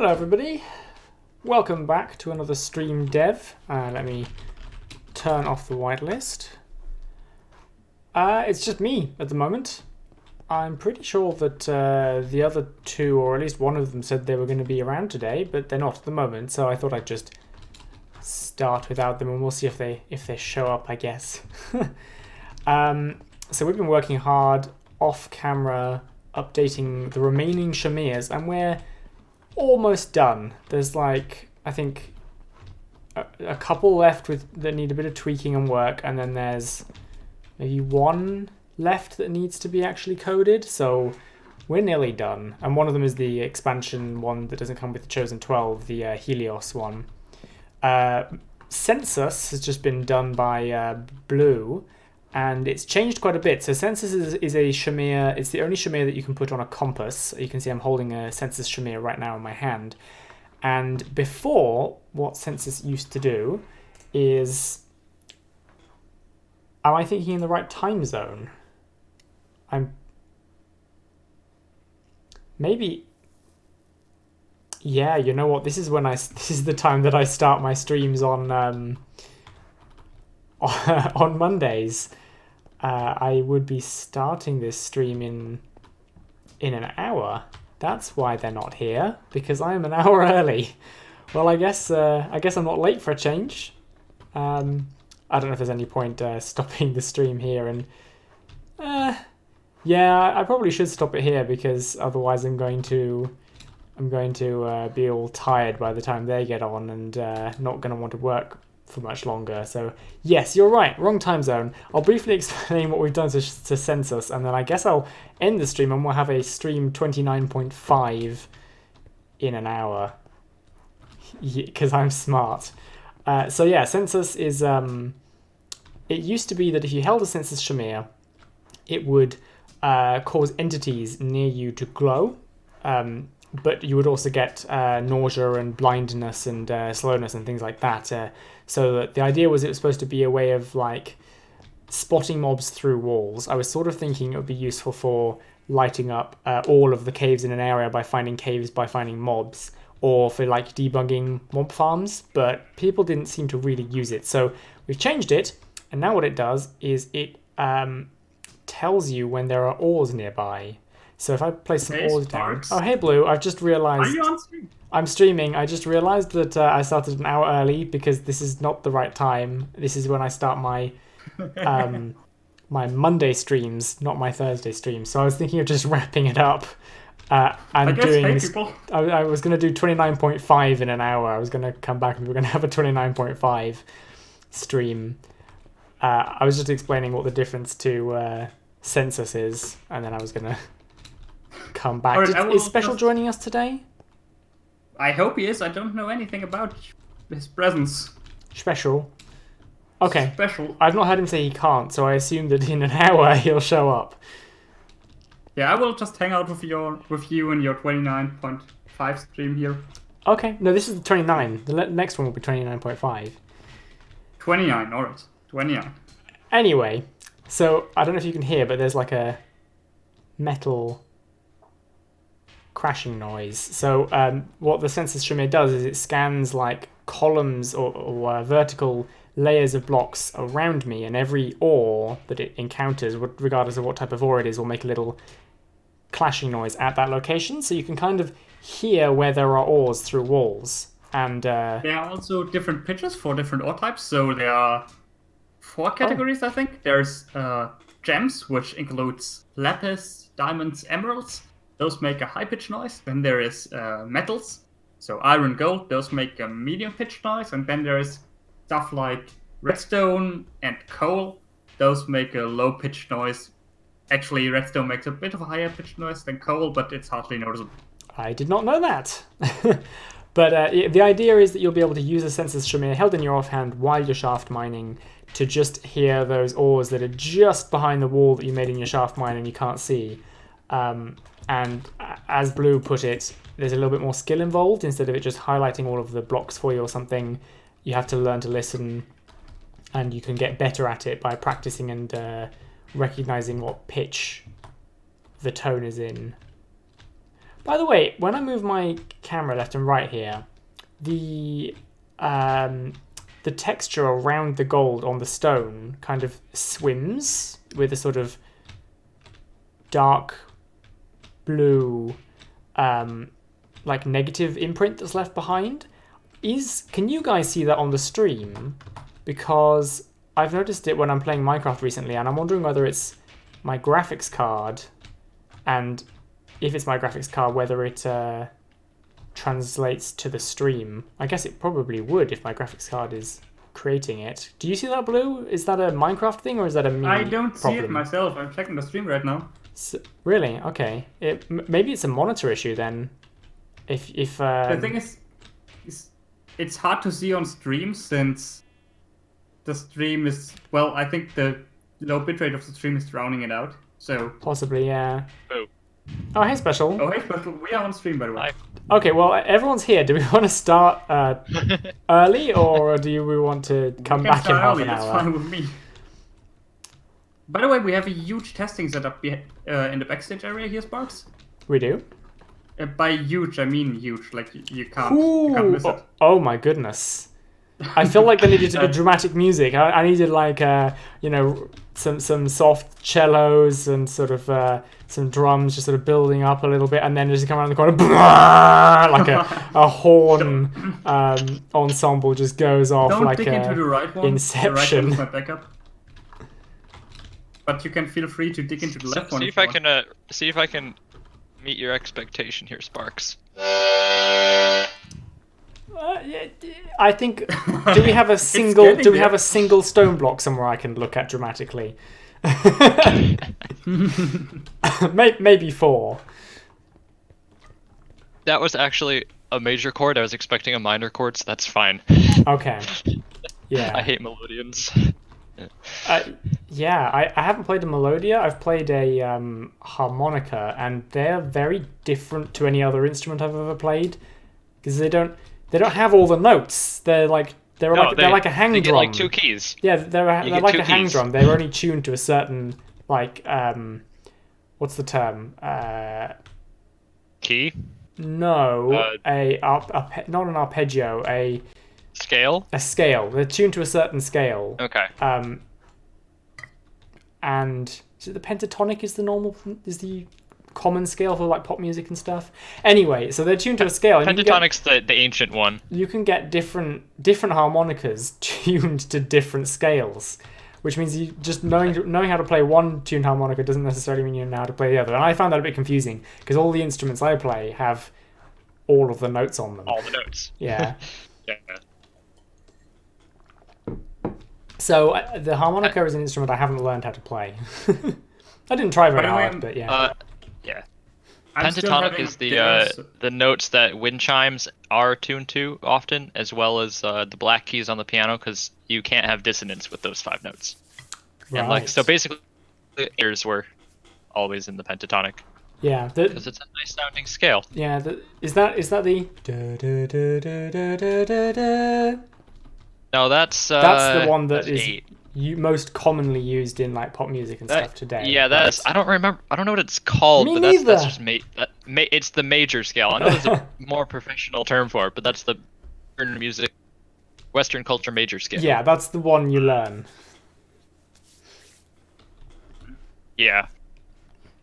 Hello everybody, welcome back to another stream dev. Let me turn off the whitelist. It's just me at the moment. I'm pretty sure that the other two, or at least one of them, said they were going to be around today, but they're not at the moment, so I thought I'd just start without them and we'll see if they show up, I guess. So we've been working hard off camera updating the remaining shamirs, and we're almost done. There's like, I think a couple left that need a bit of tweaking and work, and then there's maybe one left that needs to be actually coded, so we're nearly done. And one of them is the expansion one that doesn't come with the Chosen 12, the Helios one. Sensus has just been done by Blue, and it's changed quite a bit. So Sensus is a shamir. It's the only shamir that you can put on a compass. You can see I'm holding a Sensus shamir right now in my hand. And before, what Sensus used to do is... Am I thinking in the right time zone? Maybe... Yeah, you know what? This is the time that I start my streams on on Mondays. I would be starting this stream in an hour. That's why they're not here, because I am an hour early. Well, I guess I'm not late for a change. I don't know if there's any point stopping the stream here, and yeah, I probably should stop it here, because otherwise I'm going to be all tired by the time they get on, and not going to want to work for much longer. So yes, you're right, wrong time zone. I'll briefly explain what we've done to Sensus, and then I guess I'll end the stream and we'll have a stream 29.5 in an hour, because I'm smart. So yeah, Sensus is it used to be that if you held a Sensus shamir, it would cause entities near you to glow, but you would also get nausea and blindness and slowness and things like that. So that the idea was it was supposed to be a way of like spotting mobs through walls. I was sort of thinking it would be useful for lighting up all of the caves in an area by finding caves by finding mobs, or for like debugging mob farms, but people didn't seem to really use it. So we've changed it, and now what it does is it tells you when there are ores nearby. So if I place some ores down... Oh, hey, Blue, I've just realised... Are you on stream? I'm streaming. I just realised that I started an hour early, because this is not the right time. This is when I start my my Monday streams, not my Thursday streams. So I was thinking of just wrapping it up and doing... I was going to do 29.5 in an hour. I was going to come back and we were going to have a 29.5 stream. I was just explaining what the difference to Sensus is, and then I was going to come back. Right, is Special joining us today? I hope he is. I don't know anything about his presence. Special? Okay. Special. I've not heard him say he can't, so I assume that in an hour he'll show up. Yeah, I will just hang out with you and your 29.5 stream here. Okay. No, this is the 29. The next one will be 29.5. 29, alright. 29. Anyway, so I don't know if you can hear, but there's like a metal crashing noise. So what the Sensus shamir does is it scans like columns or vertical layers of blocks around me, and every ore that it encounters, regardless of what type of ore it is, will make a little clashing noise at that location. So you can kind of hear where there are ores through walls. And there are also different pitches for different ore types. So there are 4 categories, I think. There's gems, which includes lapis, diamonds, emeralds. Those make a high-pitched noise. Then there is metals, so iron, gold. Those make a medium-pitched noise. And then there is stuff like redstone and coal. Those make a low-pitched noise. Actually, redstone makes a bit of a higher-pitched noise than coal, but it's hardly noticeable. I did not know that. But the idea is that you'll be able to use a Sensus shamir held in your offhand while you're shaft mining to just hear those ores that are just behind the wall that you made in your shaft mine and you can't see. And as Blue put it, there's a little bit more skill involved. Instead of it just highlighting all of the blocks for you or something, you have to learn to listen, and you can get better at it by practicing and recognizing what pitch the tone is in. By the way, when I move my camera left and right here, the texture around the gold on the stone kind of swims with a sort of dark blue, like negative imprint that's left behind. Can you guys see that on the stream? Because I've noticed it when I'm playing Minecraft recently, and I'm wondering whether it's my graphics card, and if it's my graphics card, whether it translates to the stream. I guess it probably would if my graphics card is creating it. Do you see that blue? Is that a Minecraft thing, or is that a me I don't see problem? it myself. I'm checking the stream right now. Really? Okay. Maybe it's a monitor issue then. If The thing is, it's hard to see on stream since the stream is, well, I think the low bitrate of the stream is drowning it out. So possibly, yeah. Oh, hey, Special. Oh, hey, Special. We are on stream, by the way. Hi. Okay, well, everyone's here. Do we want to start early, or do we want to come We can back in start half early, an that's hour? fine with me. By the way, we have a huge testing setup in the backstage area here, Sparks. We do? By huge, I mean huge. Like, you can't miss it. Oh my goodness. I feel like there needed to be dramatic music. I needed like some soft cellos and sort of some drums just sort of building up a little bit, and then just come around the corner, like a horn ensemble just goes off. Don't like dig into the right one. Inception. The right one is my backup. But you can feel free to dig into the left one. See if I can meet your expectation here, Sparks. I think. Do we have a single? Do we have a single stone block somewhere I can look at dramatically? Maybe 4. That was actually a major chord. I was expecting a minor chord, so that's fine. Okay. Yeah. I hate melodians. Yeah, I haven't played a melodia. I've played a harmonica, and they're very different to any other instrument I've ever played because they don't have all the notes. They're like they're like a hang they drum. Get like 2 keys. Yeah, they're like a hang keys. drum. They're only tuned to a certain like what's the term? Key? No, not an arpeggio, a Scale? A scale. They're tuned to a certain scale. Okay. And is it the pentatonic is the common scale for like pop music and stuff? Anyway, so they're tuned to a scale. Pentatonic's the ancient one. You can get different harmonicas tuned to different scales, which means you just knowing how to play one tuned harmonica doesn't necessarily mean you know how to play the other. And I found that a bit confusing because all the instruments I play have all of the notes on them. All the notes. Yeah. Yeah. So the harmonica is an instrument I haven't learned how to play. I didn't try very hard, but yeah. Yeah. I'm still Pentatonic having is dinners. the notes that wind chimes are tuned to often, as well as the black keys on the piano, because you can't have dissonance with those 5 notes. Right. And so basically, the ears were always in the pentatonic Yeah. because it's a nice sounding scale. Yeah. Is that the? No, that's That's the one that is 8. most commonly used in like pop music and stuff today. Yeah, that's. I don't remember. I don't know what it's called, Me but neither. that's just it's the major scale. I know there's a more professional term for it, but that's the Western culture major scale. Yeah, that's the one you learn. Yeah.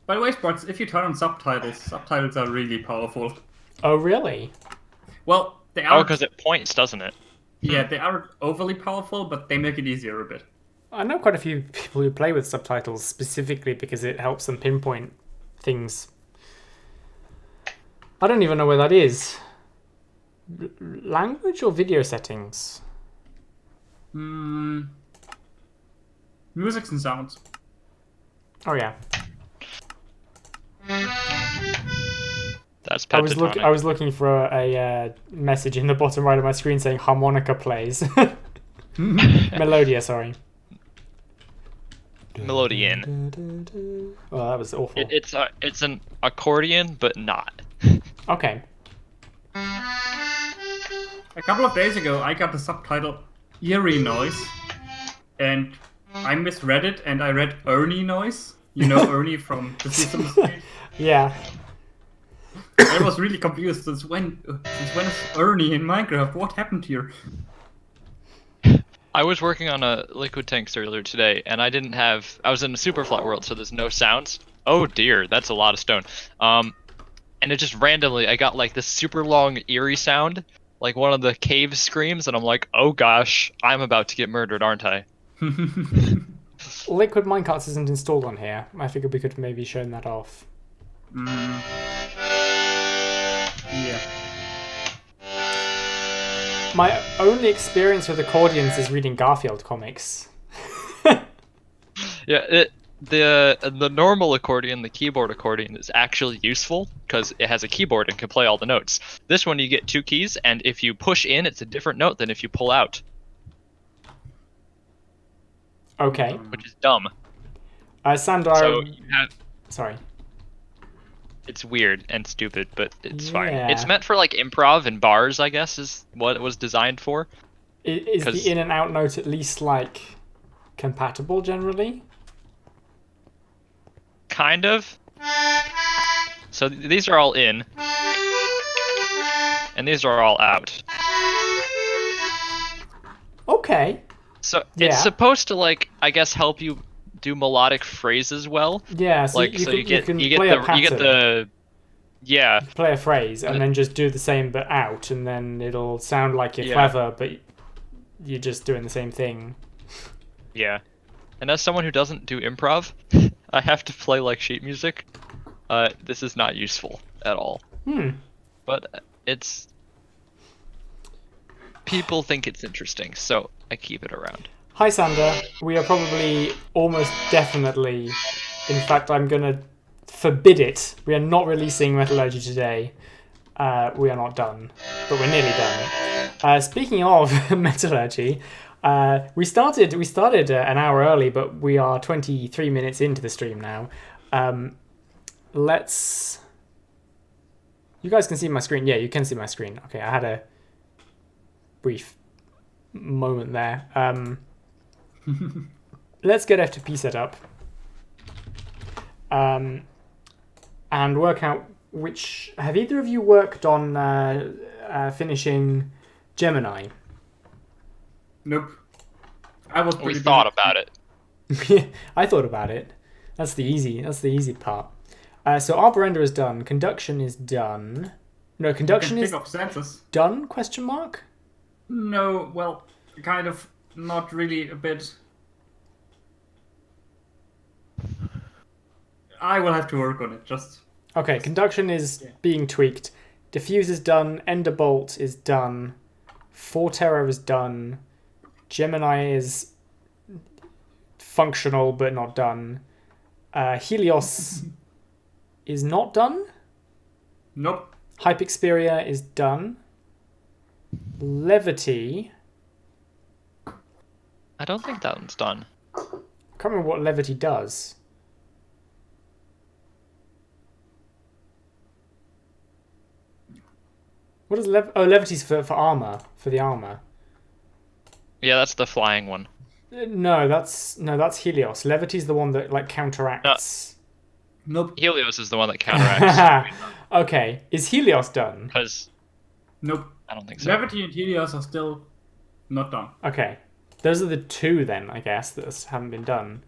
By the way, Sports, if you turn on subtitles are really powerful. Oh, really? Well, they Oh, are. because it points, doesn't it? Yeah, they aren't overly powerful, but they make it easier a bit. I know quite a few people who play with subtitles specifically because it helps them pinpoint things. I don't even know where that is. Language or video settings? Musics and sounds. Oh yeah. That's I pentatonic. was looking for a message in the bottom right of my screen saying harmonica plays. Melodia, sorry. Melodian. Oh, that was awful. It's an accordion, but not. Okay. A couple of days ago, I got the subtitle eerie noise, and I misread it, and I read Ernie noise. You know Ernie from The Sesame Street? Yeah. I was really confused. Since when is Ernie in Minecraft? What happened here? I was working on a liquid tanks earlier today, and I was in a super flat world, so there's no sounds. Oh dear, that's a lot of stone. And it just randomly, I got like this super long eerie sound, like one of the cave screams, and I'm like, oh gosh, I'm about to get murdered, aren't I? Liquid minecarts isn't installed on here. I figured we could maybe show that off. Yeah. My only experience with accordions is reading Garfield comics. Yeah, the normal accordion, the keyboard accordion, is actually useful because it has a keyboard and can play all the notes. This one you get 2 keys, and if you push in, it's a different note than if you pull out. Okay. Which is dumb. Sandar. So you have, Sorry. it's weird and stupid, but it's fine. Yeah. It's meant for like improv and bars, I guess, is what it was designed for. Is the in and out note at least like compatible generally? Kind of. So these are all in, and these are all out. Okay. So Yeah. it's supposed to, like, I guess, help you do melodic phrases well. Yeah. So Like, you so can, you get can you get play the a pattern. you get the yeah. Play a phrase and then just do the same but out, and then it'll sound like you're Yeah. clever, but you're just doing the same thing. Yeah. And as someone who doesn't do improv, I have to play like sheet music. This is not useful at all. But it's... people think it's interesting, so I keep it around. Hi, Sander. We are probably almost definitely... In fact, I'm going to forbid it. We are not releasing Metallurgy today. We are not done, but we're nearly done. Speaking of Metallurgy, we started an hour early, but we are 23 minutes into the stream now. Let's... You guys can see my screen. Yeah, you can see my screen. Okay, I had a brief moment there. Let's get FTP set up. And work out which... Have either of you worked on finishing Gemini? Nope. I was We pretty thought busy. about it. I thought about it. That's the easy part. So Arbor Render is done. Conduction is done. No, conduction Can is pick up Sensus. done? Question mark. No, well, kind of, not really a bit. I will have to work on it, just... Okay, conduction is being tweaked. Diffuse is done. Enderbolt is done. Forterra is done. Gemini is functional but not done. Helios is not done. Nope. Hypexperia is done. Levity. I don't think that one's done. I can't remember what Levity does. What is Levity's for armor, for the armor. Yeah, that's the flying one. No, that's Helios. Levity's the one that like counteracts. Nope. Helios is the one that counteracts. Okay, is Helios done? Because Nope. I don't think so. Levity and Helios are still not done. Okay, those are the two then, I guess, that haven't been done.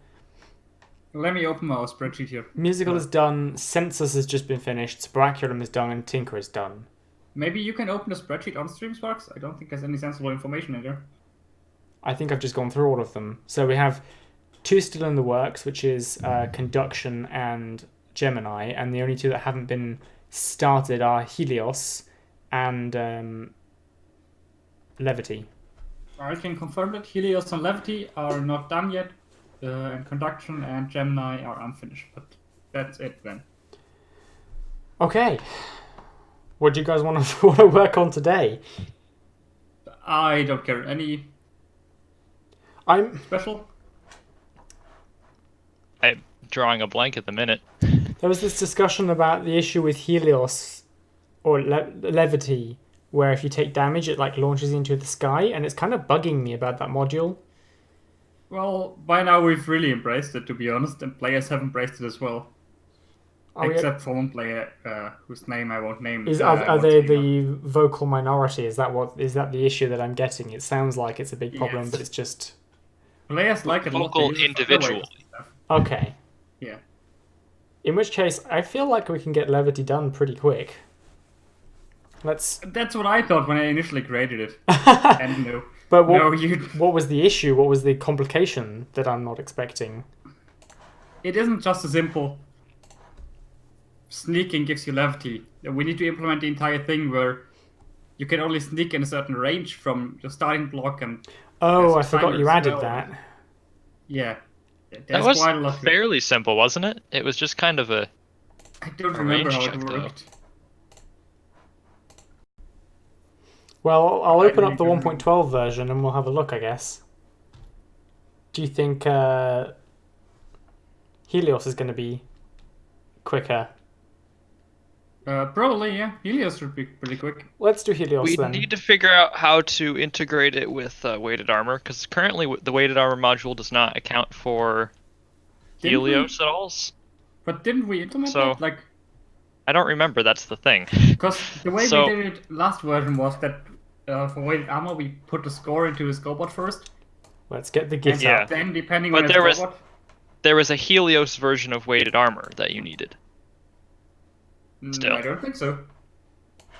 Let me open my spreadsheet here. Musical is done. Sensus has just been finished. Spiraculum is done, and Tinker is done. Maybe you can open the spreadsheet on StreamSparks? I don't think there's any sensible information in there. I think I've just gone through all of them. So we have two still in the works, which is Conduction and Gemini, and the only two that haven't been started are Helios and Levity. I can confirm that Helios and Levity are not done yet, and Conduction and Gemini are unfinished, but that's it then. Okay. What do you guys want to work on today? I don't care. Any I'm special? I'm drawing a blank at the minute. There was this discussion about the issue with Helios or Levity, where if you take damage, it like launches into the sky, and it's kind of bugging me about that module. Well, by now we've really embraced it, to be honest, and players have embraced it as well. Except for one player whose name I won't name. Are they the vocal minority? Is that the issue that I'm getting? It sounds like it's a big problem, Yes. but it's just Players like it a lot. Vocal They use it for individually. other ways and stuff. okay. Yeah. In which case, I feel like we can get Levity done pretty quick. Let's. That's what I thought when I initially created it. And no. But what what was the issue? What was the complication that I'm not expecting? It isn't just a simple sneaking gives you levity. We need to implement the entire thing where you can only sneak in a certain range from your starting block and... Oh, I there's forgot timers you added as well. that. Yeah. That There's was quite a lot to it. fairly simple, wasn't it? It was just kind of a... I don't a remember range how it check, though. worked. Well, I'll I open really up the don't 1.12 version and we'll have a look, I guess. Do you think Helios is going to be quicker? Probably, yeah. Helios should be pretty quick. Let's do Helios We then. need to figure out how to integrate it with weighted armor, because currently the weighted armor module does not account for Didn't we? Helios at all. But didn't we implement So- that? Like, I don't remember, that's the thing. because the way So- we did it last version was that for weighted armor we put the score into the scoreboard first, Let's get the git Yeah. up. then depending But on the there was- scoreboard. There was a Helios version of weighted armor that you needed. Still. I don't think so.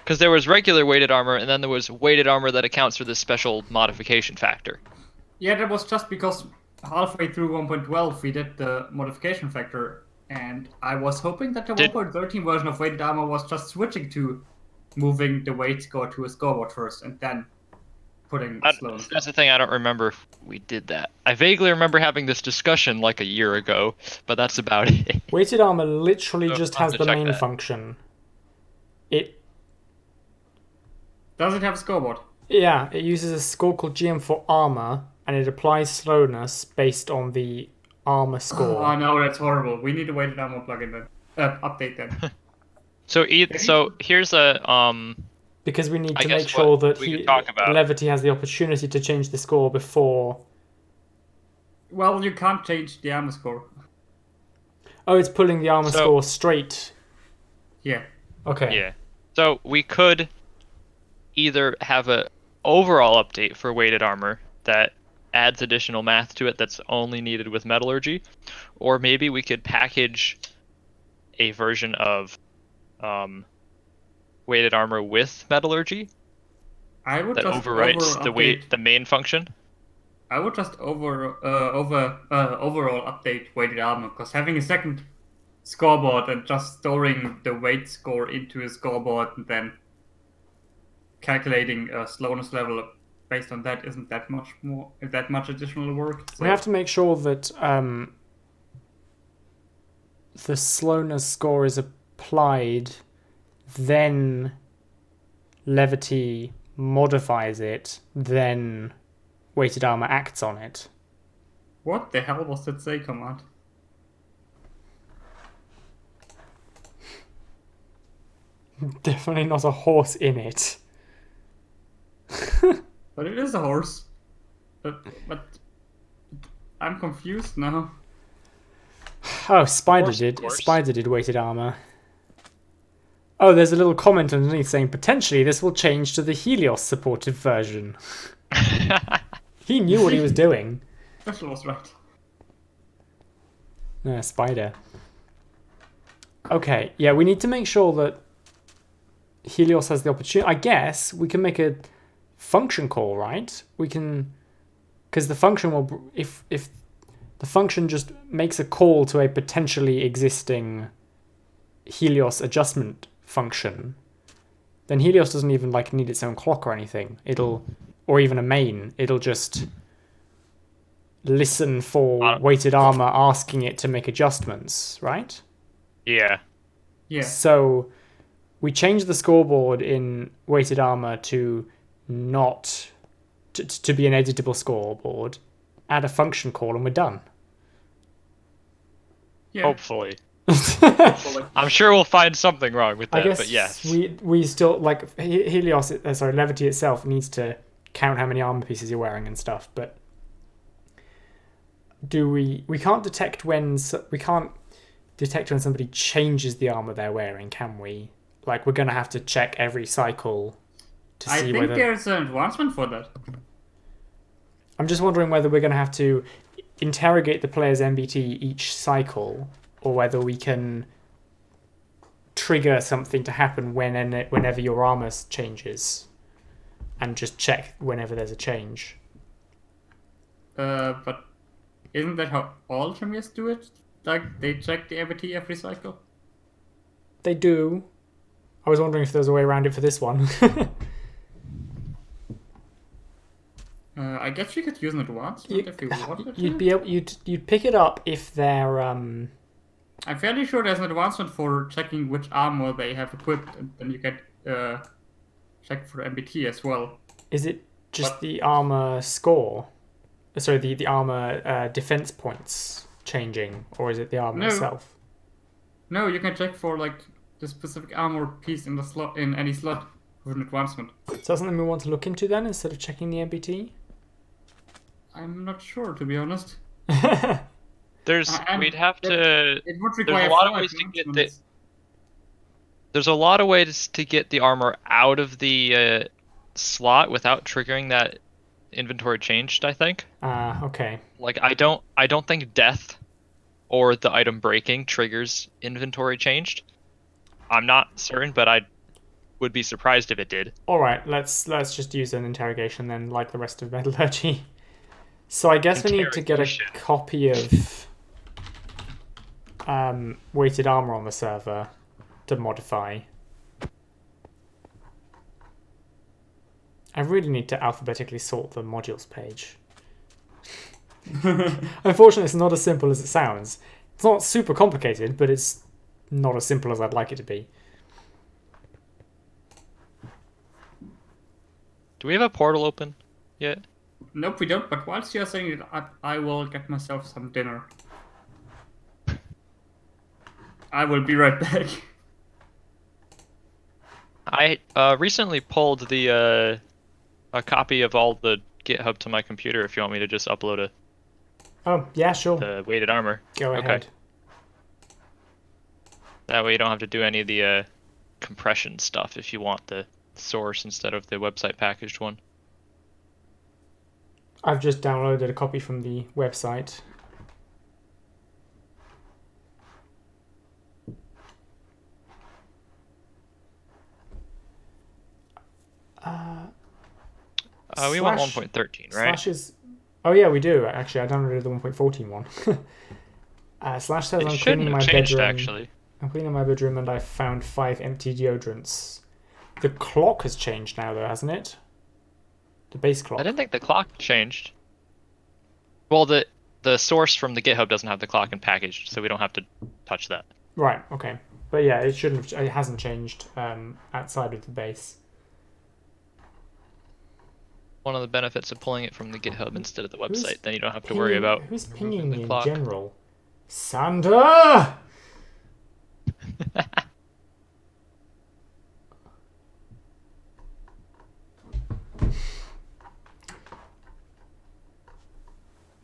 Because there was regular weighted armor, and then there was weighted armor that accounts for this special modification factor. Yeah, that was just because halfway through 1.12 we did the modification factor, and I was hoping that the Did- 1.13 version of weighted armor was just switching to moving the weight score to a scoreboard first, and then putting slowness. That's the thing, I don't remember if we did that. I vaguely remember having this discussion like a year ago, but that's about it. Weighted armor literally So just I'll has have the to check main that. function. It Does it have a scoreboard? Yeah, it uses a score called GM for armor, and it applies slowness based on the armor score. Oh no, that's horrible. We need a weighted armor plugin then. Update then. So here's a Because we need I to guess make sure what that we could talk about. Levity has the opportunity to change the score before. Well, you can't change the armor score. Oh, it's pulling the armor So- score straight. Yeah. Okay. Yeah. So we could either have a overall update for weighted armor that adds additional math to it that's only needed with Metallurgy, or maybe we could package a version of weighted armor with Metallurgy I would that just overwrites the main function. I would just overall update weighted armor, because having a second scoreboard and just storing the weight score into a scoreboard and then calculating a slowness level based on that isn't that much additional work. So We have to make sure that the slowness score is applied, then Levity modifies it, then weighted armor acts on it. What the hell was that say command? Definitely not a horse in it. But it is a horse. But I'm confused now. Oh, Spider Horse, did. of course. Spider did weighted armor. Oh, there's a little comment underneath saying potentially this will change to the Helios supported version. He knew what he was doing. Special was right. Spider. Okay, yeah, we need to make sure that Helios has the opportunity. I guess we can make a function call, right? We can, because the function will, if the function just makes a call to a potentially existing Helios adjustment function, then Helios doesn't even like need its own clock or anything. Or even a main. It'll just listen for weighted armor asking it to make adjustments, right? Yeah. Yeah. So we change the scoreboard in weighted armor to not to be an editable scoreboard, add a function call, and we're done. Yeah. Hopefully. Hopefully. I'm sure we'll find something wrong with I that, guess but yes. we still like Helios. Levity itself needs to count how many armor pieces you're wearing and stuff. But do we can't detect when we can't detect when somebody changes the armor they're wearing, can we? Like, we're going to have to check every cycle to I see think whether... there's an advancement for that. I'm just wondering whether we're going to have to interrogate the player's MBT each cycle, or whether we can trigger something to happen whenever your armor changes, and just check whenever there's a change. But isn't that how all shamirs do it? Like, they check the MBT every cycle? They do. I was wondering if there was a way around it for this one. I guess you could use an advancement if you wanted to. You'd pick it up if they're I'm fairly sure there's an advancement for checking which armor they have equipped, and then you can check for MBT as well. Is it just the armor score? Sorry, the armor defense points changing, or is it the armor itself? No, you can check for like the specific armor piece in the slot, in any slot with an advancement. So that's something we want to look into then, instead of checking the MBT? I'm not sure, to be honest. We'd have to. It would There's require a lot of ways to get the. There's a lot of ways to get the armor out of the slot without triggering that inventory changed, I think. Okay. Like I don't think death or the item breaking triggers inventory changed. I'm not certain, but I would be surprised if it did. All right, let's just use an interrogation then, like the rest of Metallurgy. So I guess we need to get a copy of weighted armor on the server to modify. I really need to alphabetically sort the modules page. Unfortunately, it's not as simple as it sounds. It's not super complicated, but it's not as simple as I'd like it to be. Do we have a portal open yet? Nope, we don't. But whilst you're saying it, I will get myself some dinner. I will be right back. I recently pulled the a copy of all the GitHub to my computer. If you want me to just upload Oh yeah, sure. the weighted armor. Go ahead. That way you don't have to do any of the compression stuff if you want the source instead of the website packaged one. I've just downloaded a copy from the website. We want 1.13, right? Slashes. Oh yeah, we do actually. I downloaded the 1.14 one. Slash says It I'm shouldn't cleaning have my changed, bedroom. actually. I'm cleaning my bedroom and I found 5 empty deodorants. The clock has changed now, though, hasn't it? The base clock. I didn't think the clock changed. Well, the source from the GitHub doesn't have the clock and packaged, so we don't have to touch that. Right. Okay. But yeah, it shouldn't. It hasn't changed outside of the base. One of the benefits of pulling it from the GitHub instead of the website, then you don't have to worry about who's pinging the me in clock. general. Sander.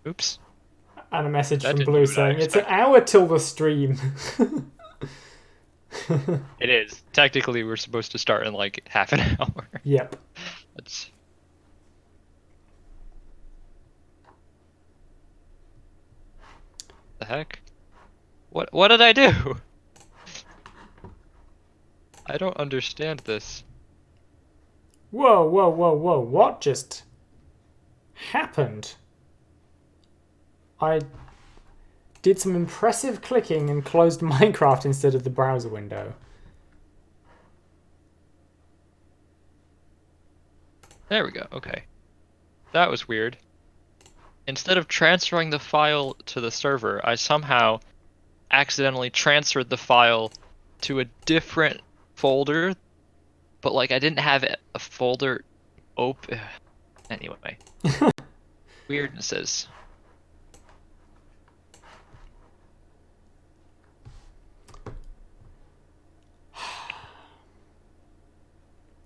Oops. And a message That from didn't Blue do what I saying it's an expected. hour till the stream. It is. Technically, we're supposed to start in like half an hour. Yep. That's... The heck? What did I do? I don't understand this. Whoa, whoa, whoa, whoa. What just happened? I did some impressive clicking and closed Minecraft instead of the browser window. There we go. Okay. That was weird. Instead of transferring the file to the server, I somehow accidentally transferred the file to a different folder, but like I didn't have a folder open. Anyway. Weirdnesses.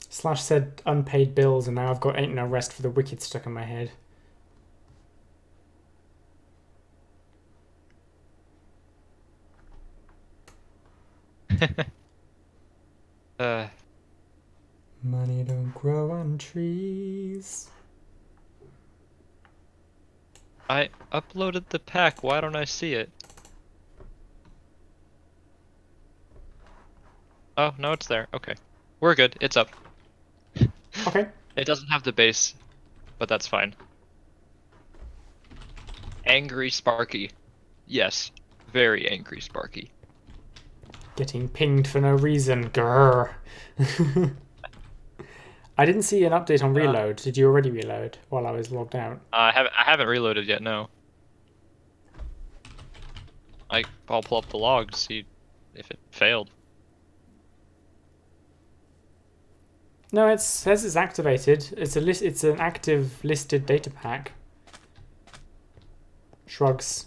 Slash said unpaid bills and now I've got ain't no rest for the wicked stuck in my head. Money don't grow on trees. I uploaded the pack. Why don't I see it? Oh, no, it's there. Okay. We're good. It's up. Okay. It doesn't have the base, but that's fine. Angry Sparky. Yes. Very angry Sparky. Getting pinged for no reason. Grrr. I didn't see an update on reload. Did you already reload while I was logged out? I haven't reloaded yet, no. I'll pull up the log to see if it failed. No, it says it's activated. It's a list. It's an active listed data pack. Shrugs.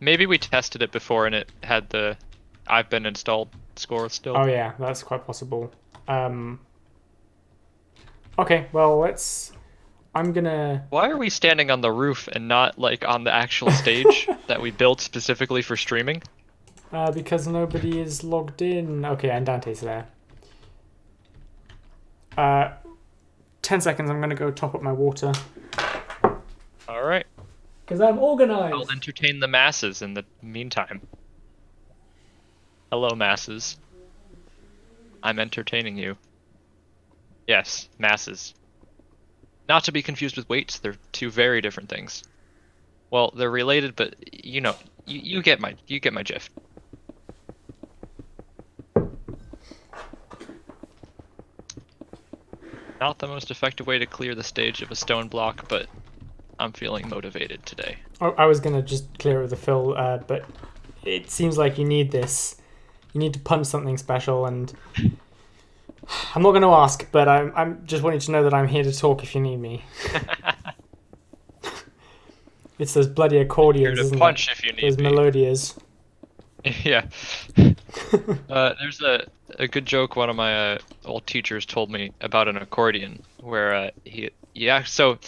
Maybe we tested it before and it had the I've been installed score still. Oh yeah, that's quite possible. Okay, well let's. I'm gonna. Why are we standing on the roof and not like on the actual stage that we built specifically for streaming? Because nobody is logged in. Okay, and Dante's there. 10 seconds. I'm gonna go top up my water. All right. Because I'm organized. I'll entertain the masses in the meantime. Hello, masses. I'm entertaining you. Yes, masses. Not to be confused with weights, they're two very different things. Well, they're related, but you know, you get my gist. Not the most effective way to clear the stage of a stone block, but I'm feeling motivated today. Oh, I was gonna just clear it with the fill, but it seems like you need this. You need to punch something special, and I'm not gonna ask, but I'm just wanting to know that I'm here to talk if you need me. It's those bloody accordions, Here to isn't punch it? if you need Those me. melodias. Yeah. There's a good joke one of my old teachers told me about an accordion, where so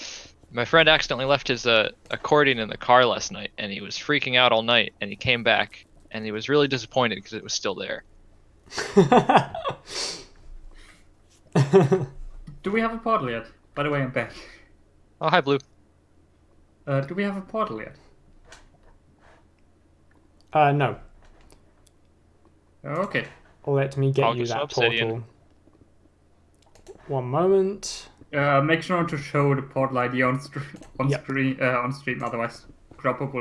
my friend accidentally left his accordion in the car last night, and he was freaking out all night, and he came back, and he was really disappointed because it was still there. Do we have a portal yet? By the way, I'm back. Oh, hi, Blue. Do we have a portal yet? No. Okay. Let me get I'll you get some that obsidian. portal. One moment. Make sure to show the portal ID on Yep. stream. Otherwise, Dropbook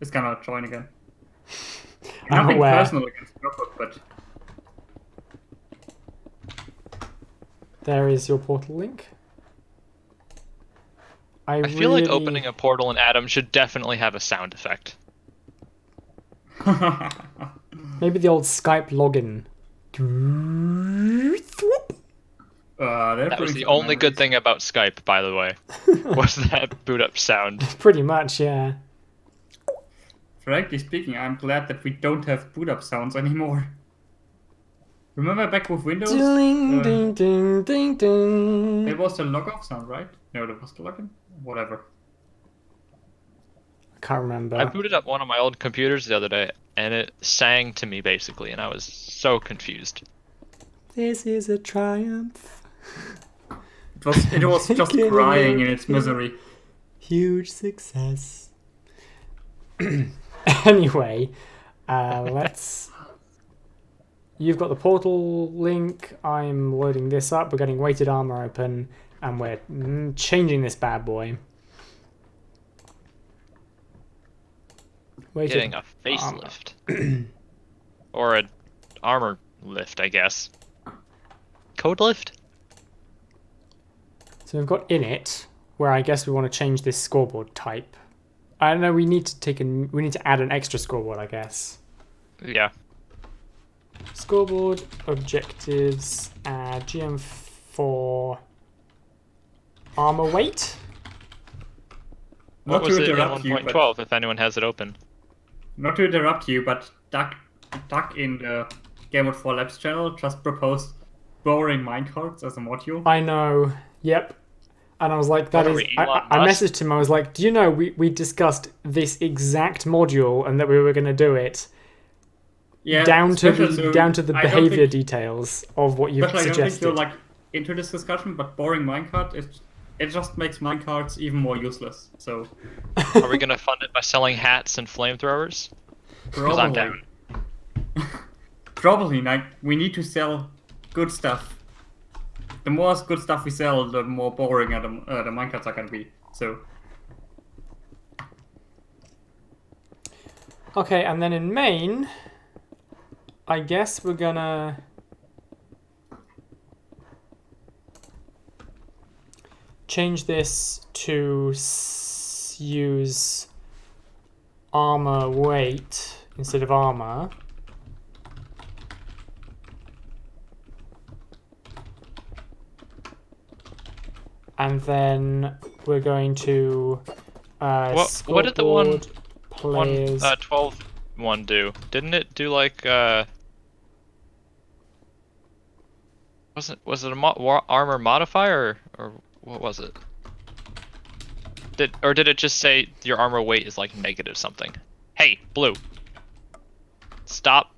is gonna join again. I'm Nothing aware. personal against Dropbook, but There is your portal link. I feel like opening a portal in Atom should definitely have a sound effect. Maybe the old Skype login. That was the only good thing about Skype, by the way, was that boot up sound. Pretty much, yeah. Frankly speaking, I'm glad that we don't have boot up sounds anymore. Remember back with Windows? Ding, ding, ding, ding, ding. It was the log off sound, right? No, that was the login? Whatever. I can't remember. I booted up one of my old computers the other day, and it sang to me, basically, and I was so confused. This is a triumph. It was just crying in its misery. Huge success. Anyway, let's... You've got the portal link. I'm loading this up. We're getting weighted armor open, and we're changing this bad boy. Weighted Getting a facelift. Or an armor lift, I guess. Code lift? So we've got init, where I guess we want to change this scoreboard type. I don't know. We need to add an extra scoreboard, I guess. Yeah. Scoreboard objectives. GM4 armor weight. What Not was to it in interrupt you, 1.12 if anyone has it open? Not to interrupt you, but Doug in the Gamemode 4 Labs channel just proposed borrowing minecarts as a module. I know. Yep. And I was like, that What is. are we, Elon I Musk? messaged him. I was like, do you know we discussed this exact module and that we were going to do it Yeah, down to special, the so down to the I don't behavior think- details of what you've Especially, I don't think suggested. you're like into this discussion, but boring minecart it just makes minecarts even more useless. So Are we gonna fund it by selling hats and flamethrowers? Because I'm probably, down. probably like we need to sell good stuff. The more good stuff we sell, the more boring the minecarts are gonna be. So Okay, and then in main, I guess we're gonna change this to use armor weight instead of armor. And then we're going to What did the one players. 12 one do? Didn't it do like was it a armor modifier or what was it? Did it just say your armor weight is like negative something? Hey, Blue. Stop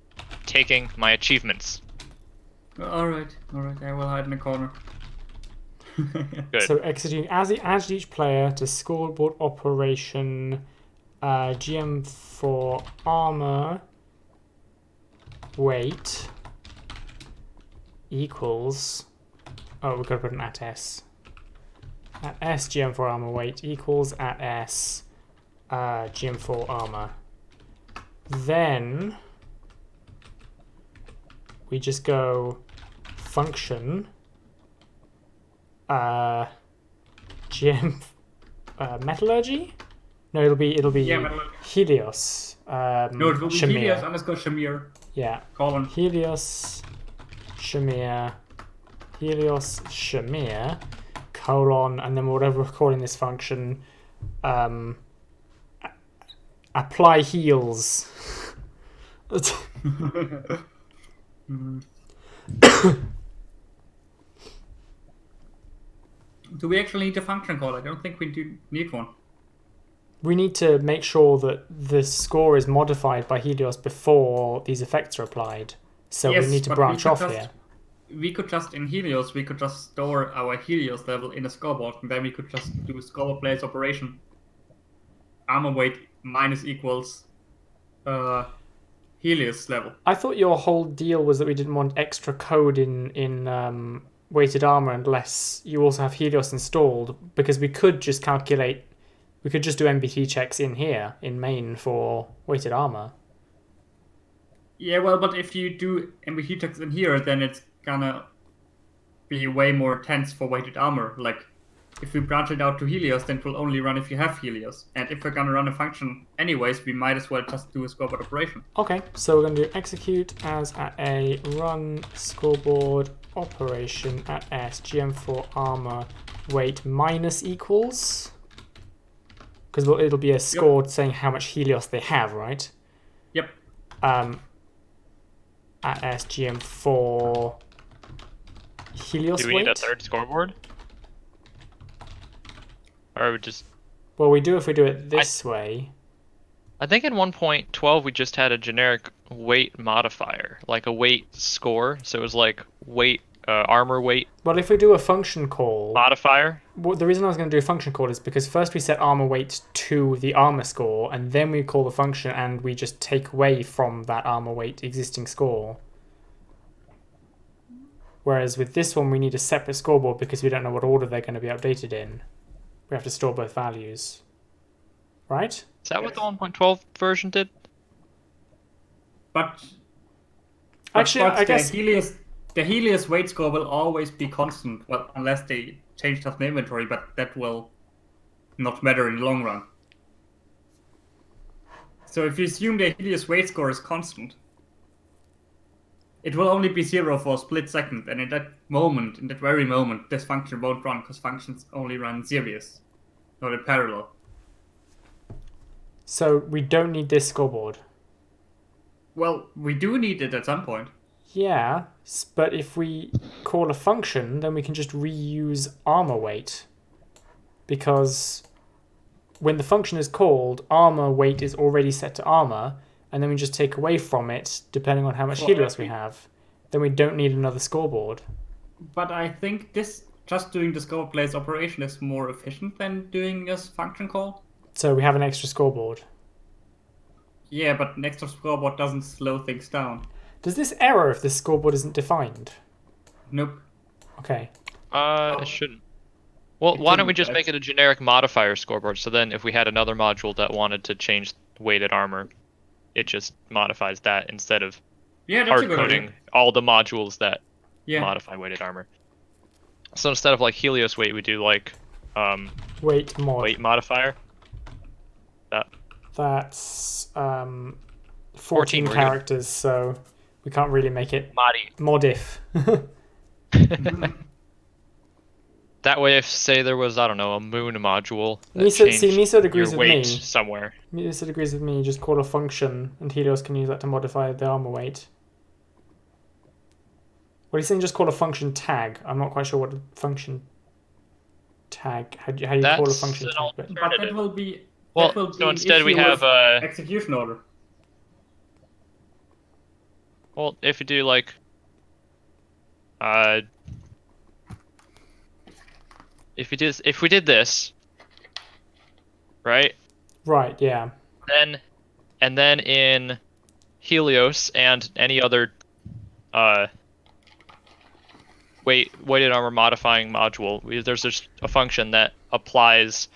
taking my achievements. all right, I will hide in the corner. Good. So executing as each player to scoreboard operation GM for armor weight equals. Oh, we've got to put an at S. At S GM for armor weight equals at S GM for armor. Then we just go function GM metallurgy. No, it'll be Yeah, Metallurgy. Helios. No, it will be shamir. Helios underscore shamir. Yeah, Colon. Helios shamir. Helios shamir colon, and then whatever we're calling this function, apply heals. Do we actually need a function call? I don't think we do need one. We need to make sure that the score is modified by Helios before these effects are applied. So Yes, we need to but branch we could off just- here. We could just, in Helios, we could just store our Helios level in a scoreboard, and then we could just do a scoreboard players operation. Armor weight minus equals Helios level. I thought your whole deal was that we didn't want extra code in weighted armor unless you also have Helios installed, because we could just calculate, we could just do MBT checks in here in main for weighted armor. Yeah, well, but if you do MBT checks in here, then it's gonna be way more tense for weighted armor. Like, if we branch it out to Helios, then it will only run if you have Helios. And if we're gonna run a function anyways, we might as well just do a scoreboard operation. Okay, so we're going to do execute as at A, run scoreboard operation at S, GM for armor weight minus equals. Because it'll be a score saying how much Helios they have, right? Yep. At S, GM for Helios Do we weight. need a third scoreboard? Or we just... Well, we do if we do it this way. I think in 1.12 we just had a generic weight modifier, like a weight score. So it was like weight, armor weight Well, if we do a function call, modifier. well, the reason I was going to do a function call is because first we set armor weight to the armor score, and then we call the function and we just take away from that armor weight existing score. Whereas with this one, we need a separate scoreboard because we don't know what order they're going to be updated in. We have to store both values. Right? Is that what the 1.12 version did? But Actually, I guess... the Helios weight score will always be constant, well, unless they change stuff in the inventory, but that will not matter in the long run. So if you assume the Helios weight score is constant, it will only be 0 for a split second, and in that very moment, this function won't run, because functions only run serious, not in parallel. So we don't need this scoreboard. Well, we do need it at some point. Yeah, but if we call a function, then we can just reuse armor weight. Because when the function is called, armor weight is already set to armor, and then we just take away from it depending on how much For Helios we every- have, then we don't need another scoreboard. But I think this just doing the scoreboard plays operation is more efficient than doing a function call. So we have an extra scoreboard. Yeah, but an extra scoreboard doesn't slow things down. Does this error if this scoreboard isn't defined? Nope. Okay. It shouldn't. Well, It why don't we shouldn't, just but make it a generic modifier scoreboard? So then, if we had another module that wanted to change weighted armor, it just modifies that instead of Yeah, that's a hard good coding idea. all the modules that Yeah. modify weighted armor. So instead of like Helios weight, we do like Weight mod. weight modifier. That's 14 14, we're good. characters, so we can't really make it Modi. modif. That way, if say there was, I don't know, a moon module that Miso changed agrees your with weight me. somewhere. Miso agrees with me. Just call a function, and Helios can use that to modify the armor weight. Well, he's saying just call a function tag. I'm not quite sure what a function tag. How do you call a That's function an tag? But But that alternative. will be. Well, that will so be an instead we issue have with execution order. well, if you do like if we did this, right? right, yeah. Then in Helios and any other weighted armor modifying module, there's just a function that applies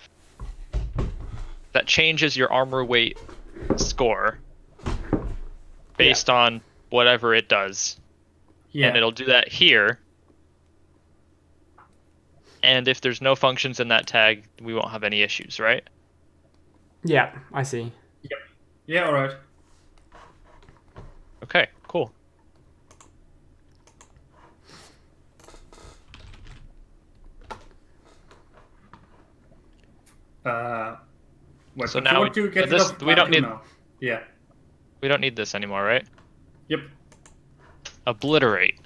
that changes your armor weight score based on whatever it does. Yeah. And it'll do that here. And if there's no functions in that tag, we won't have any issues, right? Yeah, I see. Yeah. All right. Okay, cool. Wait, So but now you want to get rid this- of we don't Batu need- now. Yeah. We don't need this anymore, right? Yep. Obliterate.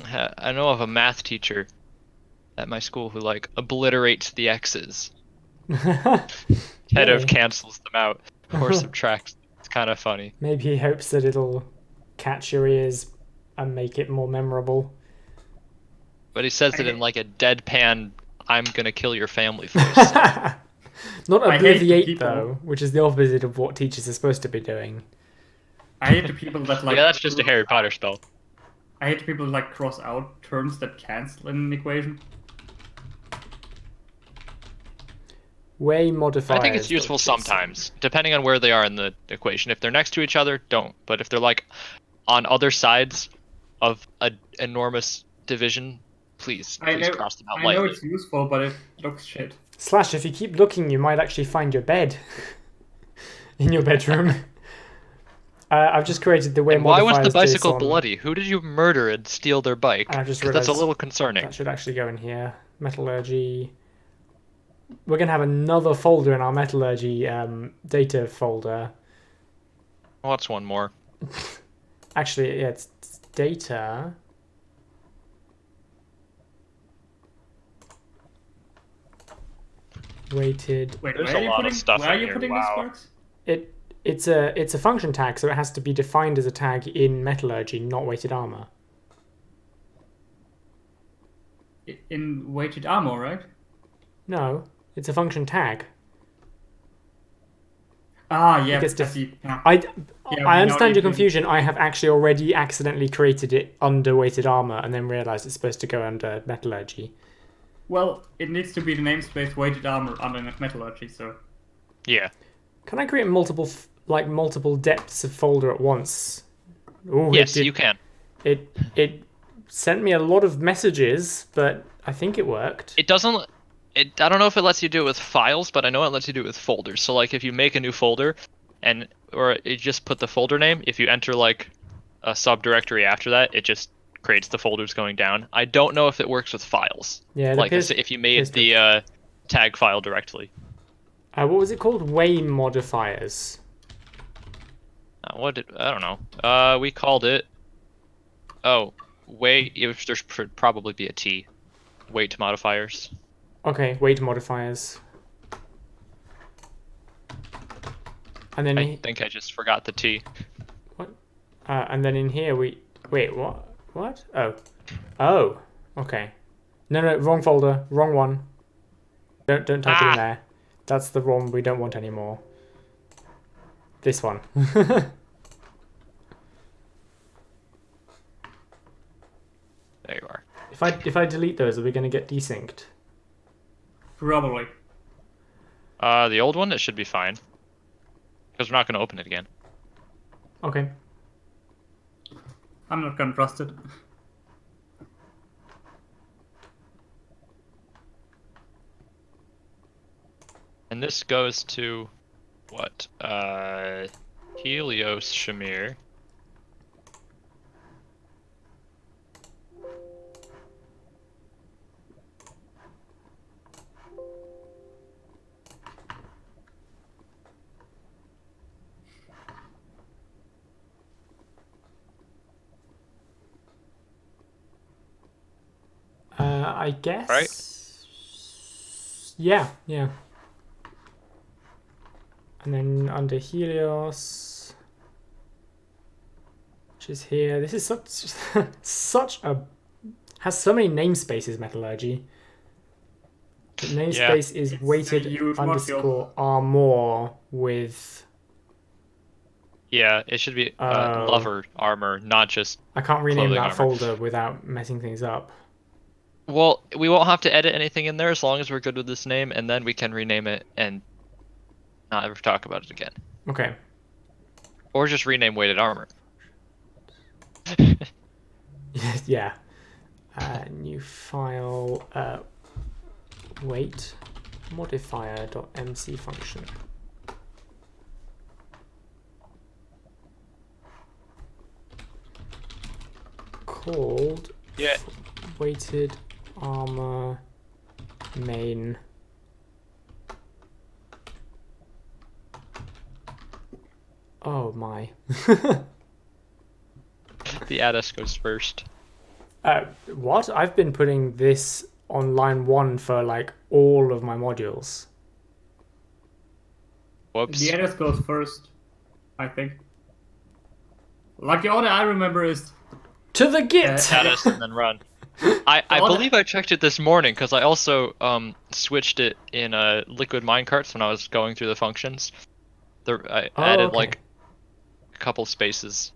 I know of a math teacher at my school who like obliterates the X's instead of Yay. cancels them out or subtracts. It's kind of funny. Maybe he hopes that it'll catch your ears and make it more memorable. But he says it in like a deadpan, I'm gonna kill your family voice. Not I hate the obliviate people- though, which is the opposite of what teachers are supposed to be doing. I hate the people that like. Yeah, that's just a Harry Potter spell. I hate people that like cross out terms that cancel in an equation. Way modifiers. I think it's useful sometimes, depending on where they are in the equation. If they're next to each other, don't. But if they're like on other sides of an enormous division, please cross them out I know lightly. it's useful, but it looks shit. Slash, if you keep looking, you might actually find your bed in your bedroom. I've just created the way And why was the modifiers bicycle JSON. bloody? Who did you murder and steal their bike? I just 'Cause that's a realized little concerning. That should actually go in here. Metallurgy. We're gonna have another folder in our metallurgy data folder. What's one more? Actually, yeah, it's data. Weighted. Wait, There's where a are you lot of putting, stuff where are in you here, putting wow. this, Sparks? It's a function tag, so it has to be defined as a tag in metallurgy, not weighted armor. In weighted armor, right? No, it's a function tag. Ah, yeah. It gets I see. Yeah. I now understand you your can- confusion. I have actually already accidentally created it under weighted armor and then realized it's supposed to go under metallurgy. Well, it needs to be the namespace weighted armor under metallurgy, so. Yeah. Can I create multiple depths of folder at once? Ooh, Yes, it did- you can. It sent me a lot of messages, but I think it worked. It doesn't. I don't know if it lets you do it with files, but I know it lets you do it with folders. So like if you make a new folder, or you just put the folder name, if you enter like a subdirectory after that, it just creates the folders going down. I don't know if it works with files. Yeah, it Like appears- if you made appears to. the tag file directly. What was it called? Way modifiers. I don't know. We called it. Oh, there's probably be a T. Weight modifiers. Okay, weight modifiers. And then I think I just forgot the T. what? And then in here we wait. What? What? Oh, oh. Okay. No, no, wrong folder, wrong one. Don't type it in there. That's the one we don't want anymore. This one. There you are. If I delete those, are we gonna get desynced? Probably. The old one, it should be fine. Because we're not going to open it again. Okay. I'm not gonna trust it. And this goes to what? Helios Shamir. I guess. Right? Yeah, yeah. And then under Helios, which is here. This is such a has so many namespaces. Metallurgy. The namespace is It's weighted a huge underscore armor with. Yeah, it should be lover armor, not just. I can't rename clothing that armor. folder without messing things up. Well, we won't have to edit anything in there as long as we're good with this name, and then we can rename it and not ever talk about it again. Okay. Or just rename weighted armor. Yeah. New file. Weight modifier.mc function. Called weighted armor main. Oh my. The address goes first. What? I've been putting this on line 1 for like all of my modules. Whoops. The address goes first, I think. Like the order I remember is To the git! Address and then run. I believe I checked it this morning because I also switched it in liquid minecarts when I was going through the functions. I added like a couple spaces.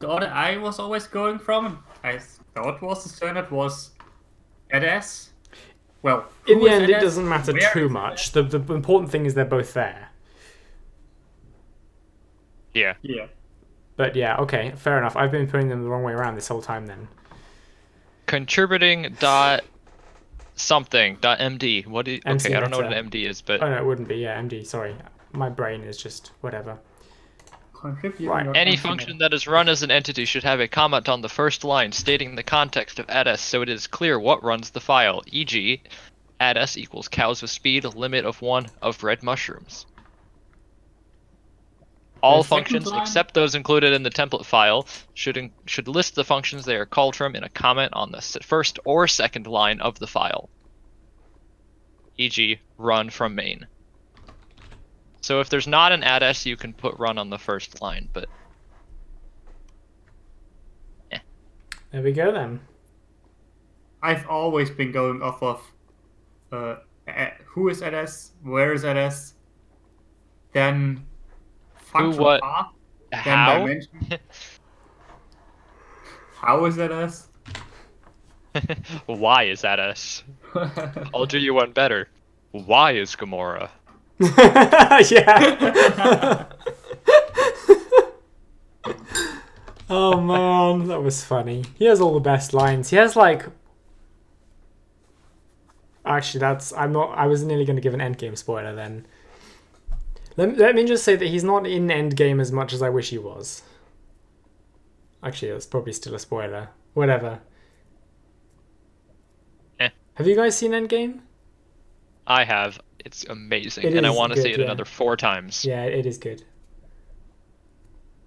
the order I was always going from. I thought was the standard was address. Well, In who the is end, it address? doesn't matter Where too is much. The important thing is they're both there. Yeah. Yeah. But yeah, okay, fair enough. I've been putting them the wrong way around this whole time then. Contributing dot something dot md. What do you, MC okay, I don't know what meta. an md is, but Oh no, it wouldn't be. Yeah, MD. Sorry, my brain is just whatever. Contribute Right. your any function. function that is run as an entity should have a comment on the first line stating the context of address so it is clear what runs the file, e.g. address equals cows with speed, limit of 1 of red mushrooms. All The second functions line? except those included in the template file should list the functions they are called from in a comment on the first or second line of the file, e.g. run from main. So if there's not an address, you can put run on the first line, but There we go then. I've always been going off of who is address, where is address, then function what, path, then how? dimension. How is address? Why is address? I'll do you one better. Why is Gamora? Yeah. Oh man, that was funny. He has all the best lines. He has like. Actually, that's I'm not. I was nearly going to give an endgame spoiler then. Let me just say that he's not in endgame as much as I wish he was. Actually, that's probably still a spoiler. Whatever. Have you guys seen Endgame? I have. It's amazing, It and I is want to good, see it yeah. another 4 times. Yeah, it is good.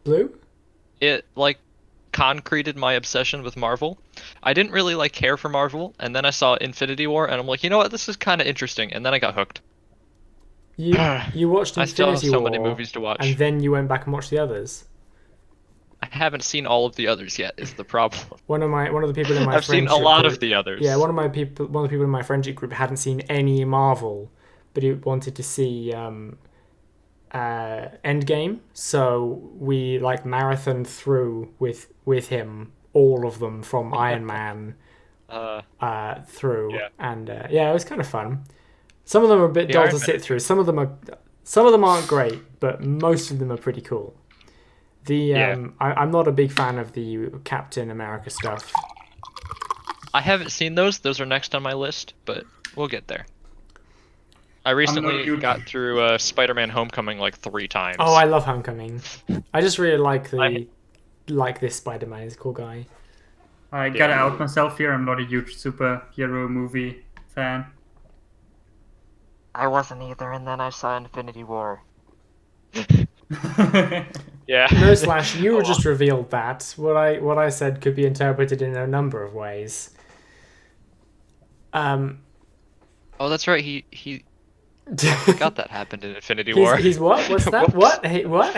Blue? It like concreted my obsession with Marvel. I didn't really like care for Marvel, and then I saw Infinity War, and I'm like, you know what, this is kind of interesting, and then I got hooked. You watched I still have Infinity so War, many movies to watch. and then you went back and watched the others. I haven't seen all of the others yet. Is the problem? One of the people in my I've seen a friendship lot group, of the others. Yeah, one of the people in my friendship group hadn't seen any Marvel, but he wanted to see Endgame, so we like marathoned through with him all of them from Iron Man through, Yeah. and yeah, it was kind of fun. Some of them are a bit The dull Iron to Man sit is through. Some of them aren't great, but most of them are pretty cool. I'm not a big fan of the Captain America stuff. I haven't seen those. Those are next on my list, but we'll get there. I recently got through Spider-Man: Homecoming like 3 times. Oh, I love Homecoming. I just really like this Spider-Man. He's a cool guy. I gotta out myself here. I'm not a huge superhero movie fan. I wasn't either, and then I saw Infinity War. Yeah. No slash. You just revealed that what I said could be interpreted in a number of ways. Oh, that's right. He forgot that happened in Infinity War. He's what? What's that? What? Hey, what?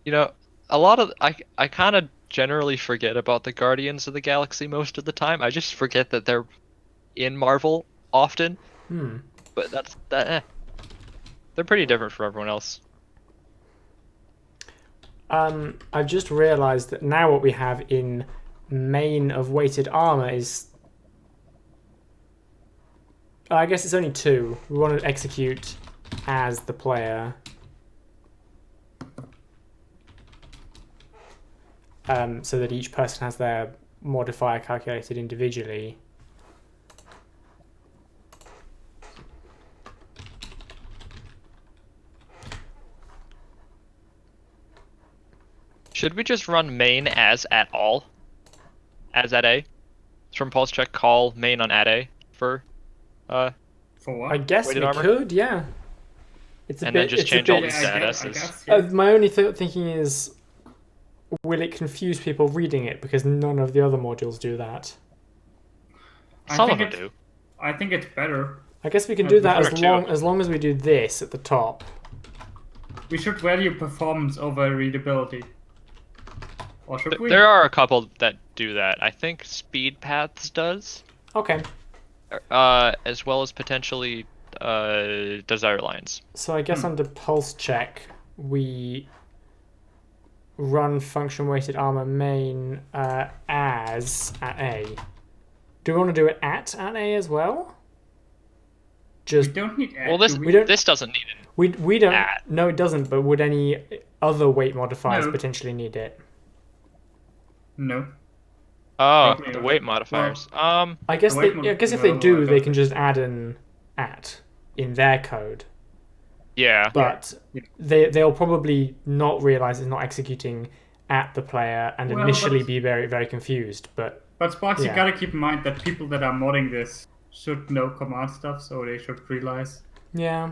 You know, a lot of I kind of generally forget about the Guardians of the Galaxy most of the time. I just forget that they're in Marvel often. But that's that. They're pretty different from everyone else. I've just realised that now what we have in main of weighted armor is. I guess it's only 2. We want to execute as the player. So that each person has their modifier calculated individually. Should we just run main as at all? As at A? From pulse check, call main on at A for For what? I guess weighted we armor? could, yeah. It's a And bit, then just it's a change all bit- these I guess, statuses. yeah. My only thinking is, will it confuse people reading it because none of the other modules do that? Some of them do. I think it's better. I guess we can I do that prefer as long as we do this at the top. We should value performance over readability. Or should we? There are a couple that do that. I think Speed Paths does, Okay, as well as potentially Desire Lines. so I guess under pulse check we run function weighted armor main as at A. Do we want to do it at A as well? We Just don't need Well, this We don't- this doesn't need it. we don't. At. No, it doesn't. But would any other weight modifiers No. potentially need it? No. Oh, Probably the not. weight modifiers. I guess The they. weight I guess if modifier they do, will they go. can just add an at in their code. Yeah. But Yeah. they'll probably not realize it's not executing at the player and Well, initially but- be very very confused. But But Sparks, Yeah. you gotta keep in mind that people that are modding this should know command stuff, so they should realize. yeah,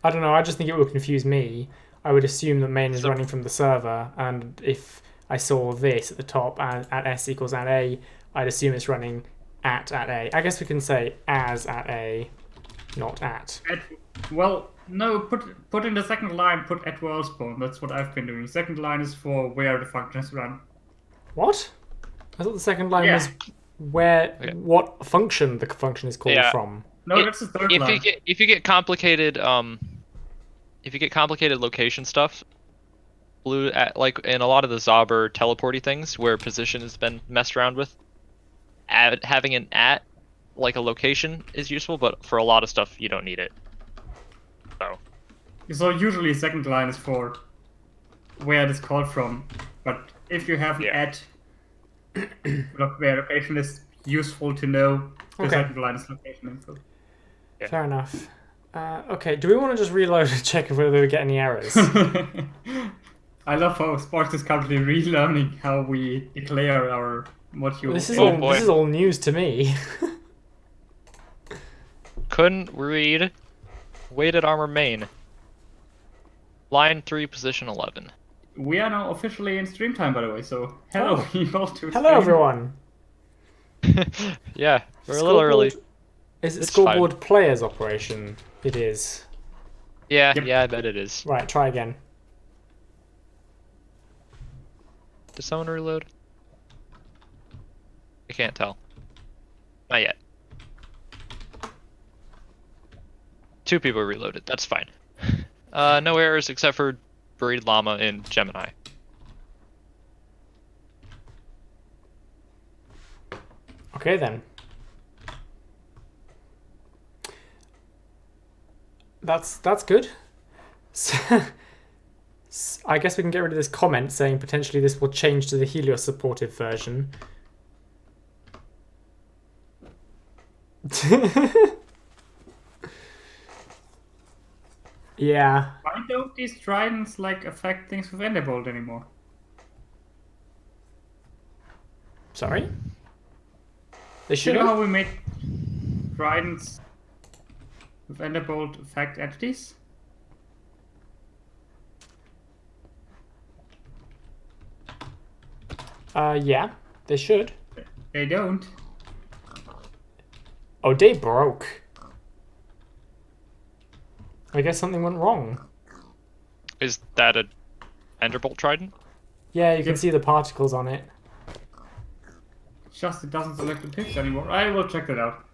I don't know. I just think it will confuse me. I would assume that main is So- running from the server, and if I saw this at the top and at S equals at A, I'd assume it's running at A. I guess we can say as at A, not at. Well, no, put in the second line, put at world spawn. That's what I've been doing. Second line is for where the functions run. What? I thought the second line Yeah. was where Okay. what function the function is called Yeah. from. No, It- that's the third If line. you get complicated location stuff, blue at like in a lot of the Zobber teleporty things where position has been messed around with, having an at like a location is useful, but for a lot of stuff you don't need it. So usually second line is for where it is called from. But if you have an Yeah. at where location is useful to know, the Okay. second line is location info. Yeah. Fair enough. Okay, do we want to just reload and check whether we get any errors? I love how Sparks is currently relearning how we declare our module. This is Oh, all boy. this is all news to me. Couldn't read weighted armor main. Line 3, position 11. We are now officially in stream time, by the way. So hello, Oh. people to Hello stream. everyone. Yeah, we're a little early. Is it It's scoreboard player's operation? It is. Yeah, Yep. yeah, I bet it is. Right, try again. Does someone reload? I can't tell. Not yet. 2 people reloaded. That's fine. No errors except for Buried Llama in Gemini. Okay then. That's good. So, I guess we can get rid of this comment saying potentially this will change to the Helios supportive version. Yeah. Why don't these tridents like affect things with Enderbolt anymore? Sorry? They Do should you know have. how we made tridents with Enderbolt affect entities? Yeah, they should. They don't. Oh, they broke. I guess something went wrong. Is that a Enderbolt Trident? Yeah, you can Yep. see the particles on it. Just it doesn't select the pics anymore. I will check that out.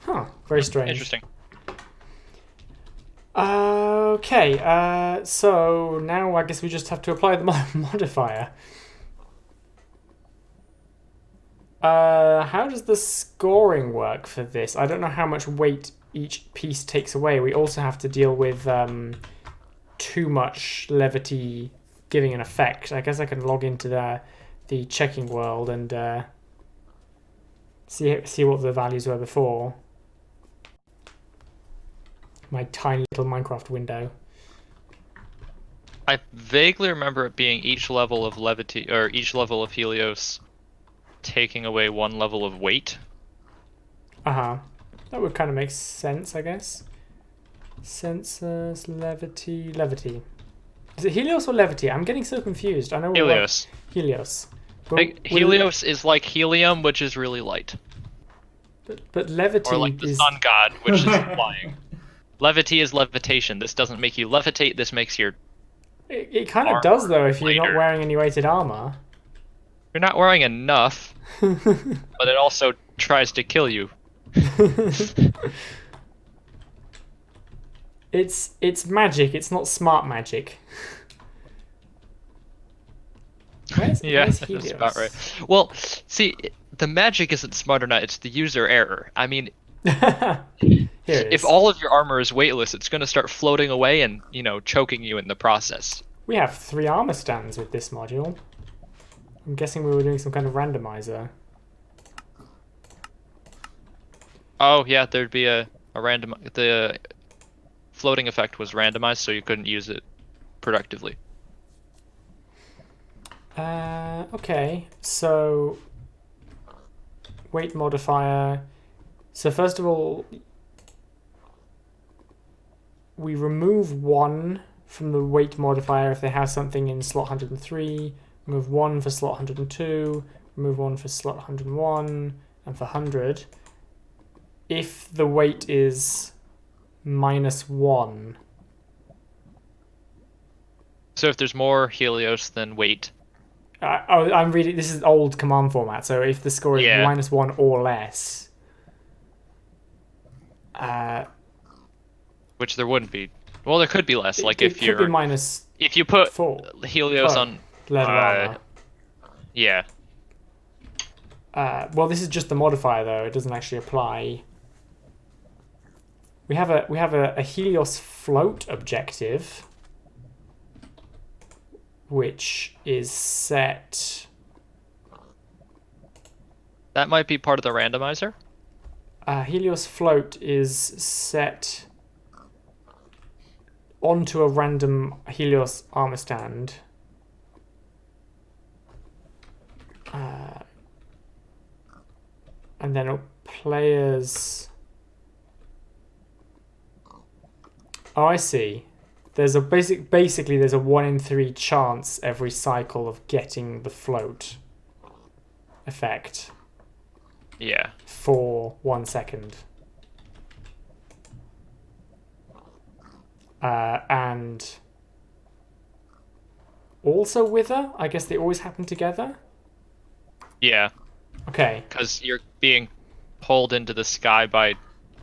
Huh, very strange. Interesting. Okay, so now I guess we just have to apply the modifier. How does the scoring work for this? I don't know how much weight each piece takes away. We also have to deal with too much levity giving an effect. I guess I can log into the checking world and see what the values were before. My tiny little Minecraft window. I vaguely remember it being each level of levity or each level of Helios taking away 1 level of weight. Uh-huh. That would kind of make sense, I guess. Sensus, levity. Is it Helios or Levity? I'm getting so confused. I know Helios. Helios. But, Like, Helios is like helium, which is really light. but Levity Or like the is... sun god, which is flying. Levity is levitation. This doesn't make you levitate, this makes your... It kind of armor does, though, if you're not lighter. wearing any weighted armor. You're not wearing enough, but it also tries to kill you. It's magic. It's not smart magic. Where's That's Helios? about right. Well, see, the magic isn't smart or not, it's the user error. I mean, Here it is. if all of your armor is weightless, it's going to start floating away and, choking you in the process. We have 3 armor stands with this module. I'm guessing we were doing some kind of randomizer. Oh, yeah, there'd be a random... The floating effect was randomized, so you couldn't use it productively. Okay, so weight modifier. So first of all, we remove 1 from the weight modifier if they have something in slot 103, remove 1 for slot 102, remove 1 for slot 101, and for 100. If the weight is -1. So if there's more Helios than weight... I'm reading. This is old command format. So if the score is Yeah. -1 or less, Which there wouldn't be. Well, there could be less. Like it if could you're... be -4 If you put Helios Oh. on... leather armor. Yeah. Well, this is just the modifier though. It doesn't actually apply. We have a Helios float objective, which is set. That might be part of the randomizer. Helios float is set onto a random Helios armor stand. And then players. Oh, I see. There's a basically there's a 1 in 3 chance every cycle of getting the float effect Yeah. for 1 second. and also Wither. I guess they always happen together. Yeah, Okay. because you're being pulled into the sky by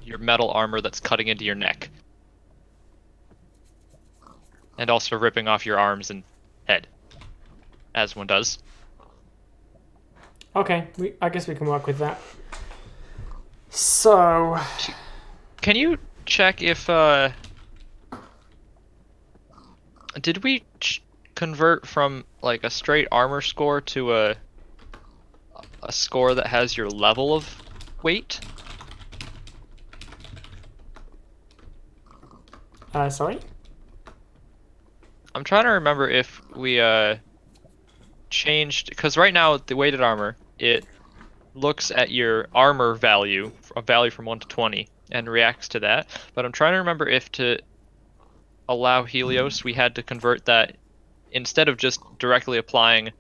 your metal armor that's cutting into your neck. And also ripping off your arms and head, as one does. Okay, I guess we can work with that. So, Can you check if did we convert from like a straight armor score to a score that has your level of weight? sorry? I'm trying to remember if we changed, because right now the weighted armor, it looks at your armor value, a value from 1 to 20, and reacts to that. But I'm trying to remember if to allow Helios, we had to convert that instead of just directly applying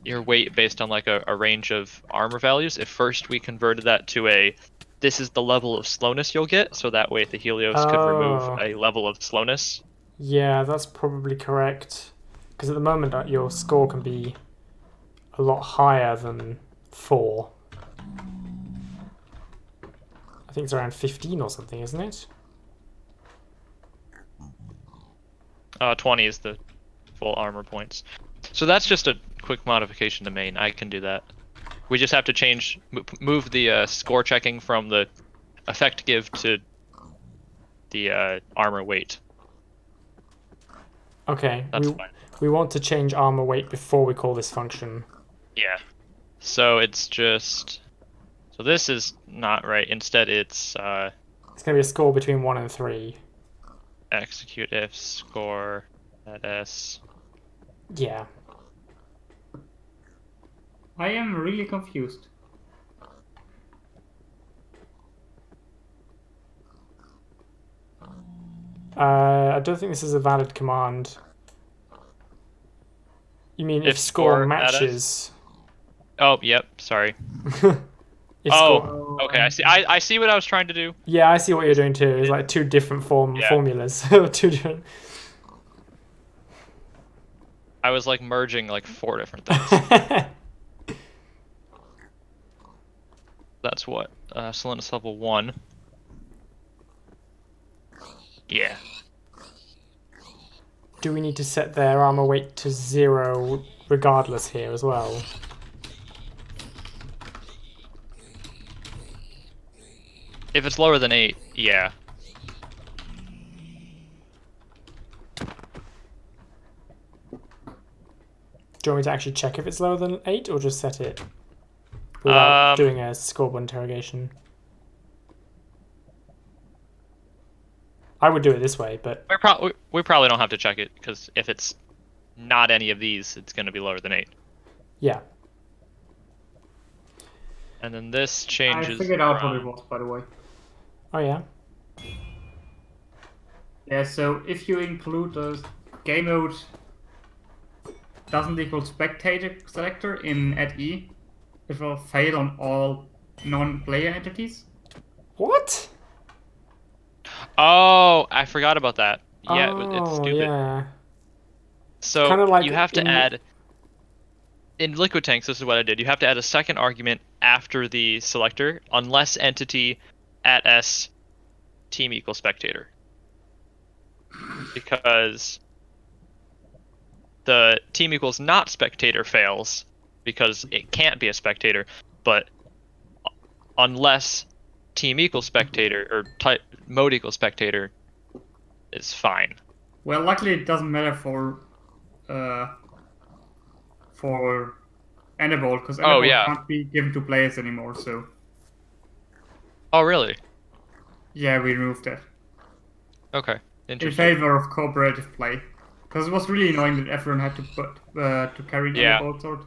your weight based on like a range of armor values. If first we converted that to this is the level of slowness you'll get, so that way the Helios could remove Oh. a level of slowness. Yeah, that's probably correct. Because at the moment, your score can be a lot higher than 4. I think it's around 15 or something, isn't it? 20 is the full armor points. So that's just a quick modification to main. I can do that. We just have to move the score checking from the effect give to the armor weight. Okay, That's fine. we want to change armor weight before we call this function. Yeah. So it's just... So this is not right. Instead it's It's going to be a score between 1 and 3. execute if score at s. Yeah. I am really confused. I don't think this is a valid command. You mean if If score score matches? Oh, yep, sorry. If Oh, score... okay, I see. I see what I was trying to do. Yeah, I see what you're doing too. It's like 2 different formulas. 2 different... I was like merging like 4 different things. That's what? Slowness level 1. Yeah. Do we need to set their armor weight to 0 regardless here as well? If it's lower than 8, yeah. Do you want me to actually check if it's lower than 8 or just set it without doing a scoreboard interrogation? I would do it this way, but... We probably don't have to check it, because if it's not any of these, it's going to be lower than 8. Yeah. And then this changes... I figured out what it was, by the way. Oh, yeah? Yeah, so if you include the Gamemode doesn't equal spectator selector in add E, it will fail on all non-player entities. What? Oh, I forgot about that. Yeah, it's stupid. Yeah. So Kinda like you have to add... In Liquid Tanks, this is what I did. You have to add a second argument after the selector, unless entity at S team equals spectator. Because the team equals not spectator fails, because it can't be a spectator, but unless team equals spectator, or mode equals spectator, is fine. Well, luckily it doesn't matter for Enable, because Enable can't be given to players anymore, so... Oh, really? Yeah, we removed that. Okay, In interesting. favor of cooperative play. Because it was really annoying that everyone had to carry the Enable sword.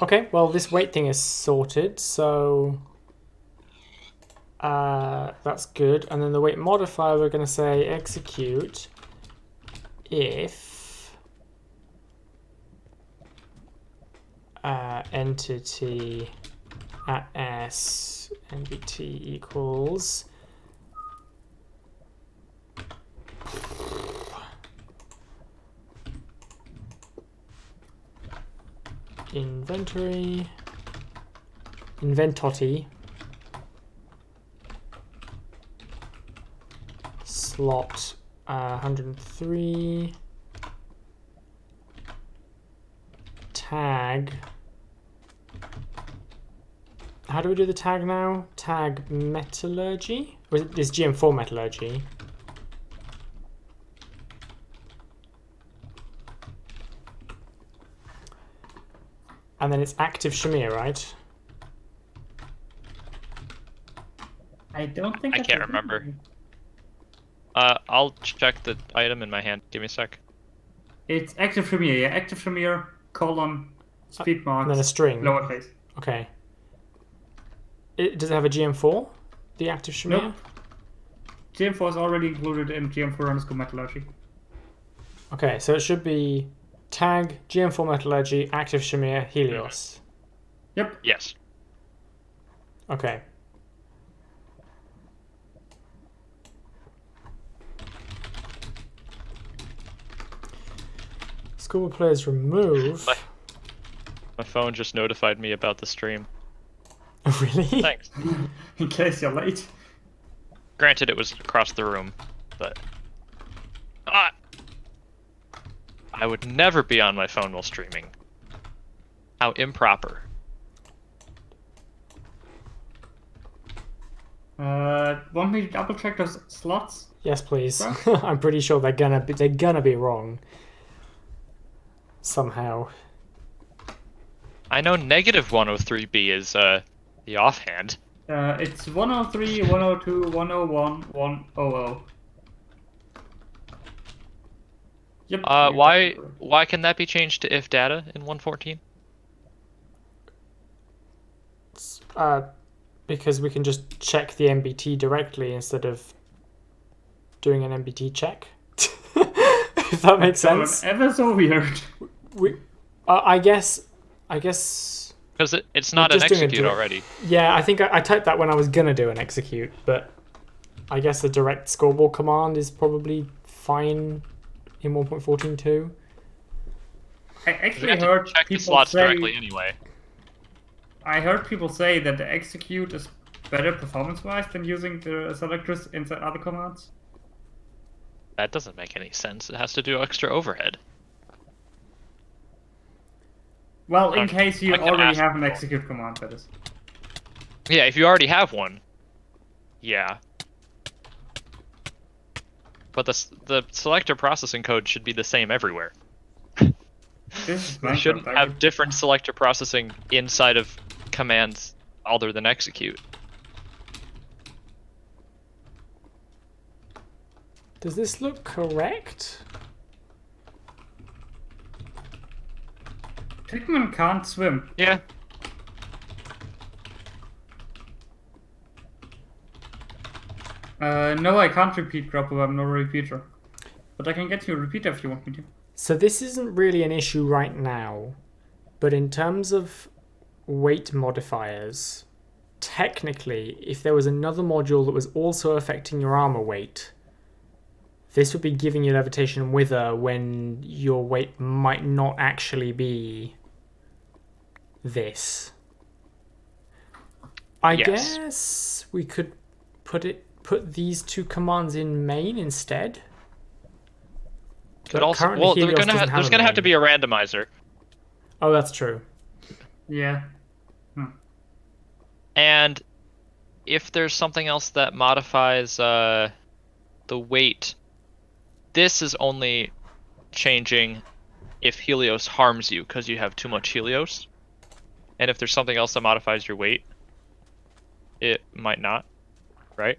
Okay, well, this weight thing is sorted, so... that's good. And then the weight modifier, we're going to say execute if entity at S NBT equals inventory slot 103 tag. How do we do the tag now? Tag metallurgy? Or is GM4 metallurgy? And then it's active shamir, right? I don't think I can't remember. I'll check the item in my hand. Give me a sec. It's active shamir, yeah. Active shamir, colon, speed marks, And then a string. lowercase. Okay. Does it have a GM4? The active shamir? Nope. GM4 is already included in GM4 underscore metallurgy. Okay, so it should be tag GM4 metallurgy active shamir Helios. Yep. Yes. Okay. School players remove. My phone just notified me about the stream. Really? Thanks. In case you're late. Granted, it was across the room, but I would never be on my phone while streaming. How improper. Want me to double check those slots? Yes, please. Huh? I'm pretty sure they're gonna be wrong. Somehow. I know negative 103B is the offhand. It's 103, 102, 101, 100. Yep. Why can that be changed to if data in 114? Because we can just check the MBT directly instead of doing an MBT check. If that makes sense. Ever so weird. I guess. Because it's not We're an just doing a execute direct- already. Yeah, I think I typed that when I was gonna do an execute, but I guess the direct scoreboard command is probably fine in 1.14 too. I We actually have to heard check the people slots say. directly anyway. I heard people say that the execute is better performance-wise than using the selectors inside other commands. That doesn't make any sense. It has to do extra overhead. Well, in I- case you I can already ask have an people. execute command, that is. Yeah, if you already have one. Yeah. But the selector processing code should be the same everywhere. This is We Minecraft. shouldn't I have would- different selector processing inside of commands other than execute. Does this look correct? Pigman can't swim. Yeah. No, I can't repeat Grapple. I'm no repeater. But I can get you a repeater if you want me to. So this isn't really an issue right now, but in terms of weight modifiers, technically, if there was another module that was also affecting your armor weight, this would be giving you levitation and wither when your weight might not actually be this. I Yes. guess we could put these two commands in main instead. Could But also, currently well, Helios doesn't have there's a gonna have main. to be a randomizer. Oh, that's true. Yeah. And if there's something else that modifies the weight, this is only changing if Helios harms you because you have too much Helios. And if there's something else that modifies your weight, it might not, right?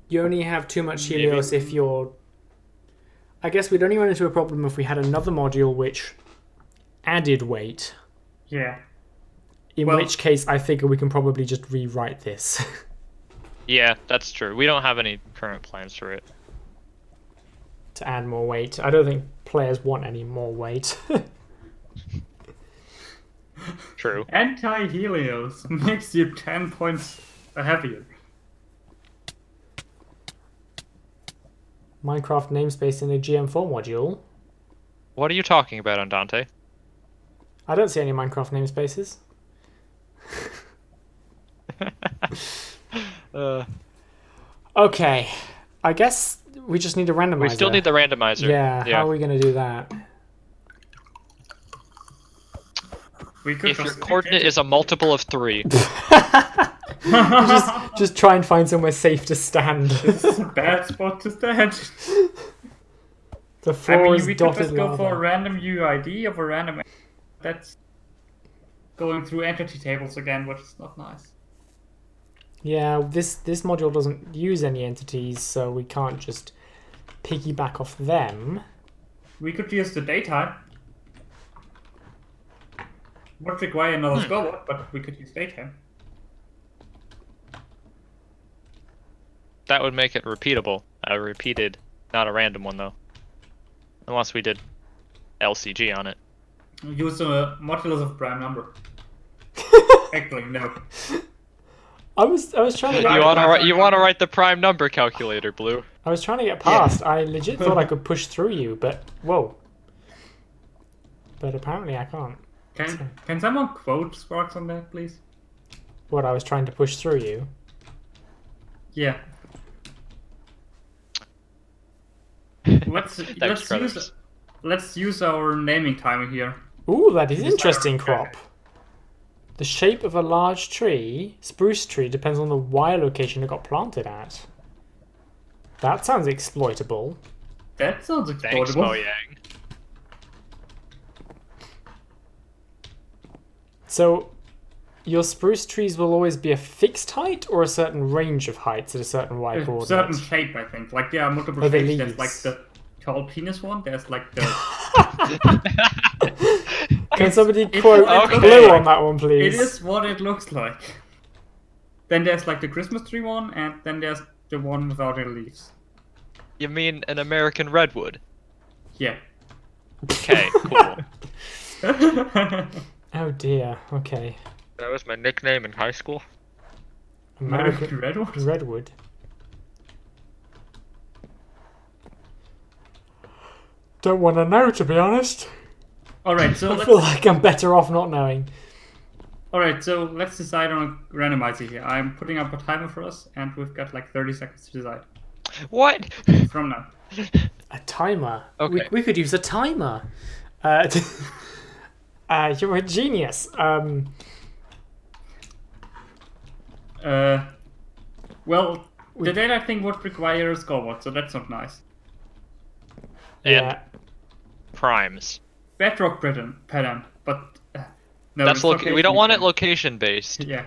You only have too much Maybe. Helios if you're... I guess we'd only run into a problem if we had another module which added weight. Yeah. In Well- which case, I figure we can probably just rewrite this. Yeah, that's true. We don't have any current plans for it. to add more weight. I don't think players want any more weight. True. Anti-Helios makes you 10 points heavier. Minecraft namespace in the GM4 module. What are you talking about, Andante? I don't see any Minecraft namespaces. Okay, I guess we just need a randomizer. We still need the randomizer. Yeah, how are we going to do that? We could If your just coordinate is a multiple of 3, just try and find somewhere safe to stand. This is a bad spot to stand. The floor is we could dotted just go for a lava. random UID of a random. That's going through entity tables again, which is not nice. Yeah, this module doesn't use any entities, so we can't just piggyback off them. We could use the daytime. Would require another scoreboard, but we could use daytime. that would make it repeatable. A repeated, not a random one though. Unless we did LCG on it. Use a modulus of prime number. Actually, no. I was trying to get, You wanna write the prime number calculator, Blue? I was trying to get past. I legit thought I could push through you, but whoa. But apparently I can't. Can someone quote Sparks on that, please? What, I was trying to push through you? Yeah. Let's use our naming timer here. Ooh, that is Just interesting, like- Crop. The shape of a large tree, spruce tree, depends on the Y location it got planted at. That sounds exploitable. That sounds Thanks, exploitable. Mojang. So, your spruce trees will always be a fixed height or a certain range of heights at a certain Y A coordinate? certain shape, I think. Like there are multiple Oh, the shapes. There's like leaves. the tall penis one. There's like the. Can somebody it's- quote okay. Blue on that one, please? It is what it looks like. Then there's like the Christmas tree one, and then there's the one without any leaves. You mean an American redwood? Yeah. Okay, cool. Oh dear, okay. That was my nickname in high school. American Redwood. Redwood. Don't want to know, to be honest. All right, so I feel let's. like I'm better off not knowing. All right, so let's decide on a randomizer here. I'm putting up a timer for us, and we've got like 30 seconds to decide What? from now. A timer. Okay. We could use a timer. You're a genius. Well, the data thing would require a scoreboard, so that's not nice. Yeah. Primes. Bedrock pattern, but no. That's it's we don't want it location location based. Yeah.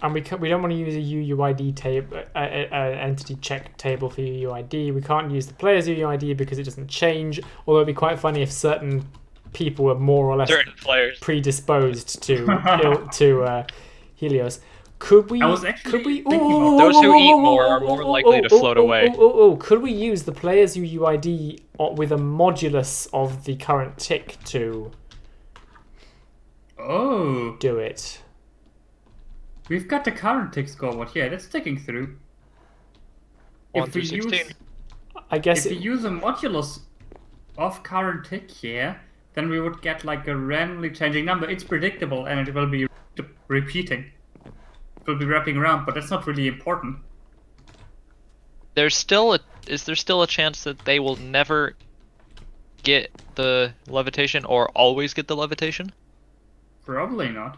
And we don't want to use a UUID table, entity check table for UUID. We can't use the player's UUID because it doesn't change. Although it'd be quite funny if certain people were more or less Certain players. predisposed to Helios. Could we? I was actually Could we? thinking about Those who eat more are more likely to float away. Could we use the player's UUID with a modulus of the current tick to Oh, do it? we've got the current tick scoreboard. Yeah, that's ticking through. 1 If through we 16. use I guess if we use a modulus of current tick here, then we would get like a randomly changing number. It's predictable and it will be repeating. It will be wrapping around, but that's not really important. Is there still a chance that they will never get the levitation or always get the levitation? Probably not.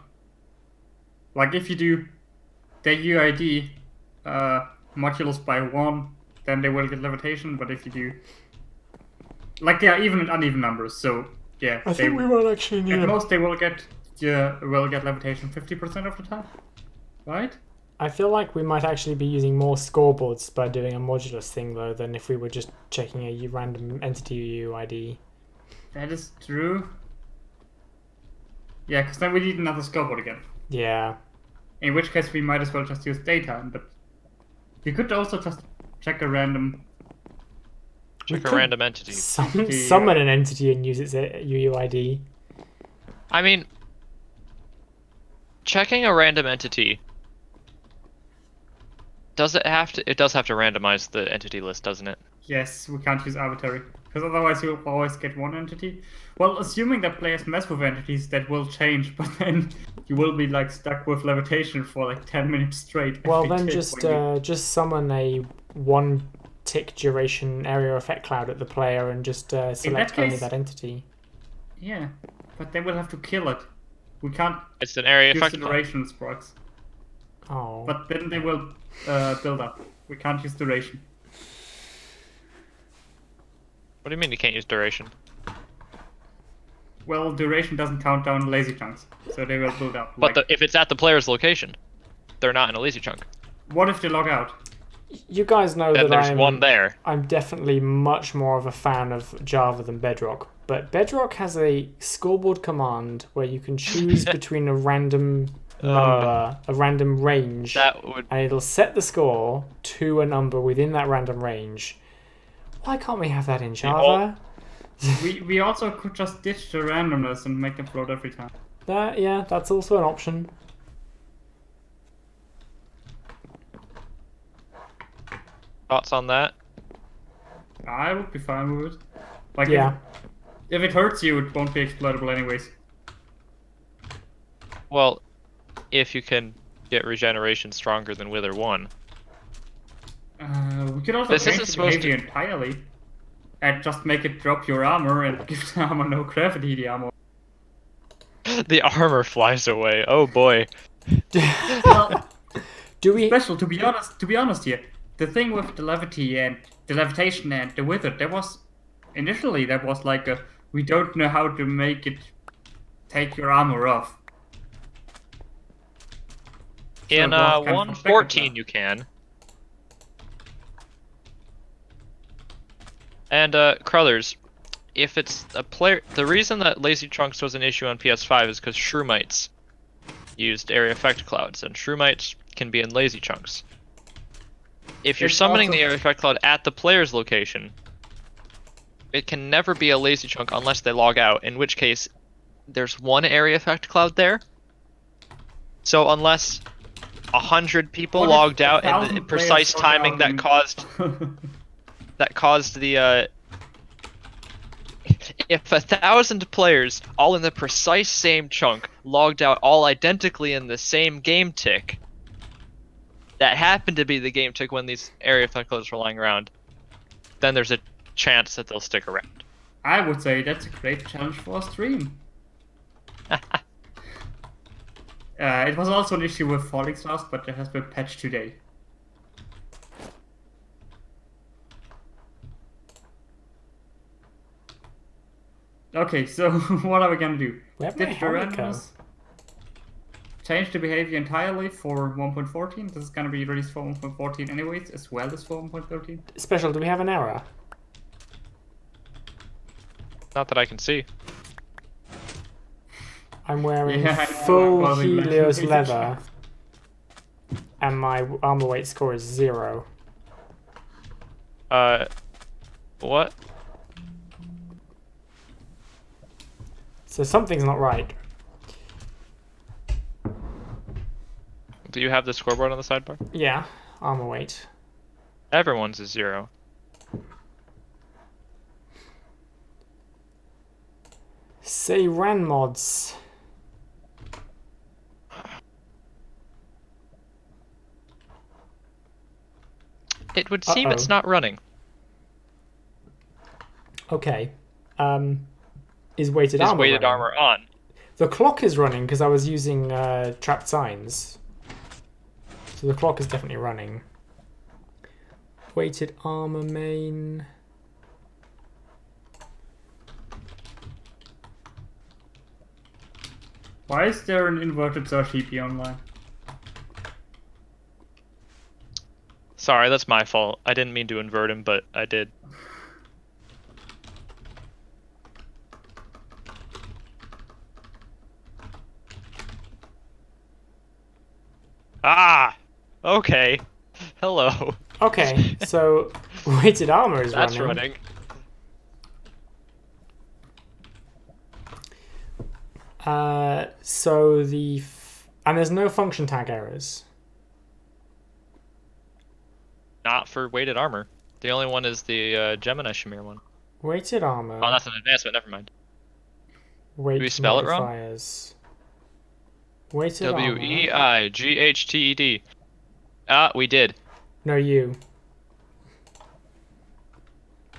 Like if you do the UID modulus by 1, then they will get levitation, but if you do like they are even and uneven numbers, so yeah, I think we might actually need. at most they will get levitation 50% of the time. Right? I feel like we might actually be using more scoreboards by doing a modulus thing though than if we were just checking a random entity UUID. That is true. Yeah, because then we need another scoreboard again. Yeah. In which case we might as well just use daytime, but you could also just check a random. Check a could random entity. Summon an entity and use its UUID. I mean, checking a random entity. Does it have to? It does have to randomize the entity list, doesn't it? Yes, we can't use arbitrary, because otherwise you'll always get one entity. Well, assuming that players mess with entities, that will change, but then you will be like stuck with levitation for like 10 minutes straight. Well, every then tick just when you- just summon a 1-tick duration area effect cloud at the player and just select only case- that entity. Yeah, but they will have to kill it. We can't It's an area use effect. the duration sprox. Oh. But then they will build up. We can't use duration. What do you mean you can't use duration? Well, duration doesn't count down lazy chunks, so they will build up. But Like, if it's at the player's location, they're not in a lazy chunk. what if they log out? You guys know Then that there's one there. I'm definitely much more of a fan of Java than Bedrock. But Bedrock has a scoreboard command where you can choose between a random number, a random range, That would. and it'll set the score to a number within that random range. Why can't we have that in Java? We also could just ditch the randomness and make them float every time. Yeah, that's also an option. Thoughts on that? I would be fine with it. Like, Yeah. if it hurts you, it won't be exploitable anyways. Well, if you can get regeneration stronger than Wither 1. We could also This change isn't the supposed behavior entirely. And just make it drop your armor and give the armor no gravity, the armor. The armor flies away. Oh boy. Well, Do we? special, to be honest here. The thing with the levity and the levitation and the wither, there was like a, we don't know how to make it take your armor off. So In it was kind of 1.14 you can. And Crullers, if it's a player, the reason that lazy chunks was an issue on PS5 is because shroomites used area effect clouds, and shroomites can be in lazy chunks. If you're It's summoning also- the area effect cloud at the player's location, it can never be a lazy chunk unless they log out, in which case there's one area effect cloud there. So unless 100 people What if logged out and 1,000 the players precise logged timing out that and- caused the if 1,000 players all in the precise same chunk logged out all identically in the same game tick that happened to be the game tick when these area effect clouds were lying around, then there's a chance that they'll stick around. I would say that's a great challenge for a stream. It was also an issue with falling stars, but it has been patched today. Okay, so what are we gonna do? We have no Ditch the Helico. randomness. Change the behavior entirely for 1.14. This is gonna be released for 1.14 anyways, as well as for 1.13. Special, do we have an error? Not that I can see. I'm wearing Yeah, I know, full I wasn't Helios mentioning leather, and my armor weight score is 0. What? So something's not right. Do you have the scoreboard on the sidebar? Yeah, armor weight. Everyone's is 0. Say ran mods. It would seem it's Uh-oh. not running. Okay. Is weighted Is armor weighted running? armor on? The clock is running because I was using trapped signs. So the clock is definitely running. Weighted armor main. Why is there an inverted search EP online? Sorry, that's my fault. I didn't mean to invert him, but I did. Ah! Okay. Hello. Okay, so weighted armor is That's running. running. So and there's no function tag errors. Not for weighted armor. The only one is the Gemini Shamir one. Weighted armor. Oh, that's an advancement. Never mind. Weight we spell it wrong? modifiers. Weighted armor. Weighted. Ah, we did. No, you.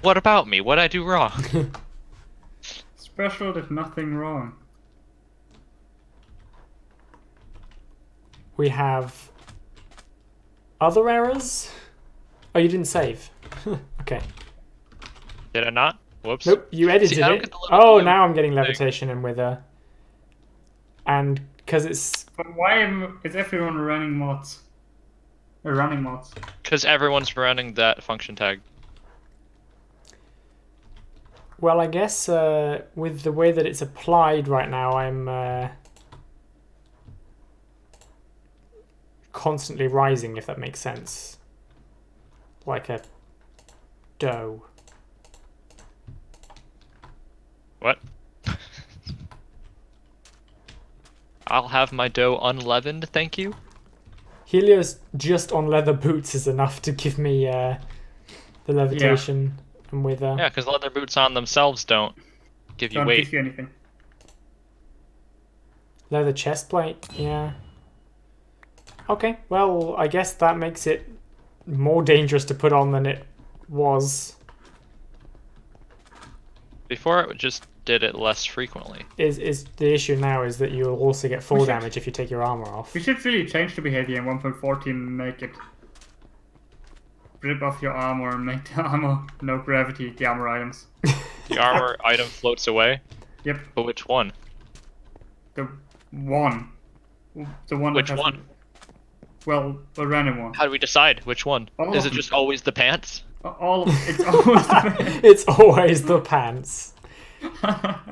What about me? What'd I do wrong? Special did nothing wrong. We have other errors. Oh, you didn't save. Okay. Did I not? Whoops. Nope, you edited See, I don't it. get the little Oh, blue now I'm getting thing. levitation and wither. And because it's But why is everyone running mods? Running mods. Because everyone's running that function tag. well, I guess with the way that it's applied right now, I'm constantly rising, if that makes sense. Like a dough. What? I'll have my dough unleavened, thank you. Helios just on leather boots is enough to give me the levitation and wither. Yeah, because leather boots on themselves don't give you Don't weight. give you anything. Leather chest plate, yeah. Okay, well, I guess that makes it more dangerous to put on than it was. Before it just did it less frequently. Is the issue now is that you'll also get fall damage if you take your armor off. We should really change the behavior in 1.14 and make it rip off your armor and make the armor no gravity, the armor items. The armor item floats away. Yep, But which one? the one. The one Which that has one? Well, a random one. How do we decide which one? All Is of it just them. always the pants? It's almost It's always the pants.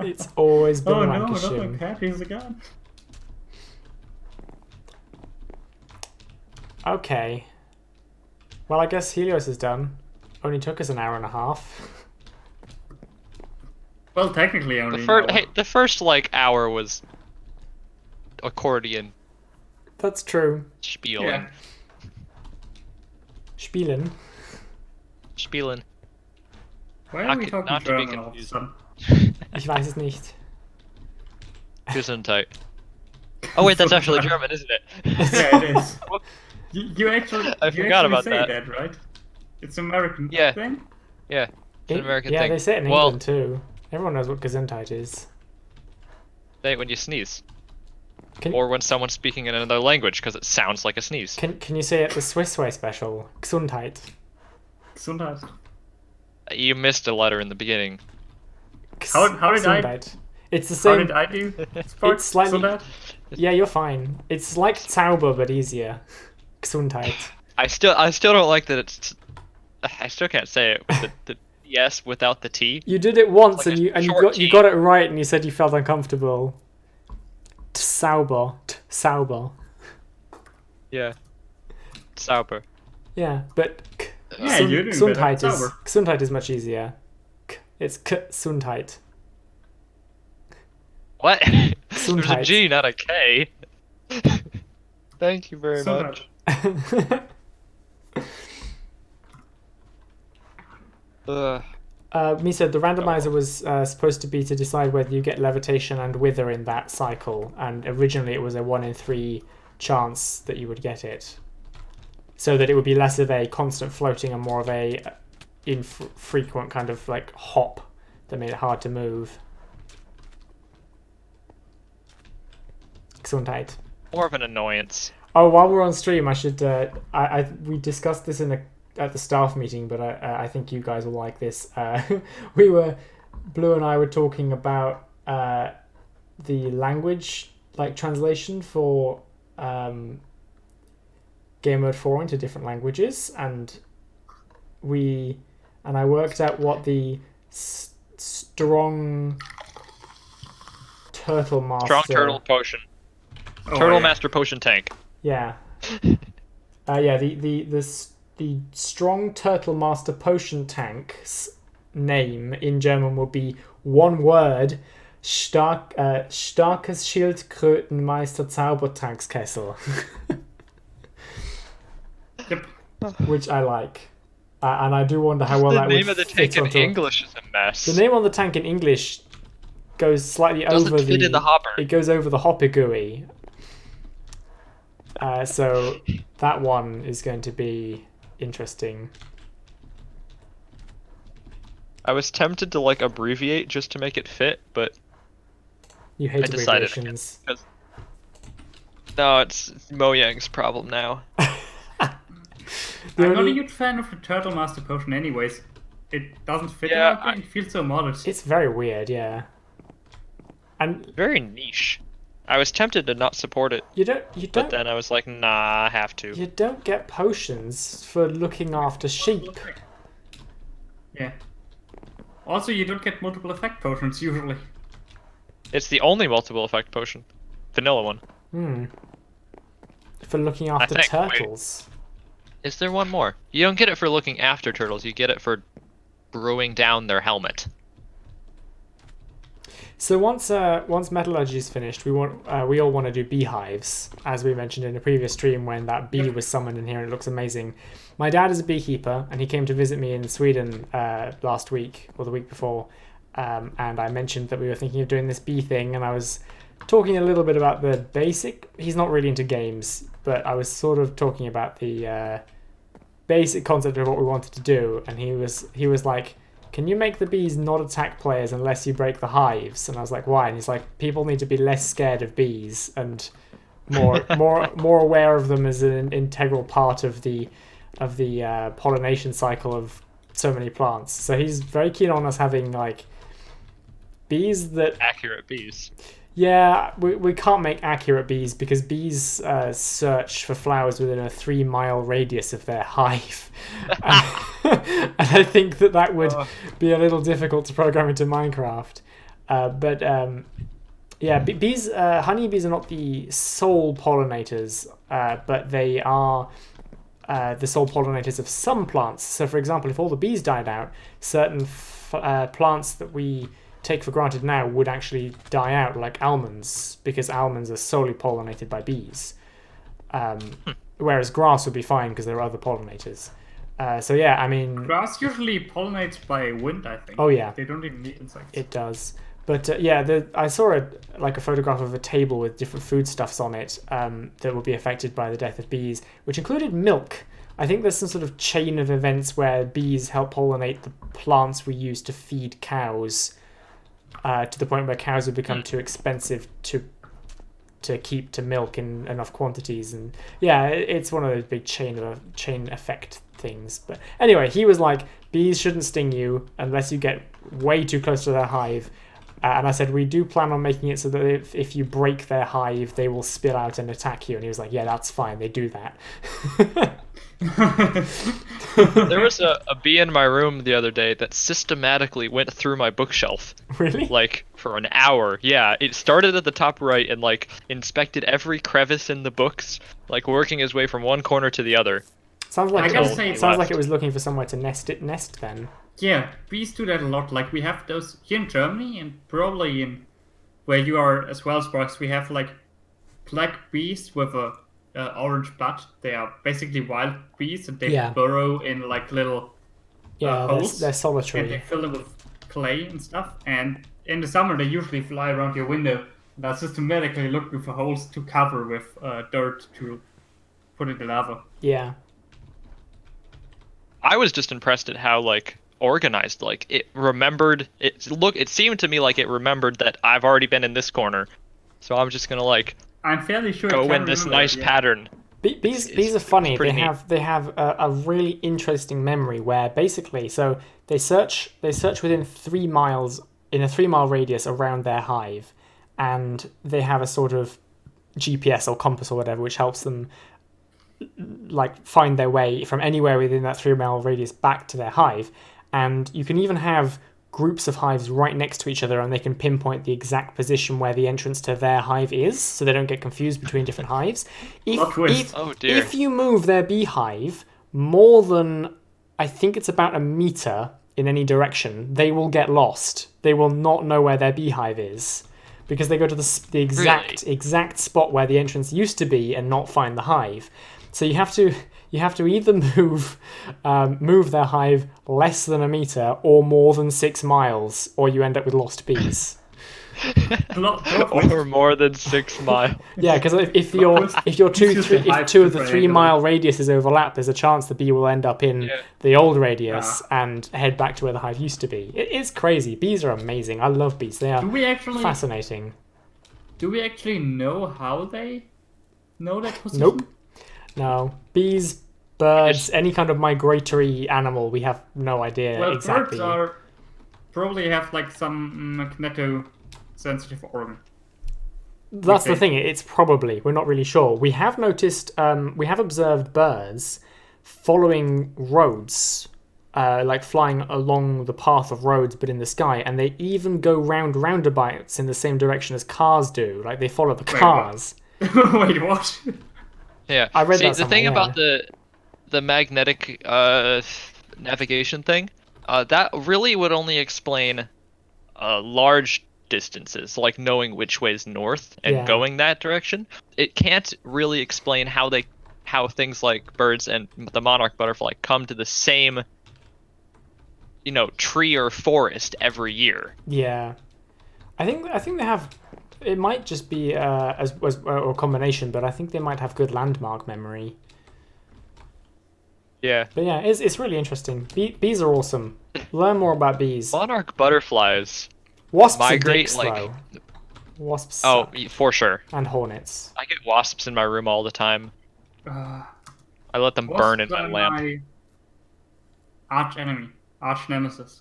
It's always been Oh no, Lancashire. not the cat, he's a gun. Okay. Well, I guess Helios is done. Only took us an hour and a half. Well, technically only. The first like hour was accordion That's true. spieling. Yeah. Spielen. Spielen. Why are we talking Not to be German all of a confused. sudden? Ich weiß es nicht. Gesundheit. Oh wait, that's actually German, isn't it? Yeah, it is. You actually, I you forgot actually about say that. Right? It's American Yeah. thing? Yeah, it's an American yeah, thing. they say it in Well, England too. Everyone knows what Gesundheit is. say it when you sneeze. Can, Or when someone's speaking in another language, because it sounds like a sneeze. can you say it the Swiss way special? Gesundheit. Gesundheit. You missed a letter in the beginning. How did I- Gesundheit. It's the How same. did I do? this part? It's slightly- Gesundheit? Yeah, you're fine. It's like Zauber but easier. Gesundheit. I still don't like that it's. I still can't say it with the yes without the T. You did it once Like and a you short you T. got it right and you said you felt uncomfortable. Sauber. Sauber. Yeah. Sauber. Yeah, but Yeah, you're doing better. Gesundheit is Sauber. Gesundheit is much easier. It's Gesundheit. What? There's a Gesundheit. G, not a K. Thank you very Gesundheit. much. Misa, the randomizer was supposed to be to decide whether you get levitation and wither in that cycle, and originally it was a 1 in 3 chance that you would get it, so that it would be less of a constant floating and more of a infrequent kind of like hop that made it hard to move. Gesundheit. More of an annoyance. Oh, while we're on stream, I should. We discussed this at the staff meeting, but I think you guys will like this. Blue and I were talking about the language translation for Gamemode 4 into different languages, and I worked out what the strong turtle master. Strong turtle potion. Oh, Turtle yeah. master potion tank. Yeah. The strong turtle master potion tank's name in German will be one word, Starkes Schildkrötenmeister Zaubertankskessel. Yep. Which I like. And I do wonder how well The that name would of the fit tank in onto... English is a mess. The name on the tank in English goes slightly Doesn't over fit in the hopper. It goes over the hopper GUI. So that one is going to be interesting. I was tempted to like abbreviate just to make it fit, but You hate I decided abbreviations. because no, it's Mojang's problem now. The I'm not a only- huge fan of the Turtle Master Potion anyways. It doesn't fit Yeah, in our game. It feels so modest. It's very weird, yeah. And Very niche. I was tempted to not support it, you but don't then I was like, nah, I have to. you don't get potions for looking after sheep. Yeah. Also, you don't get multiple effect potions usually. It's the only multiple effect potion. Vanilla one. For looking after think, wait. turtles. Is there one more? You don't get it for looking after turtles, you get it for brewing down their helmet. So once Metallurgy is finished, we all want to do beehives, as we mentioned in a previous stream when that bee was summoned in here and it looks amazing. My dad is a beekeeper and he came to visit me in Sweden last week or the week before, and I mentioned that we were thinking of doing this bee thing, and I was talking a little bit about the basic. He's not really into games, but I was sort of talking about the basic concept of what we wanted to do, and he was like, can you make the bees not attack players unless you break the hives? And I was like, why? And he's like, people need to be less scared of bees and more aware of them as an integral part of the pollination cycle of so many plants. So he's very keen on us having like bees that Accurate bees. yeah, we can't make accurate bees because bees search for flowers within a 3-mile radius of their hive. And I think that would be a little difficult to program into Minecraft. Yeah, bees, honeybees are not the sole pollinators, but they are the sole pollinators of some plants. So, for example, if all the bees died out, certain plants that we take for granted now would actually die out, like almonds, because almonds are solely pollinated by bees. Whereas grass would be fine because there are other pollinators. So yeah, I mean, Grass usually pollinates by wind, I think. oh yeah, They don't even need insects. it does. But yeah, I saw a photograph of a table with different foodstuffs on it that would be affected by the death of bees, which included milk. I think there's some sort of chain of events where bees help pollinate the plants we use to feed cows, to the point where cows would become too expensive to keep to milk in enough quantities. And yeah, it's one of those big chain effect things. But anyway, he was like, bees shouldn't sting you unless you get way too close to their hive. And I said, we do plan on making it so that if you break their hive, they will spill out and attack you. And he was like, yeah, that's fine. They do that. There was a bee in my room the other day that systematically went through my bookshelf. Really? Like, for an hour. Yeah, it started at the top right and, like, inspected every crevice in the books, like, working his way from one corner to the other. Sounds like I gotta say- it was looking for somewhere to nest then. Yeah, bees do that a lot. Like, we have those here in Germany and probably in where you are as well, Sparks. We have like black bees with a orange blood. They are basically wild bees, and they Yeah. burrow in like little Yeah, holes, they're and they solitary. fill them with clay and stuff. And in the summer, they usually fly around your window. They're systematically looking for holes to cover with dirt to put in the lava. Yeah. I was just impressed at how, like, organized, like, it remembered, it seemed to me like it remembered that I've already been in this corner, so I'm just gonna, like, I'm fairly sure. it go can in this remember nice it, yeah. pattern. Bees are funny. pretty They have a really interesting memory where basically, so they search within 3 miles in a 3-mile radius around their hive, and they have a sort of GPS or compass or whatever which helps them like find their way from anywhere within that 3-mile radius back to their hive. And you can even have groups of hives right next to each other, and they can pinpoint the exact position where the entrance to their hive is, so they don't get confused between different hives. Plot twist. Oh, dear. If you move their beehive more than, I think it's about a meter in any direction, they will get lost. They will not know where their beehive is because they go to the exact spot where the entrance used to be and not find the hive. So you have to either move their hive less than a meter or more than 6 miles, or you end up with lost bees. Or more than 6 miles. Yeah, because if two of the 3 mile radiuses overlap, there's a chance the bee will end up in the old radius and head back to where the hive used to be. It's crazy. Bees are amazing. I love bees. They are fascinating. Do we actually know how they know that position? Nope. No. Bees, birds, any kind of migratory animal, we have no idea exactly. Birds probably have like some magneto-sensitive organ. That's the thing. It's probably. We're not really sure. We have noticed. We have observed birds following roads, like flying along the path of roads, but in the sky, and they even go roundabouts in the same direction as cars do. Like they follow the cars. Wait, what? Yeah. I read that the thing about the magnetic navigation thing, that really would only explain large distances, like knowing which way is north and going that direction. It can't really explain how things like birds and the monarch butterfly come to the same, tree or forest every year. Yeah, I think they have. It might just be a combination, but I think they might have good landmark memory. Yeah. But yeah, it's really interesting. Bees are awesome. Learn more about bees. Monarch butterflies Wasps migrate are dicks, though. Wasps suck. For sure. And hornets. I get wasps in my room all the time. I let them burn in my lamp. My arch nemesis.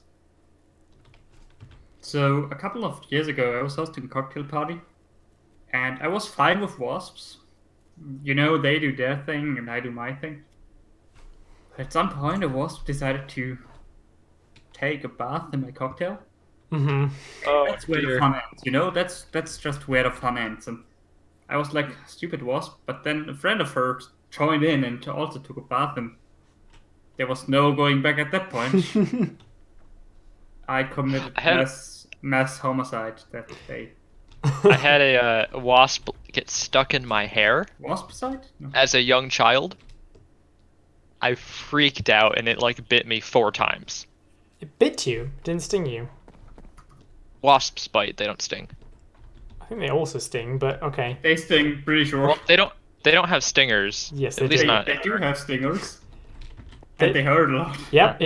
So a couple of years ago, I was hosting a cocktail party, and I was fine with wasps. They do their thing and I do my thing. But at some point, a wasp decided to take a bath in my cocktail. Mm-hmm. Oh, that's where the fun ends. That's just where the fun ends. And I was like, stupid wasp. But then a friend of hers joined in and also took a bath, and there was no going back at that point. I committed mass homicide that day. I had a wasp get stuck in my hair. Waspicide? No. As a young child. I freaked out and it bit me 4 times. It bit you? Didn't sting you? Wasps bite, they don't sting. I think they also sting, but okay. They sting, pretty sure. Well, they don't have stingers. Yes, at least not. They do have stingers. And they hurt a lot. Yep,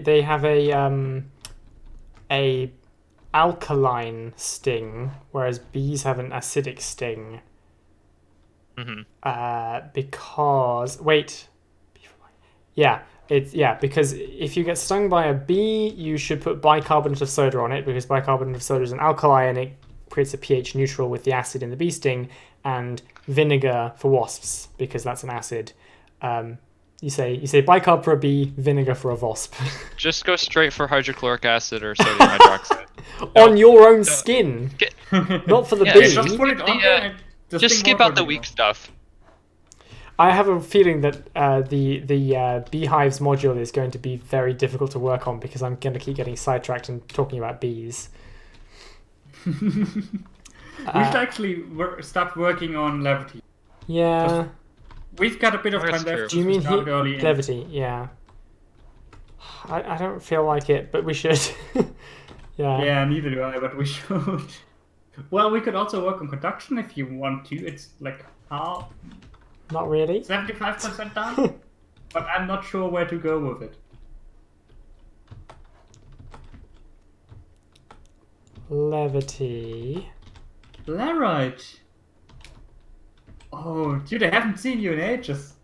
they have a alkaline sting, whereas bees have an acidic sting. Mm-hmm. Because if you get stung by a bee, you should put bicarbonate of soda on it, because bicarbonate of soda is an alkali and it creates a pH neutral with the acid in the bee sting, and vinegar for wasps, because that's an acid. You say bicarb for a bee, vinegar for a wasp. Just go straight for hydrochloric acid or sodium hydroxide. On your own skin, not for the bee. Just put it on there. Just skip out the weak stuff. I have a feeling that the beehives module is going to be very difficult to work on, because I'm going to keep getting sidetracked and talking about bees. We should actually start working on Levity. Yeah. We've got a bit of time left. Do you mean Levity? Yeah. I don't feel like it, but we should. Yeah. Yeah, neither do I, but we should. Well, we could also work on conduction if you want to. It's like how? Not really. 75% done, but I'm not sure where to go with it. Levity. Larite. Oh, dude, I haven't seen you in ages.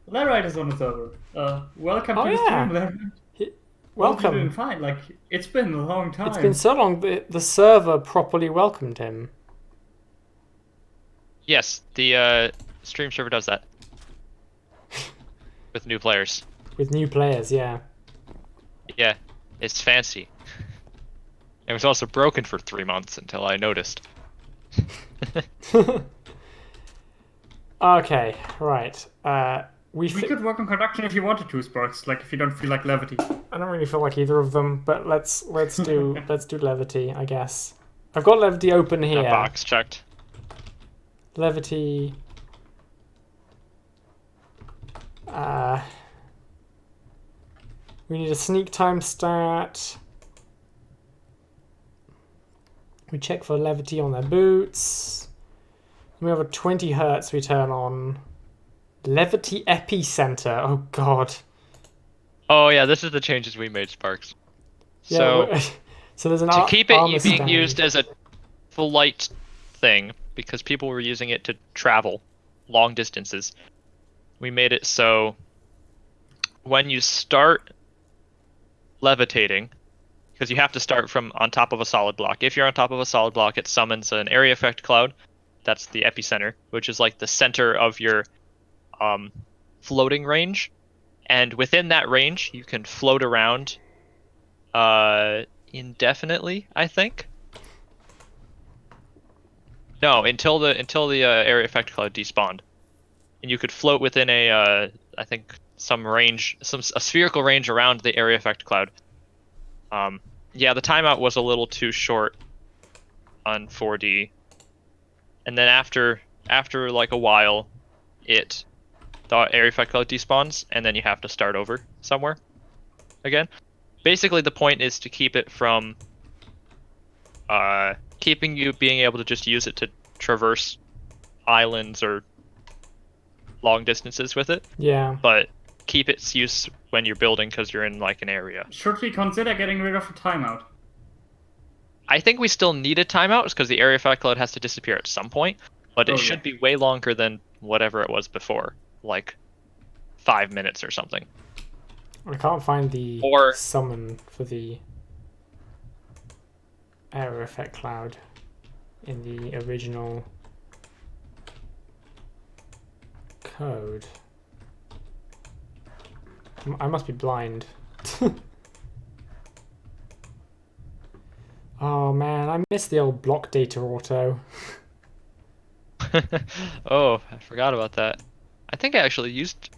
Larite is on the server. Welcome to the stream, Larite. Welcome. You're doing fine. Like, it's been a long time. It's been so long. The server properly welcomed him. Yes, the stream server does that. With new players. With new players, yeah. Yeah, it's fancy. It was also broken for 3 months until I noticed. Okay, right. We could work on conduction if you wanted to, Sparks. Like if you don't feel like levity. I don't really feel like either of them, but let's do levity, I guess. I've got levity open here. That box checked. Levity. We need a sneak time stat. We check for levity on their boots. We have a 20 hertz we turn on. Levity epicenter. Oh god. Oh yeah, this is the changes we made, Sparks. Yeah, so there's an to keep armor it being stand. used as a flight thing, because people were using it to travel long distances, we made it so when you start levitating, because you have to start from on top of a solid block. If you're on top of a solid block, it summons an area effect cloud. That's the epicenter, which is like the center of your floating range. And within that range, you can float around indefinitely, I think. No, until the area effect cloud despawned, and you could float within a I think some range, a spherical range around the area effect cloud. Yeah, the timeout was a little too short on 4D, and then after like a while, the area effect cloud despawns, and then you have to start over somewhere again. Basically, the point is to keep it from keeping you being able to just use it to traverse islands or long distances with it. Yeah. But keep its use when you're building because you're in like an area. Should we consider getting rid of the timeout? I think we still need a timeout because the area effect cloud has to disappear at some point, but it should be way longer than whatever it was before, like 5 minutes or something. I can't find the summon for the area effect cloud in the original code. I must be blind. Oh man, I miss the old block data auto. Oh, I forgot about that. I think I actually used...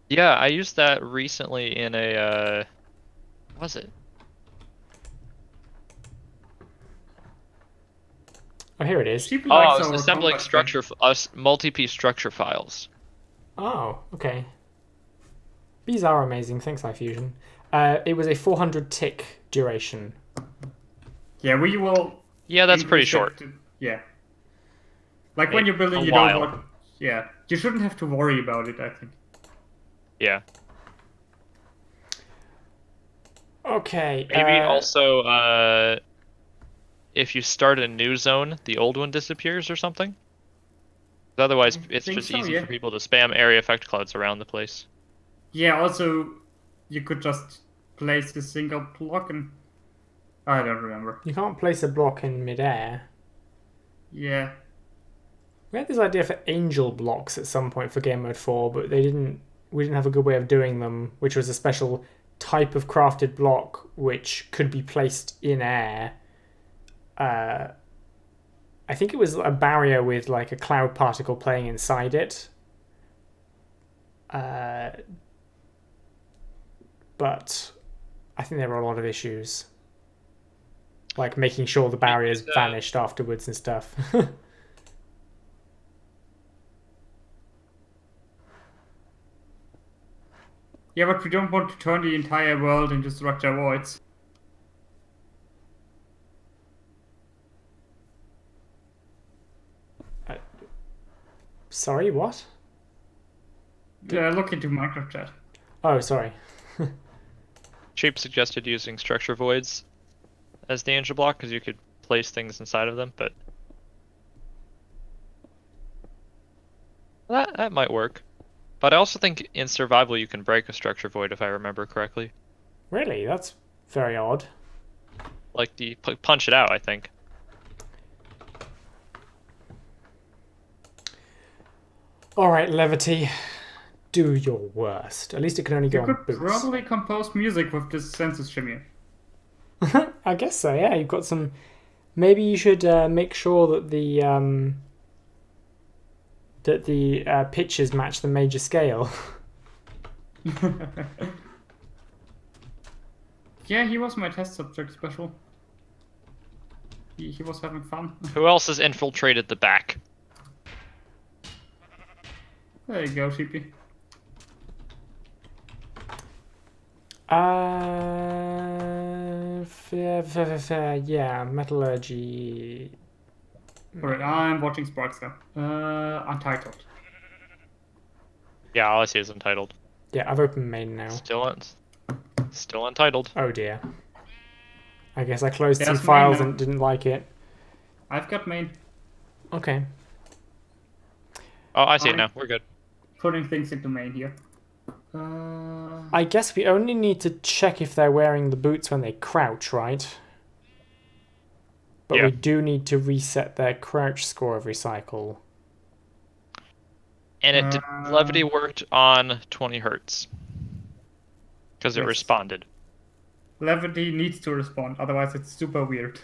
Yeah, I used that recently in a... What was it? Oh, here it is. People Oh, like I was our assembling complex structure, multi-piece structure files. Oh, okay. These are amazing. Thanks, iFusion. It was a 400 tick duration. Yeah, we will. Yeah, that's pretty increase short. it to- yeah. Like when you're building, a you while. don't want. Yeah, you shouldn't have to worry about it, I think. Yeah. Okay. Maybe also, if you start a new zone, the old one disappears or something. Otherwise, it's think just so, easy yeah. for people to spam area effect clouds around the place. Yeah, also, you could just place a single block and. I don't remember. You can't place a block in midair. Yeah. We had this idea for angel blocks at some point for Game Mode 4, but we didn't have a good way of doing them, which was a special type of crafted block which could be placed in air. I think it was a barrier with like a cloud particle playing inside it. But I think there were a lot of issues. Like making sure the barriers vanished afterwards and stuff. Yeah, but we don't want to turn the entire world into structure voids. Sorry, what? Look into Minecraft chat. Oh, sorry. Cheap suggested using structure voids as the angel block because you could place things inside of them, but that might work. But I also think in survival you can break a structure void if I remember correctly. Really? That's very odd. Like the punch it out, I think. Alright, Levity. Do your worst. At least it can only go You on could boots. probably compose music with this Sensus shamir. I guess so, yeah. You've got some... Maybe you should make sure that that the pitches match the major scale. Yeah, he was my test subject special. He was having fun. Who else has infiltrated the back? There you go, Sheepy. Yeah, metallurgy. Alright, I'm watching Sparks now. Untitled. Yeah, all I see is Untitled. Yeah, I've opened main now. Still Untitled. Oh dear. I guess I closed There's some files main now. and didn't like it. I've got main. Okay. Oh, I see it now. We're good. Putting things into main here. I guess we only need to check if they're wearing the boots when they crouch, right? But Yeah. we do need to reset their crouch score every cycle. And Levity worked on 20 hertz. Because it Yes. responded. Levity needs to respond, otherwise it's super weird.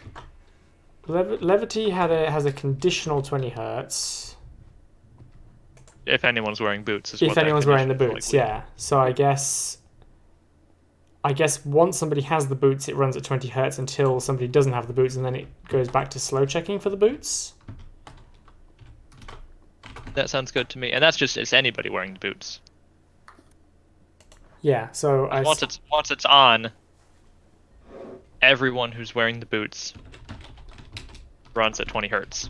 Levity has a conditional 20 hertz. If anyone's wearing boots, is If what that anyone's wearing the condition is boots, likely. yeah. So I guess once somebody has the boots, it runs at 20 hertz until somebody doesn't have the boots, and then it goes back to slow checking for the boots. That sounds good to me. And that's just it's anybody wearing the boots. Yeah. So Once it's on, everyone who's wearing the boots runs at 20 hertz.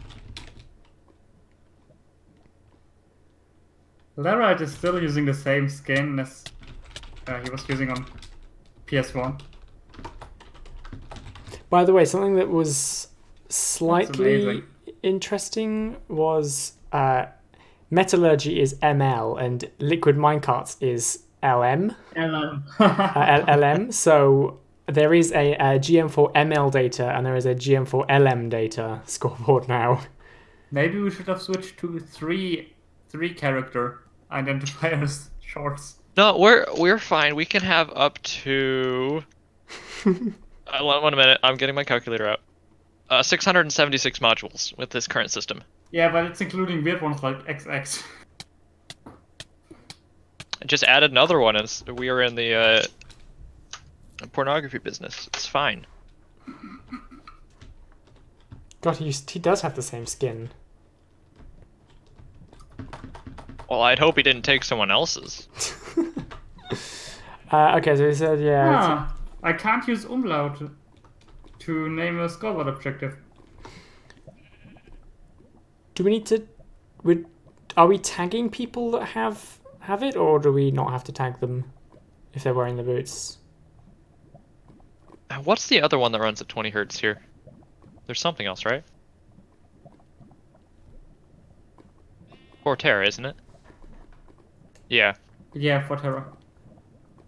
Larite is still using the same skin as he was using on PS1. By the way, something that was slightly amazing. interesting was Metallurgy is ML and Liquid Minecarts is LM. LM. So there is a GM4 ML data and there is a GM4 LM data scoreboard now. Maybe we should have switched to three character identifiers shorts. No, we're fine. We can have up to. One minute. I'm getting my calculator out. 676 modules with this current system. Yeah, but it's including weird ones like XX. I just added another one as we are in the pornography business. It's fine. God, he does have the same skin. Well, I'd hope he didn't take someone else's. Okay, so he said, yeah. I can't use umlaut to name a scoreboard objective. Do we need to? Are we tagging people that have it, or do we not have to tag them if they're wearing the boots? What's the other one that runs at 20 hertz here? There's something else, right? Forterra, isn't it? Yeah. Yeah, for Terra.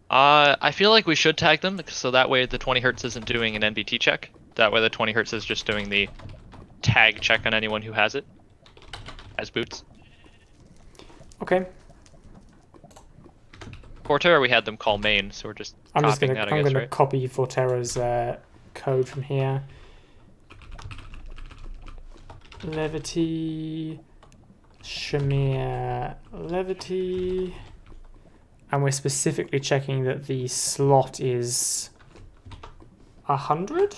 I feel like we should tag them, so that way the 20 hertz isn't doing an NBT check. That way the 20 hertz is just doing the tag check on anyone who has it. As boots. Okay. Forterra, we had them call main, so we're just copying that, I guess, right? Copy Forterra's code from here. Levity, shamir, levity, and we're specifically checking that the slot is 100.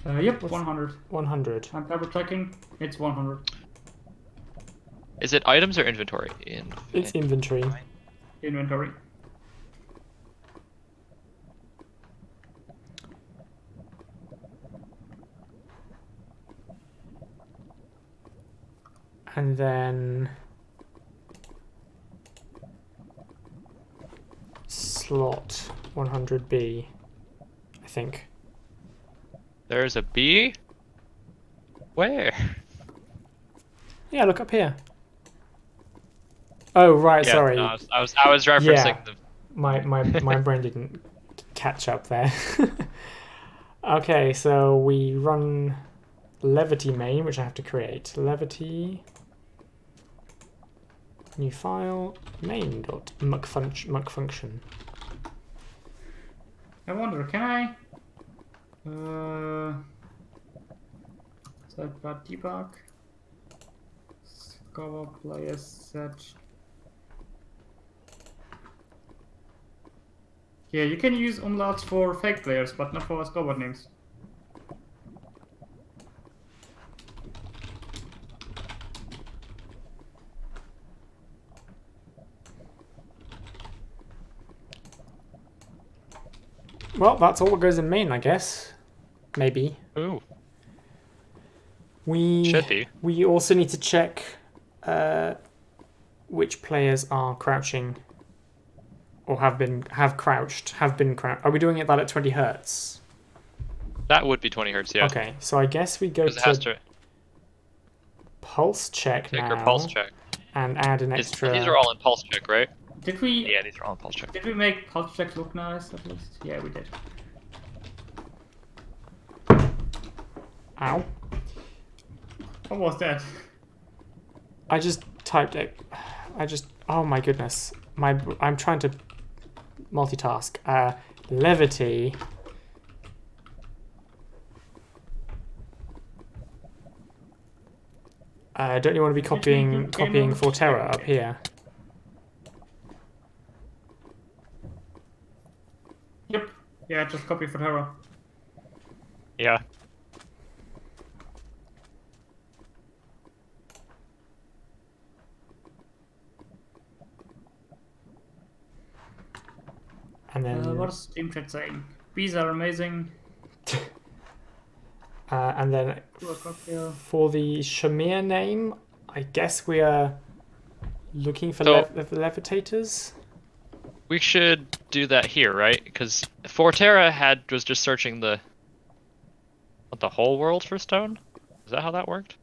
Yep, 100. 100. I'm double checking. It's 100. Is it items or inventory? It's inventory. Inventory. And then slot 100B, I think. There's a B? Where? Yeah, look up here. Oh right, Yeah, sorry. no, I was referencing Yeah. the. My brain didn't catch up there. Okay, so we run Levity main, which I have to create. Levity new file main.muck function. I wonder, can I? Sidebar debug. Discover player set. Yeah, you can use umlauts for fake players, but not for scoreboard names. Well, that's all that goes in main, I guess. Maybe. Ooh, We should be. We also need to check which players are crouching or have been crouched. Are we doing that at 20 hertz? That would be 20 hertz, yeah. Okay, so I guess we go Because it has to to pulse check take now our pulse check. and add an extra. These are all in pulse check, right? Did we? Yeah, these are all in pulse check. Did we make pulse check look nice at least? Yeah, we did. Ow! What was that? I just typed it. Oh my goodness! I'm trying to multitask. Levity. Don't you want to be copying Forterra up here? Yep. Yeah, just copy for Terra. Yeah. And then What is Steam Chat saying? Bees are amazing. and then for the shamir name, I guess we are looking for levitators. We should do that here, right? Because Forterra was just searching the whole world for stone. Is that how that worked?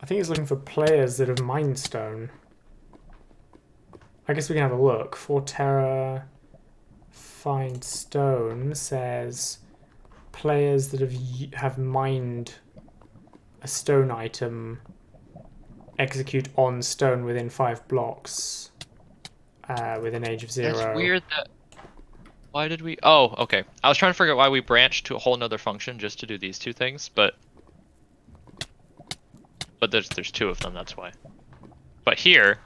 I think it's looking for players that have mined stone. I guess we can have a look. Forterra find stone says players that have mined a stone item execute on stone within 5 blocks with an age of 0. That's weird that... Why did we... Oh, okay. I was trying to figure out why we branched to a whole nother function just to do these two things, but there's 2 of them, that's why. But here,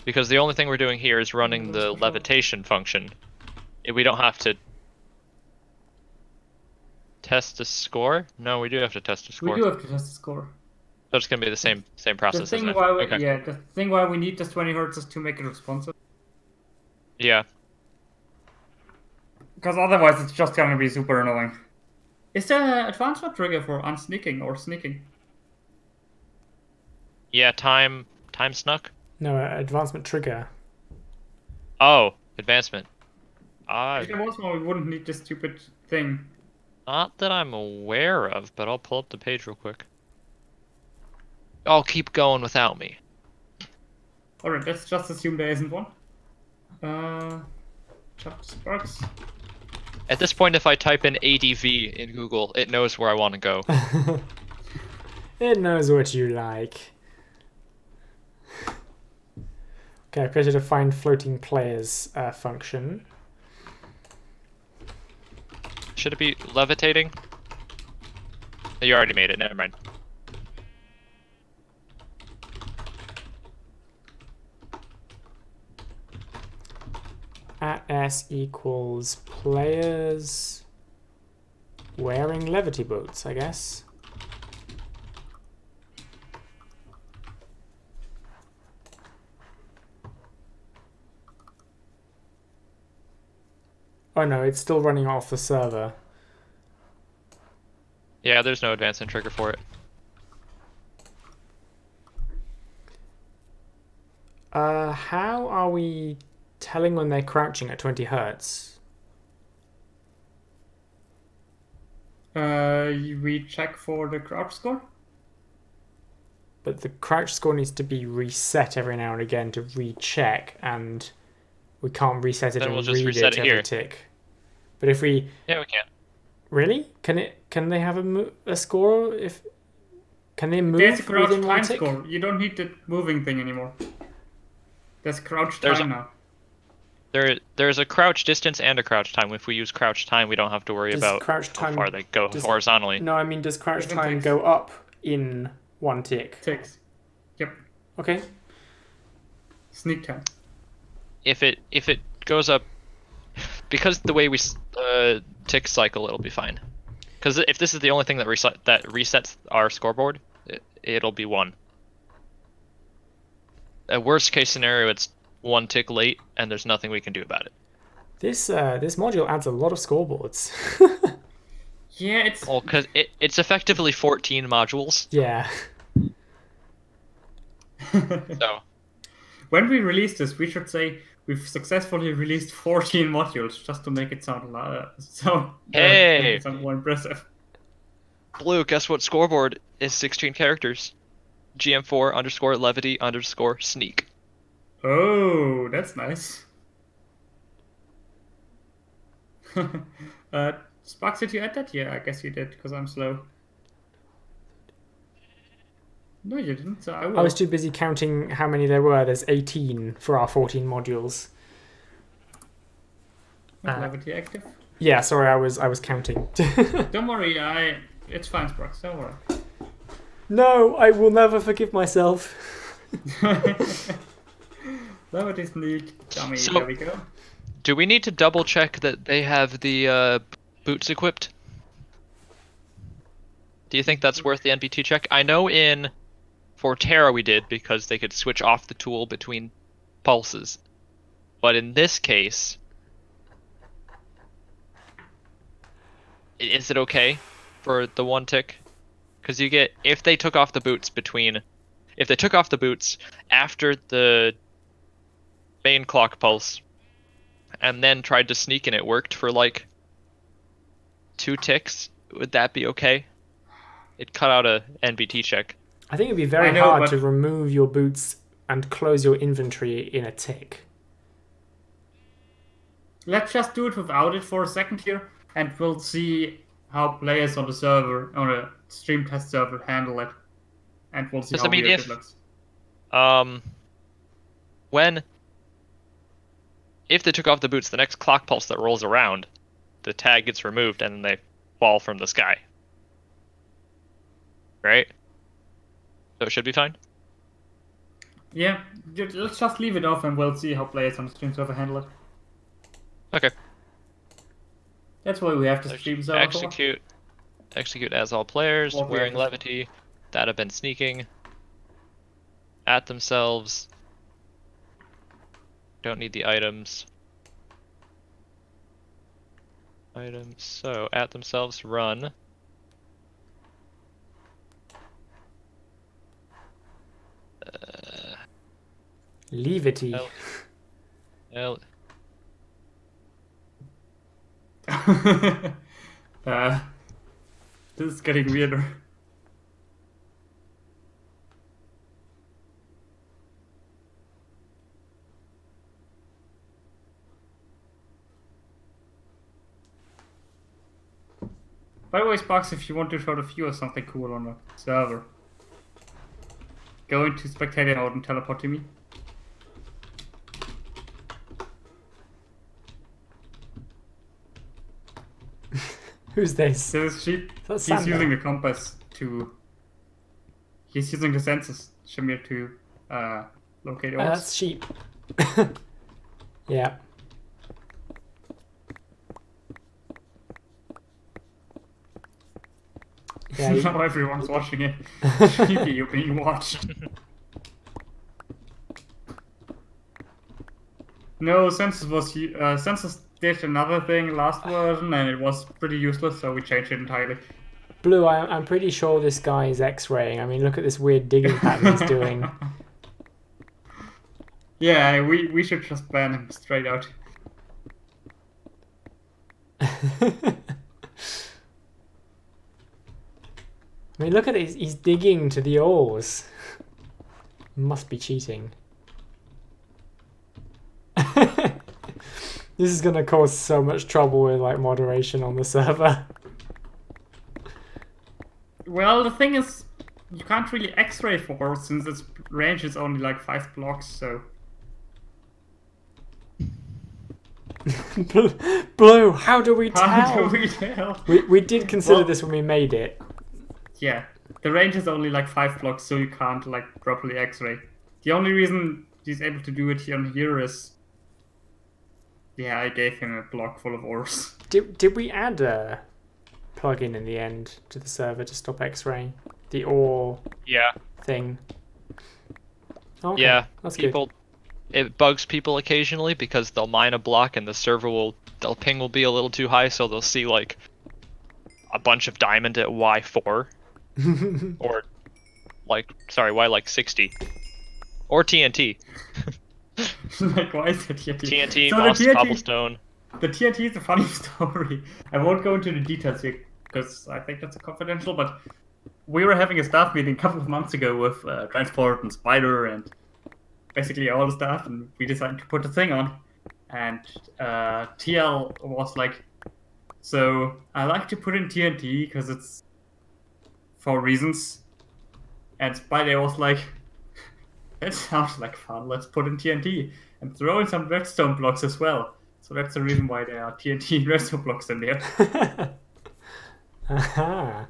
because the only thing we're doing here is running the levitation function, we don't have to test a score? No, we do have to test a score. We do have to test the score. So it's going to be the same process, The thing isn't it? why we, Okay. yeah, the thing why we need this 20 hertz is to make it responsive. Yeah. Because otherwise it's just going to be super annoying. Is there an advancement trigger for unsneaking or sneaking? Yeah, time snuck? No, advancement trigger. Oh, advancement. If there was one, we wouldn't need this stupid thing. Not that I'm aware of, but I'll pull up the page real quick. I'll keep going without me. Alright, let's just assume there isn't one. Chapter Sparks. At this point, if I type in ADV in Google, it knows where I want to go. It knows what you like. Okay, I created a find floating players function. Should it be levitating? You already made it, never mind. At s equals players wearing levity boots, I guess. Oh no, it's still running off the server. Yeah, there's no advancement trigger for it. How are we telling when they're crouching at 20 hertz? We check for the crouch score. But the crouch score needs to be reset every now and again to recheck, and we can't reset it Then and we'll just read reset it it every here. tick. But if we Yeah, we can. really can they have a score if can they move There's a crouch within one time tick? score. You don't need the moving thing anymore. There's crouch There's time a- now. There's a crouch distance and a crouch time. If we use crouch time, we don't have to worry Does about crouch how time far they go does- horizontally. No, I mean, does crouch Different time things. go up in 1 tick. ticks. Yep. Okay. Sneak 10. If it goes up, because the way we tick cycle, it'll be fine. Because if this is the only thing that resets our scoreboard, it'll be 1. At worst case scenario, it's 1 tick late, and there's nothing we can do about it. This module adds a lot of scoreboards. Yeah, it's... Well, because it's effectively 14 modules. Yeah. So When we release this, we should say we've successfully released 14 modules, just to make it sound Hey! sound more impressive. Blue, guess what scoreboard is 16 characters? GM4_Levity_sneak. Oh, that's nice. Sparks, did you add that? Yeah, I guess you did, because I'm slow. No, you didn't, so I will. I was too busy counting how many there were. There's 18 for our 14 modules. Levity active. Yeah, sorry, I was counting. Don't worry, it's fine, Sparks, don't worry. No, I will never forgive myself. Levity sneak, dummy, So- there we go. Do we need to double check that they have the boots equipped? Do you think that's worth the NBT check? I know in Forterra we did, because they could switch off the tool between pulses. But in this case, is it okay for the 1 tick? Because you get, if they took off the boots after the main clock pulse, and then tried to sneak and it worked for like 2 ticks, would that be okay? It cut out a NBT check. I think it'd be very I know, hard but- to remove your boots and close your inventory in a tick. Let's just do it without it for a second here, and we'll see how players on the server, on a stream test server, handle it. And we'll see Because, how I mean, weird if- it looks. If they took off the boots, the next clock pulse that rolls around, the tag gets removed and then they fall from the sky. Right? So it should be fine? Yeah, let's just leave it off and we'll see how players on the stream server handle it. Okay. That's why we have the stream server for. Execute as all players, What we wearing have to- levity, that have been sneaking, at themselves. Don't need the items. Items, so at themselves, run. Levity. L- L- This is getting weirder. By the way, Sparks, if you want to show the viewers something cool on the server, go into spectator mode and teleport to me. Who's this? So this sheep, That's he's Sander. using the compass to. He's using the Sensus, Shamir, to locate ores. That's sheep. Yeah. Yeah, you- Now everyone's watching it. Sheepy, you're being watched. No, Sensus did another thing last version, and it was pretty useless, so we changed it entirely. Blue, I'm pretty sure this guy is X-raying. I mean, look at this weird digging pattern he's doing. Yeah, we should just ban him straight out. I mean, look at it. He's digging to the ores. Must be cheating. This is gonna cause so much trouble with like moderation on the server. Well, the thing is, you can't really X-ray for ores since its range is only like 5 blocks, so... Blue, how do we tell? How do we tell? We did consider Well- this when we made it. Yeah, the range is only like 5 blocks, so you can't like properly X-ray. The only reason he's able to do it here is, yeah, I gave him a block full of ores. Did we add a plugin in the end to the server to stop X-ray? The ore Yeah. thing. Okay, Yeah. that's People. It bugs people occasionally because they'll mine a block and the server their ping will be a little too high, so they'll see like a bunch of diamond at Y4 good. or Y like 60 or TNT. Like, why is it TNT? TNT, So moss, the TNT, cobblestone. the TNT is a funny story. I won't go into the details here because I think that's confidential. But we were having a staff meeting a couple of months ago with Transport and Spider and basically all the staff, and we decided to put the thing on. And TL was like, "So I like to put in TNT because it's for reasons." And Spider was like, "That sounds like fun. Let's put in TNT and throw in some redstone blocks as well." So that's the reason why there are TNT redstone blocks in there. Aha.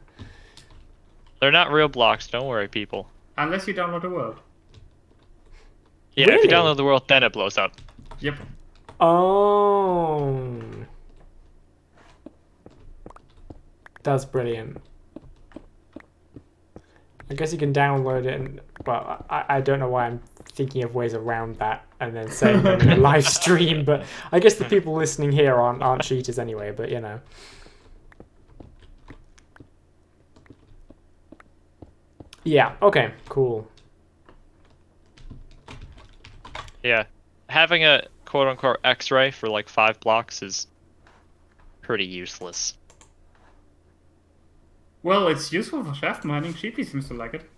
They're not real blocks, don't worry, people. Unless you download the world. Yeah, if Really? you download the world, then it blows up. Yep. Oh. That's brilliant. I guess you can download it, and well, I don't know why I'm thinking of ways around that and then saying them in a live stream, but I guess the people listening here aren't cheaters anyway, but you know. Yeah, okay, cool. Yeah. Having a quote-unquote X-ray for like 5 blocks is pretty useless. Well, it's useful for shaft mining. Sheepy seems to like it.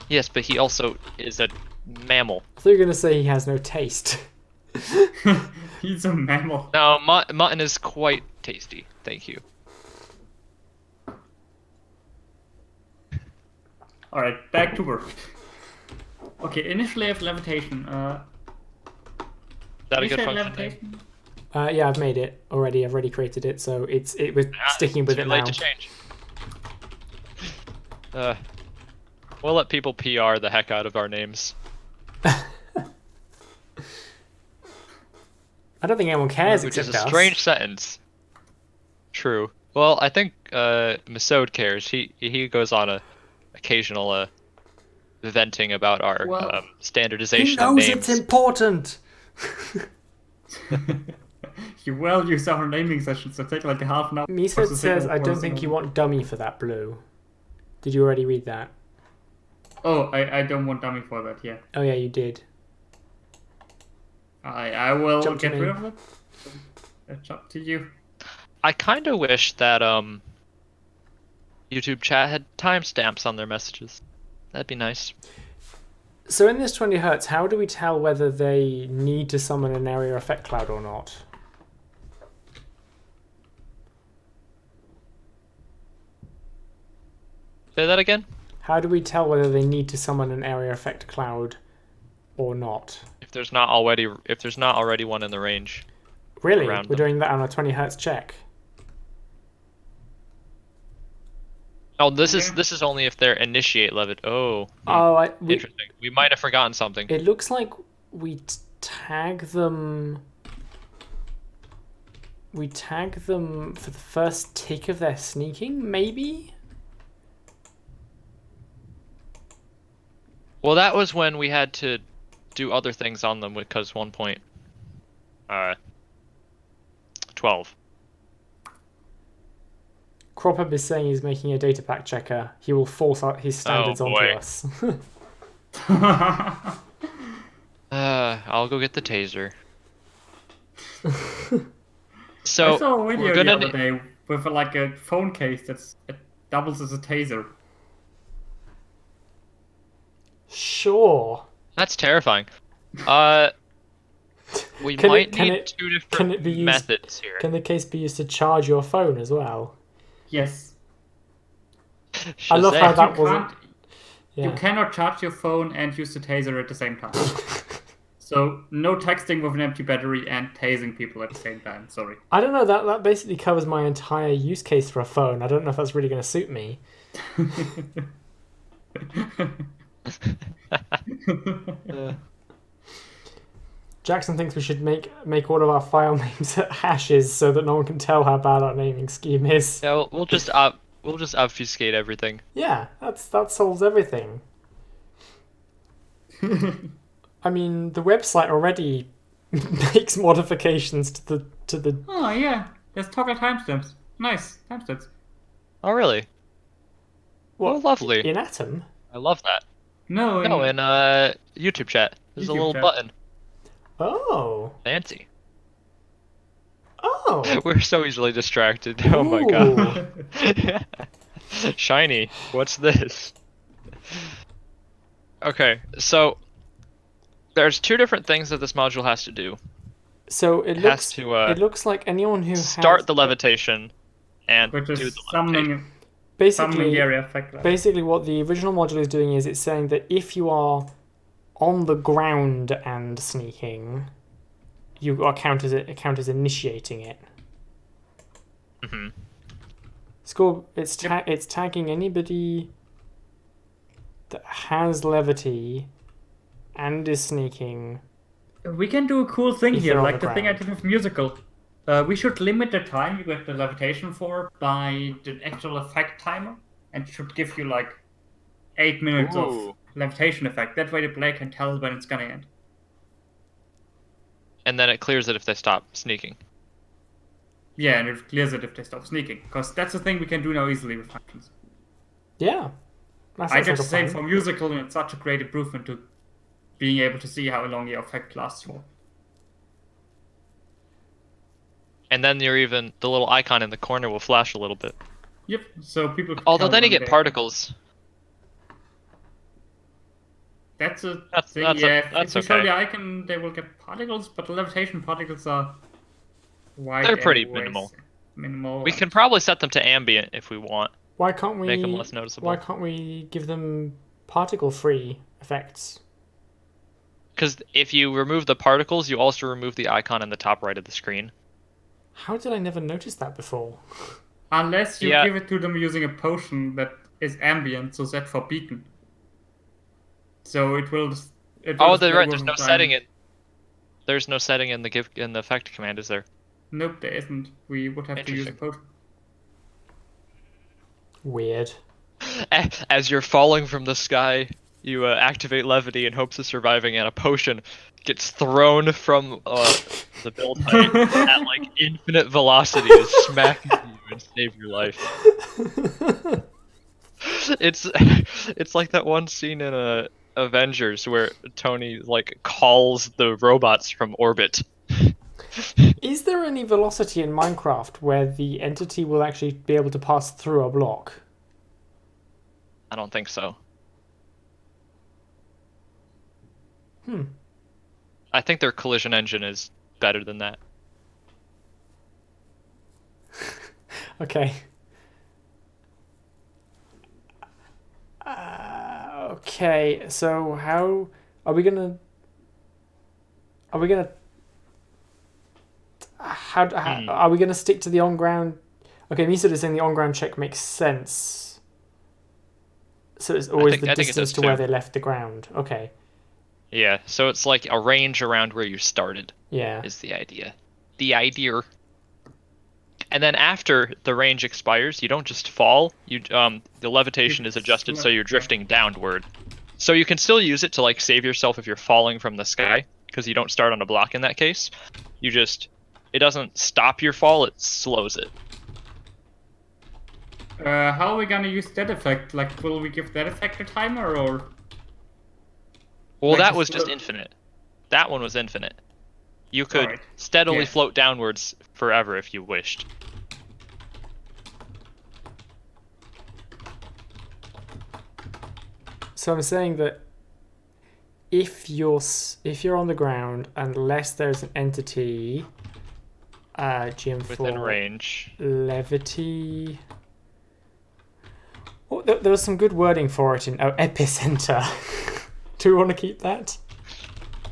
Yes, but he also is a mammal. I thought you were going to say he has no taste. He's a mammal. No, mutton is quite tasty. Thank you. Alright, back to work. Okay, initially I have levitation. Is that a good initially function name? levitation? Yeah, I've made it already. I've already created it, so we're sticking with Too it late now. to change. We'll let people PR the heck out of our names. I don't think anyone cares Which is except a us. strange sentence. True. Well, I think Masode cares. He goes on a occasional venting about our Well, standardization He of knows names. it's important. You well use our naming sessions, so take like a half an hour. Misfit says, I don't think you want dummy for that blue. Did you already read that? Oh, I don't want dummy for that, yeah. Oh yeah, you did. I will Jump to get me. rid of it. It's up to you. I kind of wish that YouTube chat had timestamps on their messages. That'd be nice. So in this 20 Hz, how do we tell whether they need to summon an area effect cloud or not? Say that again? How do we tell whether they need to summon an area effect cloud or not? If there's not already one in the range. Really? Around We're them. doing that on a 20 Hz check. Oh, this Yeah. is only if they're initiate levit. Oh, Oh, interesting. We might have forgotten something. it looks like we tag them. We tag them for the first tick of their sneaking, maybe? Well, that was when we had to do other things on them because 1.12. Cropper is saying he's making a data pack checker. He will force out his standards onto boy. us. I'll go get the taser. I So saw a video we're the gonna other day with like a phone case it doubles as a taser. Sure. That's terrifying. We Can might it- can need it- two can different it be used- methods here. Can the case be used to charge your phone as well? Yes. I love how Shazam. that You wasn't. can't- Yeah. You cannot charge your phone and use the taser at the same time. So no texting with an empty battery and tasing people at the same time. Sorry. I don't know, that basically covers my entire use case for a phone. I don't know if that's really going to suit me. Jackson thinks we should make all of our file names hashes so that no one can tell how bad our naming scheme is. Yeah, we'll just obfuscate everything. Yeah, that solves everything. I mean, the website already makes modifications to the. Oh yeah, there's toggle timestamps. Nice timestamps. Oh really? What? Oh, lovely. In Atom? I love that. No, In YouTube chat. There's a YouTube little chat. button. Oh. Fancy. Oh. We're so easily distracted. Oh my god. Shiny. What's this? Okay, so there's two different things that this module has to do. So it has looks to like anyone who start the levitation and which do the is summoning levitation. basically area effect. Like. basically what the original module is doing is it's saying that if you are on the ground and sneaking, you are count as initiating it. Mm-hmm. Score. It's tagging anybody that has levity and is sneaking. We can do a cool thing If here, you're on like the the thing I ground. did with musical. We should limit the time you get the levitation for by the actual effect timer, and it should give you like 8 minutes of Ooh. levitation effect. That way the player can tell when it's gonna end. And then it clears it if they stop sneaking. Yeah, and it clears it if they stop sneaking, because that's the thing we can do now easily with functions. Yeah. That I sounds did like the a same plan. for musical, and it's such a great improvement to being able to see how long your effect lasts for. And then the little icon in the corner will flash a little bit. Yep. So people. Can Although tell then you when get they- particles. That's a That's- thing. that's a- Yeah, that's if you show okay. the icon, they will get particles, but the levitation particles are white. They're pretty anyways. minimal. Minimal. We can probably set them to ambient if we want. Why can't we Make them less noticeable. Why can't we give them particle-free effects? Because if you remove the particles, you also remove the icon in the top right of the screen. How did I never notice that before? Unless you Yeah. give it to them using a potion that is ambient, so set for beacon. So it will. It will Oh, display right. There's one no time. setting in. There's no setting in the effect command, is there? Nope, there isn't. We would have to use a Interesting. potion. Weird. As you're falling from the sky, you activate levity in hopes of surviving, and a potion gets thrown from the build height at like infinite velocity to smack into you and save your life. It's like that one scene in Avengers where Tony like calls the robots from orbit. Is there any velocity in Minecraft where the entity will actually be able to pass through a block? I don't think so. I think their collision engine is better than that. Okay. Okay, so how are we gonna? Are we gonna? How are we gonna stick to the on ground? Okay, Miso is saying the on ground check makes sense. So it's always think the it distance does to where too. they left the ground. Okay, Yeah, so it's like a range around where you started. yeah. Is the idea. The idea. And then after the range expires, you don't just fall. You the levitation is adjusted so you're drifting downward. So you can still use it to like save yourself if you're falling from the sky, because you don't start on a block in that case. You just it doesn't stop your fall, it slows it. How are we gonna use that effect? Like, will we give that effect a timer or? Well, Like that just was just slow- infinite. That one was infinite. You could Alright. steadily Yeah. float downwards forever if you wished. So I'm saying that if you're on the ground, unless there's an entity, GM4 Within range. levity. Oh, there was some good wording for it in epicenter. Do we want to keep that?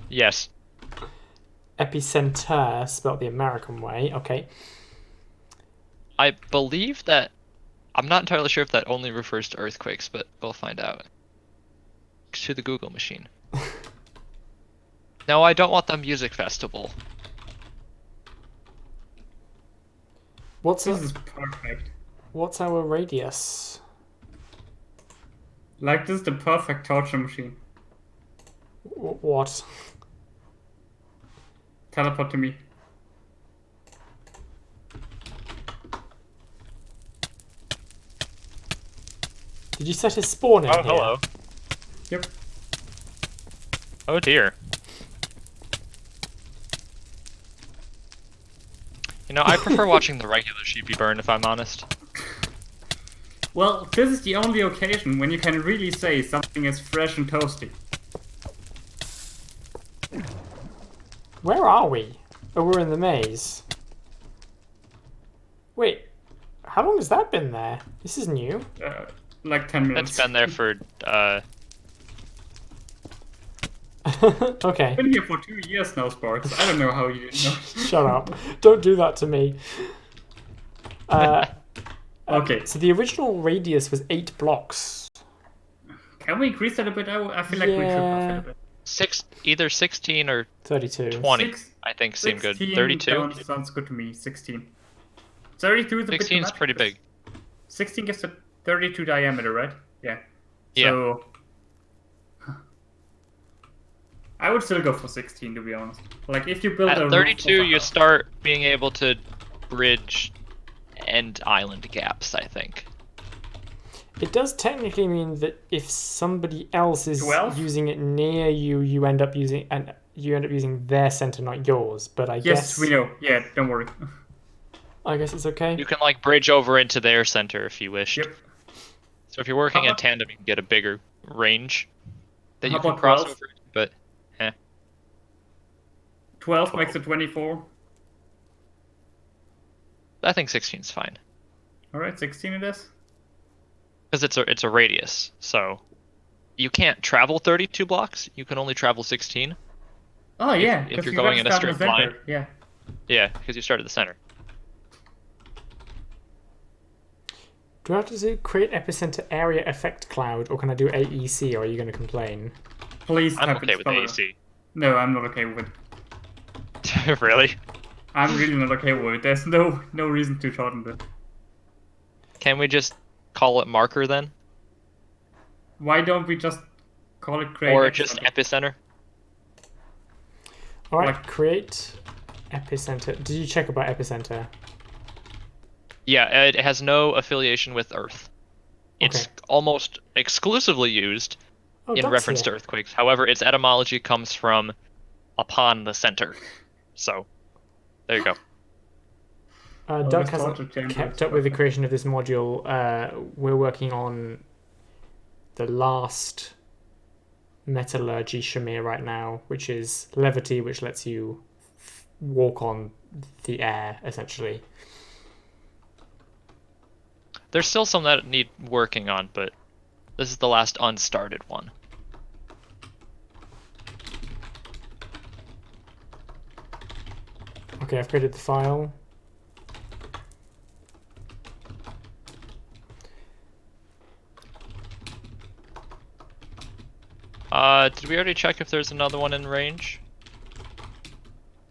Yes. epicenter, spelled the American way. Okay. I believe that. I'm not entirely sure if that only refers to earthquakes, but we'll find out. To the Google machine. No, I don't want the music festival. What's This is perfect. what's our radius? Like, this is the perfect torture machine. What? Teleport to me. Did you set his spawn in Oh, here? hello. Yep. Oh dear. You know, I prefer watching the regular sheepy burn, if I'm honest. Well, this is the only occasion when you can really say something is fresh and toasty. Where are we? Oh, we're in the maze. Wait, how long has that been there? This is new. Like 10 minutes. That's been there for, Okay. Been here for 2 years now, Sparks. I don't know how you didn't know. Shut up. Don't do that to me. Okay. So the original radius was 8 blocks. Can we increase that a bit? I feel like we should buff it a bit. either 16 or 32. 20, I think seem good. 16 32? sounds good to me. 16. 32 is a bit too 16 is much, pretty because big. 16 gives a 32 diameter, right? Yeah. Yeah. So I would still go for 16, to be honest. Like, if you build a At roof 32, of a you house- start being able to bridge and island gaps, I think. It does technically mean that if somebody else is 12? using it near you, you end up using their center, not yours. But I Yes, guess we know. Yeah, don't worry. I guess it's okay. You can like bridge over into their center if you wish. Yep. So if you're working How in about- tandem, you can get a bigger range that you How can about cross 12? over. But 12 makes it 24. I think 16 is fine Alright, 16 it is. because it's a radius. So you can't travel 32 blocks. You can only travel 16. Oh, yeah. if 'cause you're you going gotta in a start the straight line. center. Yeah. Yeah, because you start at the center. Do I have to do create epicenter area effect cloud, or can I do AEC, or are you going to complain? Please I'm type okay it with slower. AC. No, I'm not okay with it. Really? I'm really not okay with it. There's no reason to shorten this. Can we just call it marker then, Why don't we just call it create? or just epicenter? epicenter? All right, Like- create epicenter. Did you check about epicenter? Yeah, it has no affiliation with Earth. It's Okay. almost exclusively used Oh, in Duck's reference here. to earthquakes. However, its etymology comes from upon the center. So, there you go. Duck this hasn't torture chamber kept is up with the perfect. creation of this module. We're working on the last Metallurgy shamir right now, which is Levity, which lets you walk on the air, essentially. There's still some that need working on, but this is the last unstarted one. Okay, I've created the file. Did we already check if there's another one in range?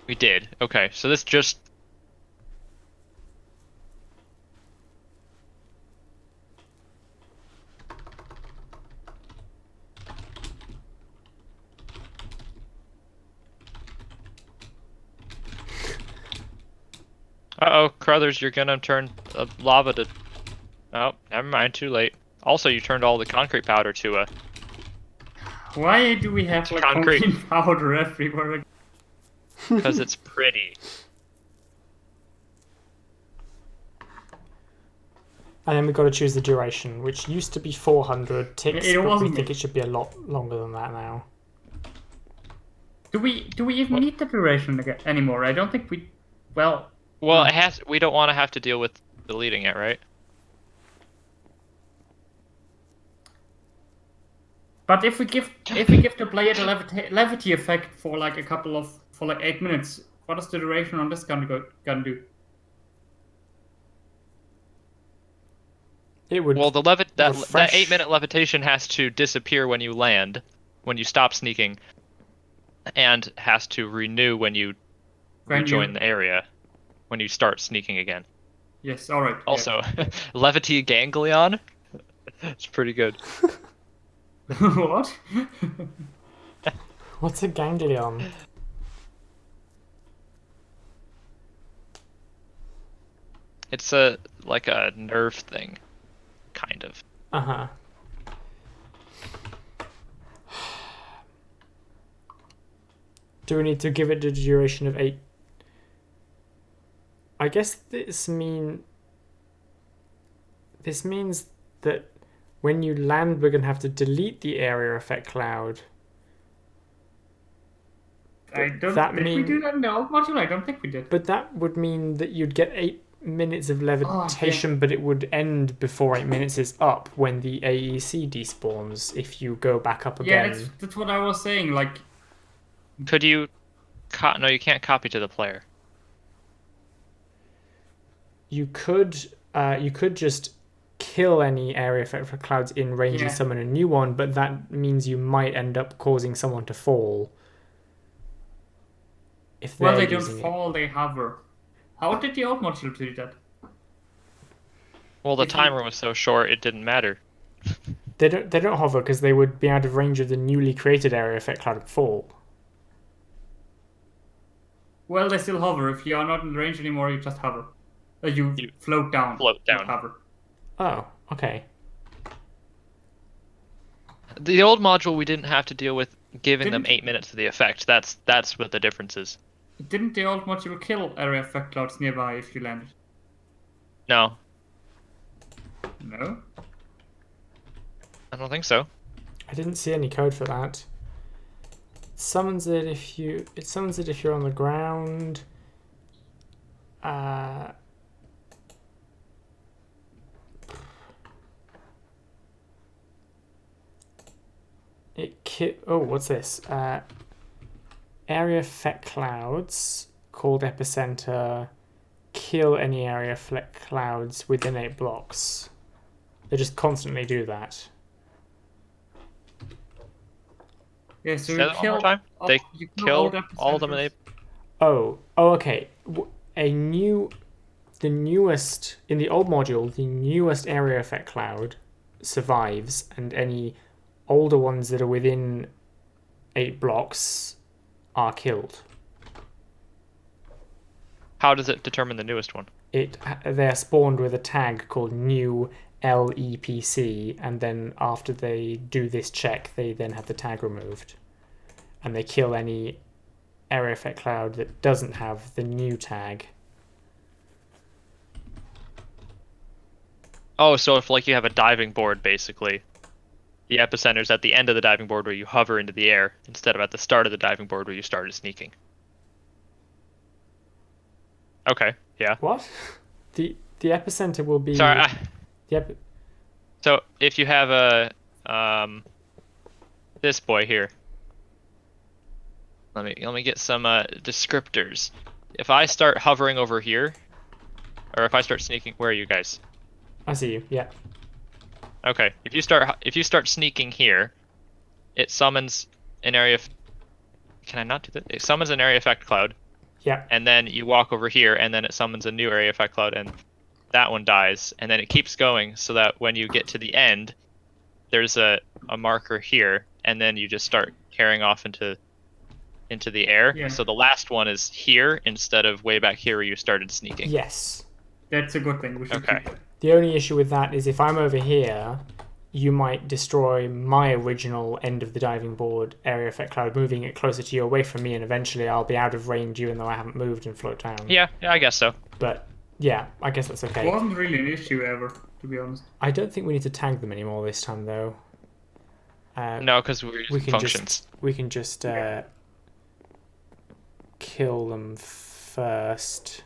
We did. Okay, so this just... Uh-oh, Crothers, you're gonna turn lava to... Oh, never mind, too late. Also, you turned all the concrete powder to a... Why do we have like Concrete. concrete powder everywhere? because it's pretty. And then we've got to choose the duration, which used to be 400 ticks, It but we wasn't think me. it should be a lot longer than that now. Do we even need the duration again anymore? I don't think we. Well, Well, it has. We don't want to have to deal with deleting it, right? but if we give the player the levity effect for like a couple of for like 8 minutes. What is the duration on this gun do? It would. Well, that refresh- 8-minute levitation has to disappear when you land, when you stop sneaking, and has to renew when you rejoin the area, when you start sneaking again. Yes, alright. Also, Levity Ganglion. It's pretty good. What? What's a ganglion? It's like a nerve thing, kind of. Uh-huh. Do we need to give it the duration of 8? I guess this means that when you land, we're going to have to delete the area effect cloud. Did we mean- do that in the old module? I don't think we did. But that would mean that you'd get 8 minutes of levitation, but it would end before 8 minutes is up when the AEC despawns if you go back up again. Yeah, that's what I was saying. Like, Could you? No, you can't copy to the player. You could just kill any area effect for clouds in range and summon a new one, but that means you might end up causing someone to fall. If well, they using don't fall, they hover. How did the old module do that? Well, the timer was so short, it didn't matter. They don't hover because they would be out of range of the newly created area effect cloud and fall. Well, they still hover. If you are not in range anymore, you just hover. You float down. Float down. Not hover. Oh, okay. The old module, we didn't have to deal with giving them 8 minutes of the effect. That's what the difference is. Didn't the old module kill area effect clouds nearby if you landed? No, No? I don't think so. I didn't see any code for that. It summons it if you're on the ground. What's this? Area effect clouds called epicenter kill any area effect clouds within 8 blocks. They just constantly do that. Yeah, so Say you that one more kill. time. They you kill all of them in Okay. The newest in the old module, the newest area effect cloud survives, and any older ones that are within 8 blocks are killed. How does it determine the newest one? They're spawned with a tag called new LEPC, and then after they do this check, they then have the tag removed, and they kill any area effect cloud that doesn't have the new tag. Oh, so if like you have a diving board, basically, the epicenter's at the end of the diving board where you hover into the air instead of at the start of the diving board where you started sneaking. Okay, yeah. What? The epicenter will be. Sorry. So if you have a this boy here, let me get some descriptors. If I start hovering over here, or if I start sneaking, where are you guys? I see you. Yeah. Okay. If you start sneaking here, it summons an area. Can I not do that? It summons an area effect cloud. Yeah. And then you walk over here, and then it summons a new area effect cloud, and that one dies. And then it keeps going, so that when you get to the end, there's a marker here, and then you just start carrying off into the air. Yeah. So the last one is here instead of way back here where you started sneaking. Yes. That's a good thing. We should Okay. keep that. The only issue with that is if I'm over here, you might destroy my original end of the diving board area effect cloud, moving it closer to you, away from me, and eventually I'll be out of range even though I haven't moved and float down. Yeah, I guess so. But yeah, I guess that's It okay. wasn't really an issue ever, to be honest. I don't think we need to tag them anymore this time though. No, because we're using functions. We can just kill them first.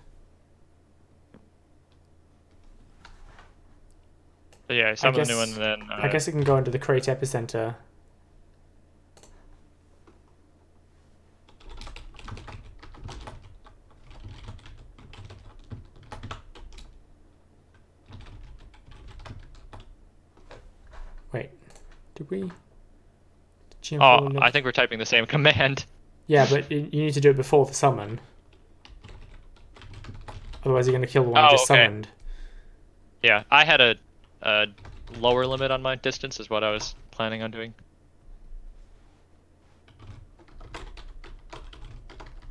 So yeah, some of the new one, and then I guess it can go into the create epicenter. Wait, did we? Oh, I think we're typing the same command. Yeah, but you need to do it before the summon. Otherwise, you're going to kill the one you just summoned. Yeah, I had a lower limit on my distance is what I was planning on doing.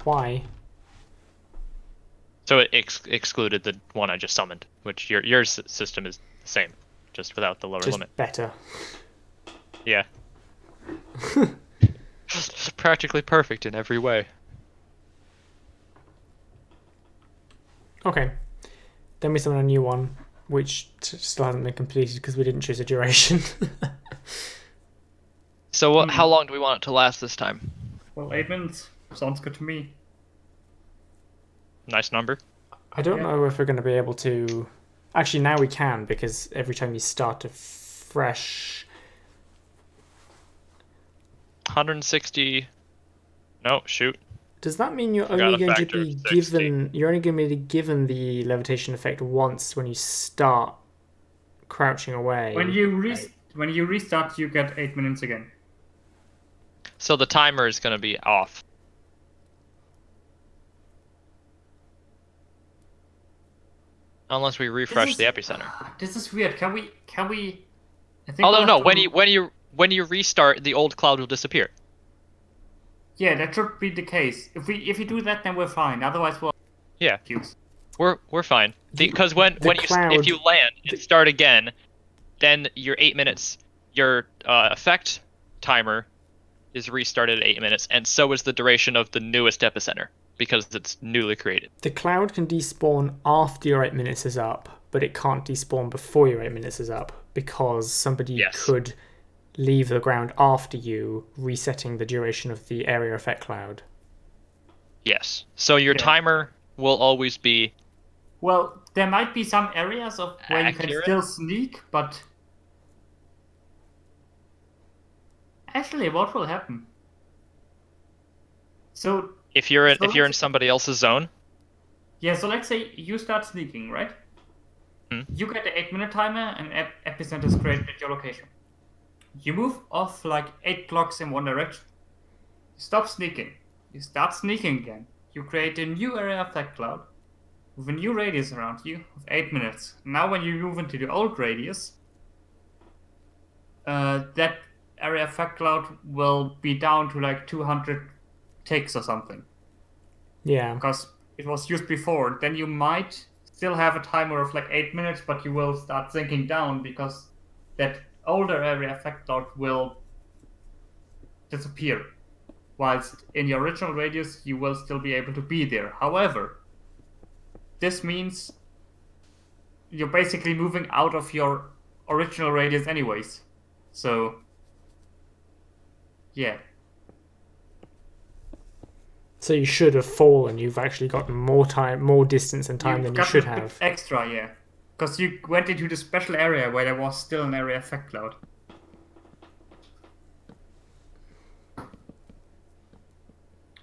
Why? So it excluded the one I just summoned, which your system is the same, just without the lower limit. Better. Yeah. Practically perfect in every way. Okay. Then we summon a new one, which still hasn't been completed because we didn't choose a duration. So how long do we want it to last this time? Well, 8 minutes. Sounds good to me. Nice number. I don't know if we're going to be able to... Actually, now we can, because every time you start a fresh... 160... No, shoot. Does that mean you're Forgot only a going to factor of be 60. given... You're only going to be given the levitation effect once when you start crouching away? When you restart, you get 8 minutes again. So the timer is going to be off. Unless we refresh the epicenter. This is weird. Can we? I think Although we'll no, have to- when you restart, the old cloud will disappear. Yeah, that should be the case. If you do that, then we're fine. Otherwise, we'll. Yeah, Confused. we're fine. Because if you land and start again, then your 8 minutes, your effect timer is restarted at 8 minutes, and so is the duration of the newest epicenter because it's newly created. The cloud can despawn after your 8 minutes is up, but it can't despawn before your 8 minutes is up because somebody could leave the ground after you, resetting the duration of the area effect cloud. Yes. So your timer will always be... Well, there might be some areas of where you can accurate. still sneak, but... Actually, what will happen? So... If you're in somebody else's zone? Yeah, so let's say you start sneaking, right? You get the 8-minute timer and epicenter is created at your location. You move off like 8 blocks in one direction. You stop sneaking. You start sneaking again. You create a new area effect cloud with a new radius around you of 8 minutes. Now when you move into the old radius, that area effect cloud will be down to like 200 ticks or something. Yeah. Because it was used before. Then you might still have a timer of like 8 minutes, but you will start sinking down because that older area effect cloud will disappear. Whilst in your original radius, you will still be able to be there. However, this means you're basically moving out of your original radius anyways. So, yeah. So you should have fallen. You've actually gotten more time, more distance and time than you should gotten a have. bit extra, yeah. Because you went into the special area where there was still an area effect cloud.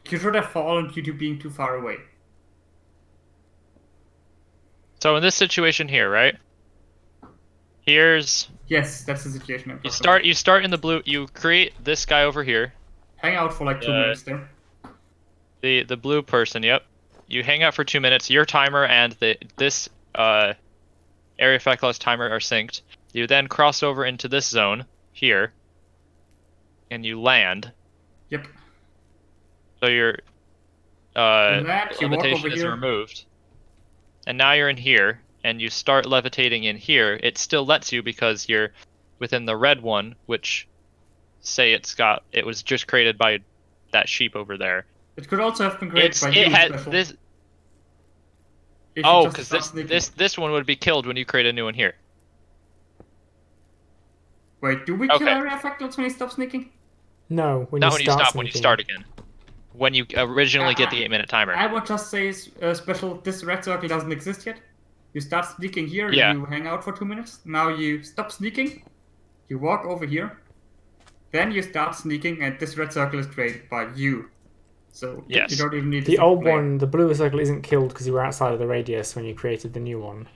You should have fallen due to being too far away. So in this situation here, right? Here's... Yes, that's the situation. You start in the blue, you create this guy over here. Hang out for like 2 minutes there. The blue person, yep. You hang out for 2 minutes. Your timer and this area effect cloud's timer are synced. You then cross over into this zone here, and you land. Yep. So your you levitation is removed, and now you're in here, and you start levitating in here. It still lets you because you're within the red one, which say it was just created by that sheep over there. It could also have been created by it you. had this. Oh, because this one would be killed when you create a new one here. Wait, do we kill area effect clouds when you stop sneaking? No, not when you stop. When you start again. When you originally get the 8-minute timer. I would just say special. This red circle doesn't exist yet. You start sneaking here. Yeah. You hang out for 2 minutes. Now you stop sneaking. You walk over here. Then you start sneaking, and this red circle is created by you. So you don't even need to the old one, the blue circle, isn't killed because you were outside of the radius when you created the new one.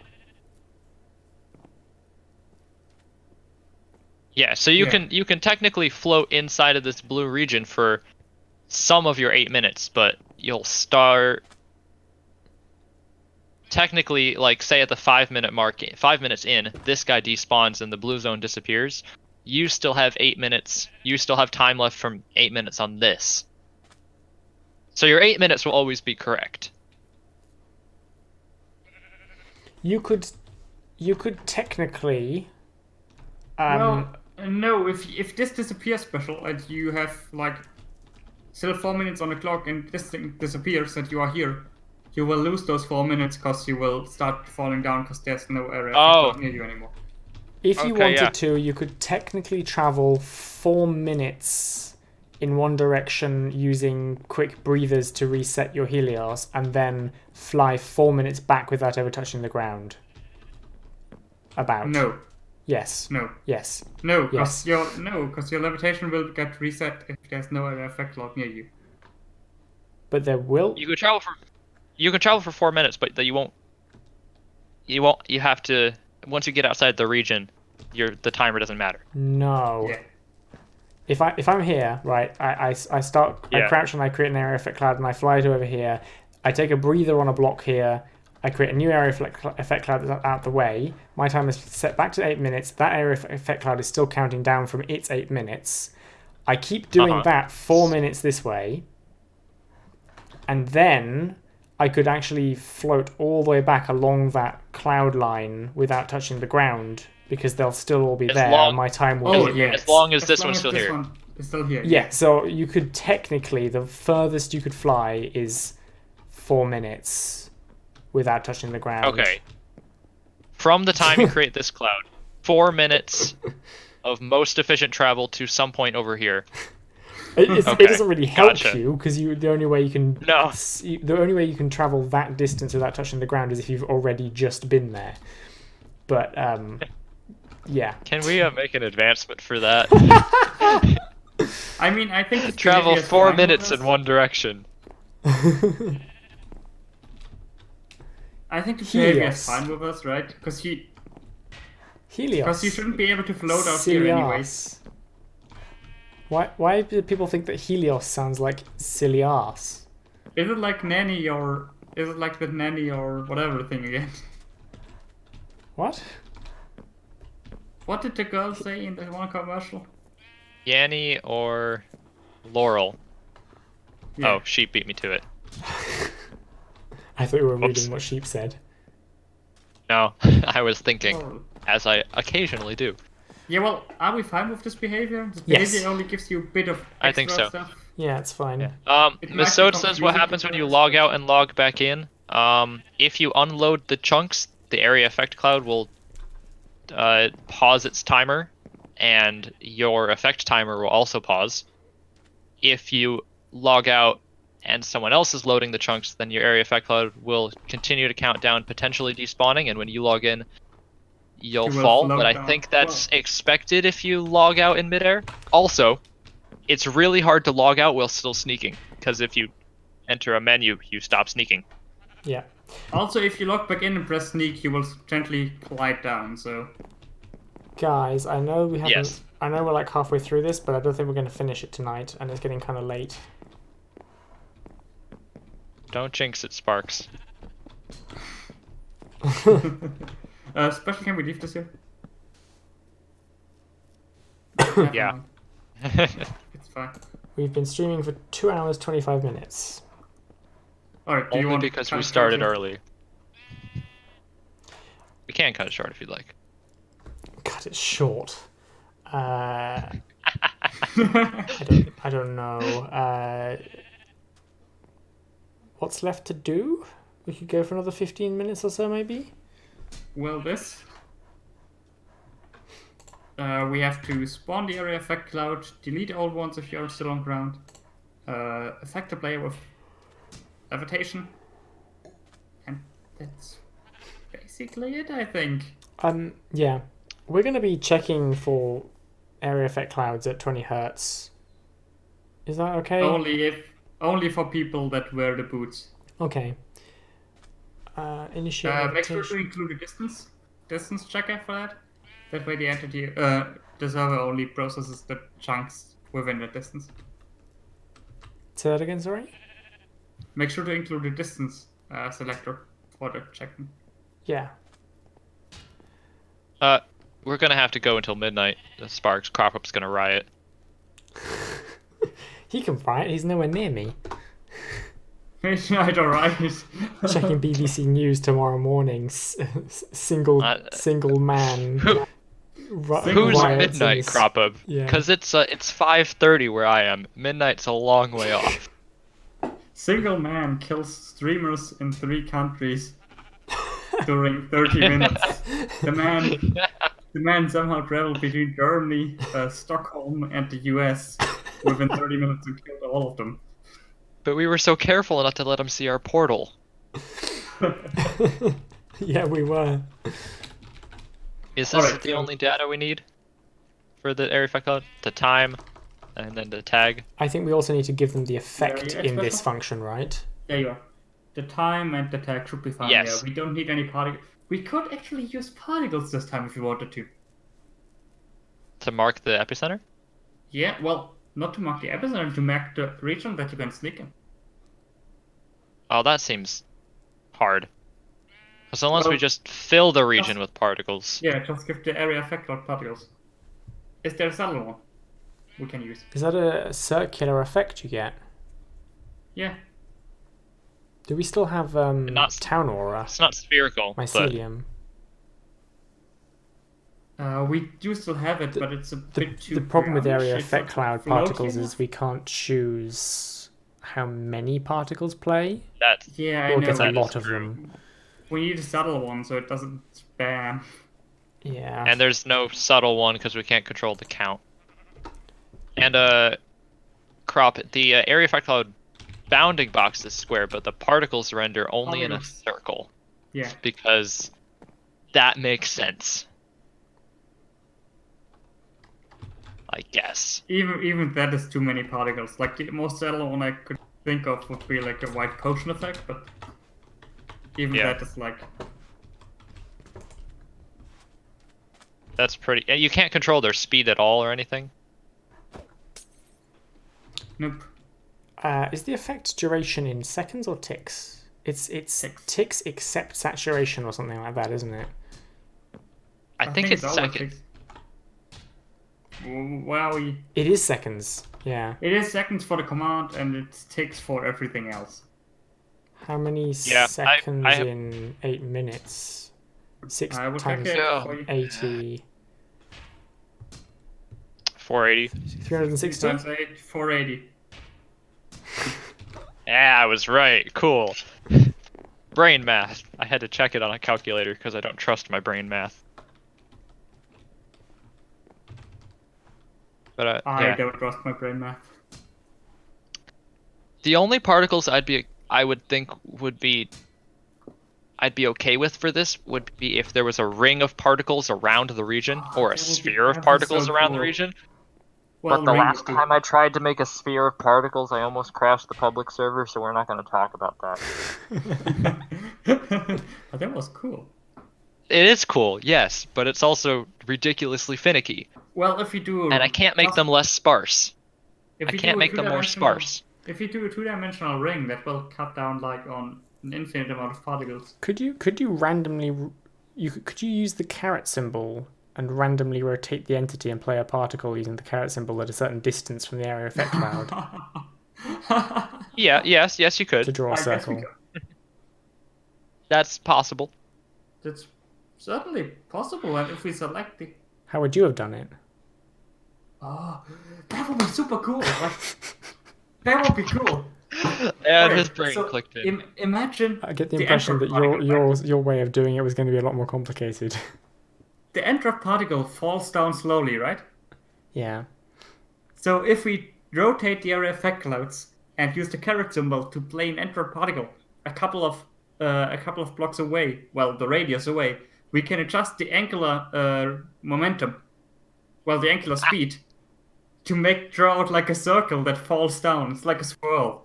Yeah, so you Yeah. can technically float inside of this blue region for some of your 8 minutes, but you'll start technically, like, say at the 5 minute mark, 5 minutes in, this guy despawns and the blue zone disappears. You still have 8 minutes. You still have time left from 8 minutes on this. So your 8 minutes will always be correct. You could technically. Well, no. If this disappears special and you have like still 4 minutes on the clock and this thing disappears and you are here, you will lose those 4 minutes because you will start falling down because there's no area near you anymore. If you Okay, wanted yeah. to, you could technically travel 4 minutes in one direction using quick breathers to reset your Helios, and then fly 4 minutes back without ever touching the ground. About. No, Yes. no, Yes. no, Yes. because your levitation will get reset if there's no area effect cloud near you. But there will. You can travel for 4 minutes, but you won't. You have to, once you get outside the region, the timer doesn't matter. No. Yeah. If I'm here, right, I start, I Yeah. crouch and I create an area effect cloud and I fly to over here. I take a breather on a block here. I create a new area effect cloud that's out the way. My time is set back to 8 minutes. That area effect cloud is still counting down from its 8 minutes. I keep doing that 4 minutes this way. And then I could actually float all the way back along that cloud line without touching the ground, because they'll still all be there. long- My time will Oh be yeah. As long as As this long one's as still this here. one is still here. Yeah, so you could technically, the furthest you could fly is 4 minutes without touching the ground. Okay. From the time you create this cloud, 4 minutes of most efficient travel to some point over here. It Okay, doesn't really help gotcha. you, because the only way you can No. the only way you can travel that distance without touching the ground is if you've already just been there. But yeah. Can we make an advancement for that? I mean, I think this Travel behavior is 4 fine with minutes us. in one direction. I think the behavior Helios. is fine with us, right? Because you Helios. shouldn't be able to float out here anyways. Cilias. Why do people think that Helios sounds like silly ass? Is it like nanny or is it like the nanny or whatever thing again? What? What did the girl say in the one commercial? Yanni or Laurel? Yeah. Oh, sheep beat me to it. I thought you were Oops. reading what sheep said. No, I was thinking, Oh. as I occasionally do. Yeah, well, are we fine with this behavior? This Yes. behavior only gives you a bit of extra I think so. stuff. Yeah, it's fine. It Miss might be Sode says what confusing happens to when you players, log but- out and log back in. If you unload the chunks, the area effect cloud will pause its timer, and your effect timer will also pause. If you log out and someone else is loading the chunks, then your area effect cloud will continue to count down, potentially despawning, and when you log in, you'll You will fall. float But I down. think that's expected if you log out in midair. Also, it's really hard to log out while still sneaking, because if you enter a menu, you stop sneaking. Yeah. Also, if you log back in and press sneak, you will gently glide down. So Guys, I know we haven't. Yes. I know we're like halfway through this, but I don't think we're going to finish it tonight, and it's getting kind of late. Don't jinx it, Sparks. special, can we leave this here? Yeah. It's fine. We've been streaming for 2 hours 25 minutes. All right. Do you Only want to because cut we it started short? early. We can cut it short if you'd like. Cut it short. I don't know. What's left to do? We could go for another 15 minutes or so, maybe. Well, this. We have to spawn the area effect cloud, delete old ones if you're still on ground, affect the player with levitation, and that's basically it, I think. Yeah. We're going to be checking for area effect clouds at 20 hertz. Is that okay? Only for people that wear the boots. Okay. Initiate Make sure to levitation. include a distance checker for that. That way the the server only processes the chunks within the distance. Say that again, sorry? Make sure to include the distance selector for the checking. Yeah. We're gonna have to go until midnight. The Sparks Cropup's gonna riot. He can fight, he's nowhere near me. Midnight, alright. Checking BBC News tomorrow morning. Single man. Who's riots midnight, in- Cropup? Yeah. Because it's 5:30 where I am. Midnight's a long way off. Single man kills streamers in 3 countries during 30 minutes. The man somehow traveled between Germany, Stockholm, and the US within 30 minutes and killed all of them. But we were so careful not to let him see our portal. Yeah, we were. Is this Alright, the so- only data we need for the area effect cloud? The time, and then the tag. I think we also need to give them the effect Yeah, in this special? function, right? There you are. The time and the tag should be fine. Yes. Yeah, we don't need any particles. We could actually use particles this time if we wanted to. To mark the epicenter? Yeah, well, not to mark the epicenter, to mark the region that you can sneak in. Oh, that seems hard. Because unless we Well, just fill the region just- with particles. Yeah, just give the area effect cloud particles. Is there a subtle one we can use? Is that a circular effect you get? Yeah. Do we still have Not- town aura? It's not spherical, but Mycelium. We do still have it, but it's a bit too. The problem with area brownish. It's effect not cloud floaty particles enough. is we can't choose how many particles play. that Yeah, I We'll know. get a that but is lot of true. them. We need a subtle one so it doesn't spam. Yeah. And there's no subtle one because we can't control the count. And Crop, the area effect cloud bounding box is square, but the particles render only in a Particles. circle Yeah. because that makes sense. I guess. Even that is too many particles. Like the most subtle one I could think of would be like a white potion effect, but even Yeah. that is like That's pretty. And you can't control their speed at all or anything. nope. Is the effect duration in seconds or ticks? It's Ticks. ticks except saturation or something like that, isn't it? I think it's always seconds. takes- Well, It is seconds. Yeah. it is seconds for the command and it takes for everything else. How many Yeah, seconds I have- in 8 minutes? 6 I will times check it Yeah. for you. 80. 480. 360? Times 8, 480. Yeah, I was right. Cool. Brain math. I had to check it on a calculator because I don't trust my brain math. But I yeah. don't trust my brain math. The only particles I would think would be I'd be okay with for this would be if there was a ring of particles around the region Oh, or a that would be- sphere of that'd be particles so around the cool. region. Well, But the ring last would be- time I tried to make a sphere of particles, I almost crashed the public server, so we're not going to talk about that. But that was cool. It is cool, yes, but it's also ridiculously finicky. Well, if you do, And I can't make them less sparse. If I you can't do a make them more two-dimensional- sparse. If you do a two-dimensional ring, that will cut down like on an infinite amount of particles. Could you randomly could you use the caret symbol and randomly rotate the entity and play a particle using the caret symbol at a certain distance from the area effect cloud Yeah, yes, you to could. draw a I guess we circle? could. That's possible. That's certainly possible, and if we select the How would you have done it? oh, that would be super cool. Like, that would be cool. And Okay, his brain so clicked in. I Imagine get the the impression that entrop particle, your way of doing it was going to be a lot more complicated. the entrop particle falls down slowly, right? Yeah. So if we rotate the area effect clouds and use the caret symbol to play an entrop particle a couple of blocks away, well, the radius away, we can adjust the angular momentum, well, the angular speed, to draw out like a circle that falls down. It's like a swirl.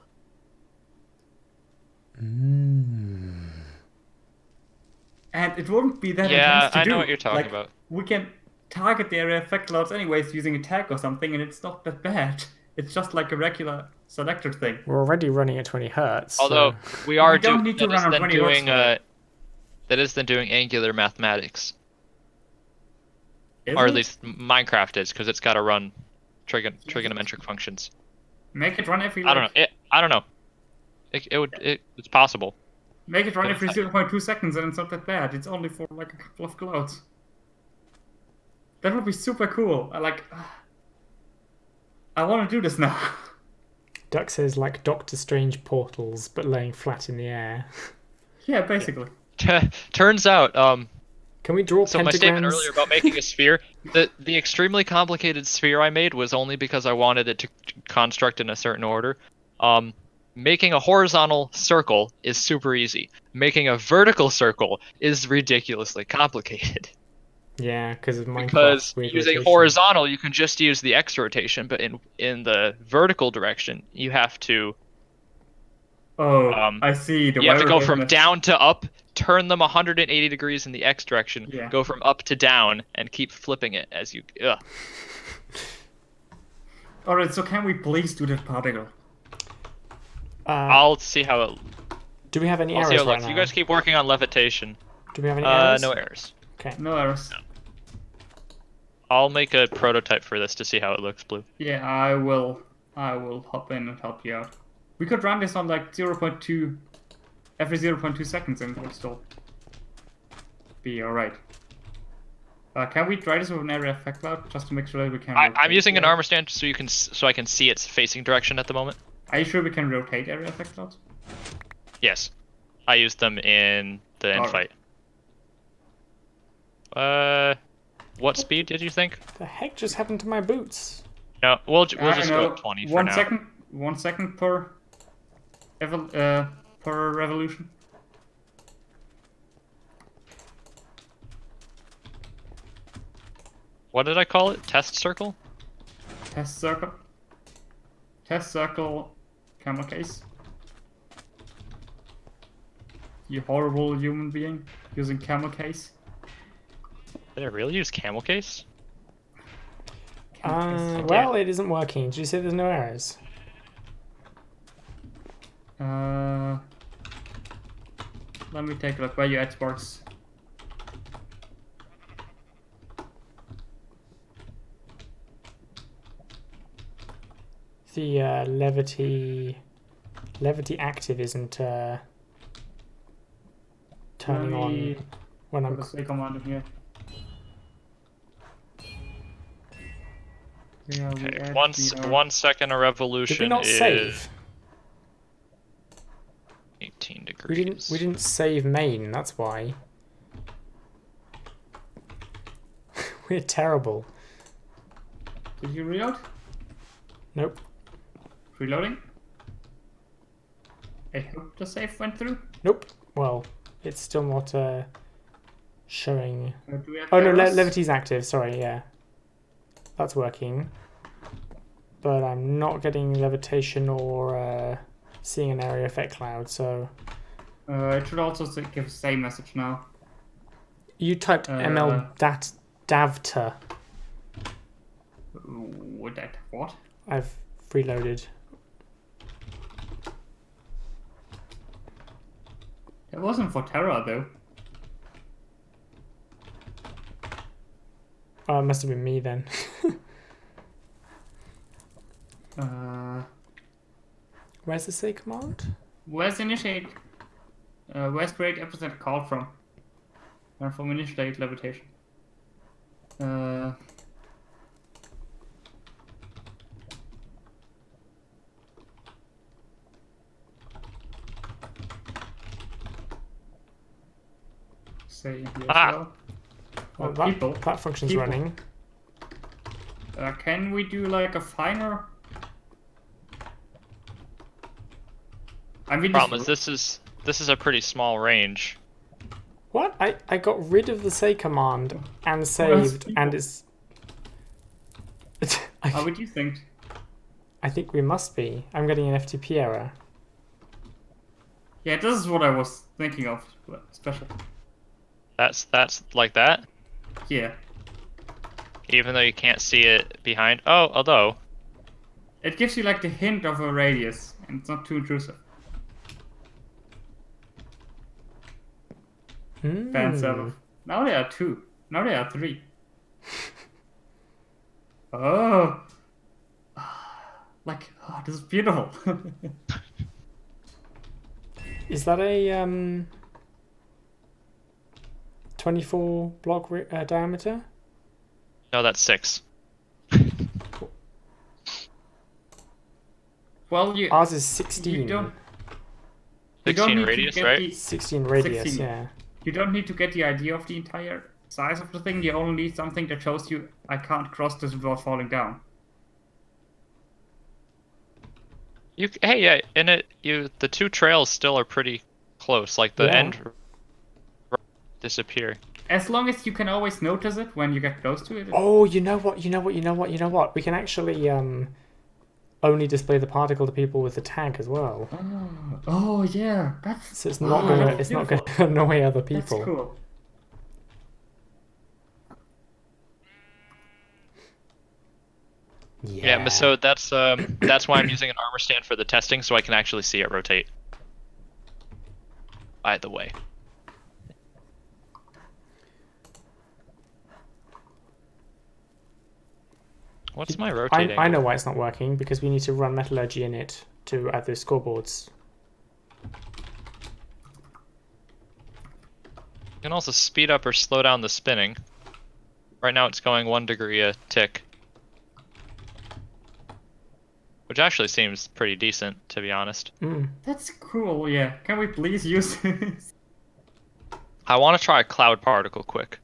And it wouldn't be that Yeah, intense to I do. know what you're talking Like, about. We can target the area effect clouds anyways using a tag or something, and it's not that bad. It's just like a regular selector thing. We're already running at 20 hertz. Although so... we are We don't need to that run is on then 20 hertz doing for that. that is then doing angular mathematics, Is or at it? least Minecraft is, because it's got to run trigonometric functions. Make it run every. I don't know. I don't know. It's possible. Make it run But every it's 0.2 seconds, and it's not that bad. It's only for like a couple of clouds. That would be super cool. I want to do this now. Duck says like Doctor Strange portals, but laying flat in the air. Yeah, basically. Turns out, Can we draw so pentagrams? my statement earlier about making a sphere, the extremely complicated sphere I made was only because I wanted it to construct in a certain order. Making a horizontal circle is super easy. Making a vertical circle is ridiculously complicated. Yeah, because of Minecraft's Because weird using rotation. horizontal, you can just use the X rotation, but in the vertical direction, you have to Oh, I see. The you have to go from rotation is- down to up, turn them 180 degrees in the X direction, Yeah. go from up to down, and keep flipping it as you. Ugh. Alright, so can we please do that particle? I'll see how it. Do we have any I'll see errors how it right looks. now? You guys keep working on levitation. Do we have any errors? No errors. Okay. No errors. I'll make a prototype for this to see how it looks, Blue. Yeah, I will hop in and help you out. We could run this on like 0.2 every 0.2 seconds and it will still be alright. Can we try this with an area effect cloud just to make sure that we can? I'm rotate using an the- armor stand so I can see its facing direction at the moment. Are you sure we can rotate area effect clouds? Yes, I used them in the end Alright. fight. What speed did you think? The heck just happened to my boots? No, we'll just I go know. at 20 for 1 now. second, 1 second per revolution. What did I call it? Test circle? Test circle. Test circle. Camel case. You horrible human being using camel case. Did I really use camel case? Well, it isn't working. Did you say there's no errors? Let me take a look. Where you at, Sparks? The Levity active isn't turning on when I'm. Put a command in here. Yeah, we Okay, add 1 second a Did revolution we not is save? 18 degrees. We didn't save main. That's why. We're terrible. Did you reload? Nope. Reloading? I hope the save went through. Nope. Well, it's still not showing. Do we have Oh no, errors? Levity's active. Sorry, yeah, that's working. But I'm not getting levitation or seeing an area effect cloud. So It should also give the same message now. you typed ml davta. Would that what? I've reloaded. It wasn't for Terra though. Oh, it must have been me then. Where's the say command? Where's initiate? Where's create episode call from? From initiate levitation. Say here as well. Well, People. that function's People. running. Can we do like a finer? I mean, Problem is this is a pretty small range. What? I got rid of the say command and saved, and it's. How would you think? I think we must be. I'm getting an FTP error. Yeah, this is what I was thinking of. Special. That's like that. Yeah. even though you can't see it behind. Oh, although It gives you like the hint of a radius, and it's not too intrusive. Fan server. Now there are 2. Now there are 3. Oh. Like, oh, this is beautiful. Is that a 24 block diameter? no, that's 6. Well, Ours is 16. you don't 16 need to radius, get right? the- 16 radius, 16. yeah. You don't need to get the idea of the entire size of the thing. You only need something that shows you I can't cross this without falling down. Hey, yeah, in it, the 2 trails still are pretty close. Like the Yeah. end disappear. As long as you can always notice it when you get close to it. Oh, you know what? We can actually only display the particle to people with the tag as well. Oh yeah, that's So it's not gonna beautiful. annoy other That's people. cool. Yeah, so that's why I'm using an armor stand for the testing, so I can actually see it rotate. By the way. What's my rotating? I know why it's not working, because we need to run Metallurgy in it to add those scoreboards. You can also speed up or slow down the spinning. Right now it's going 1 degree a tick. Which actually seems pretty decent, to be honest. That's cool. Yeah. Can we please use this? I want to try a cloud particle quick.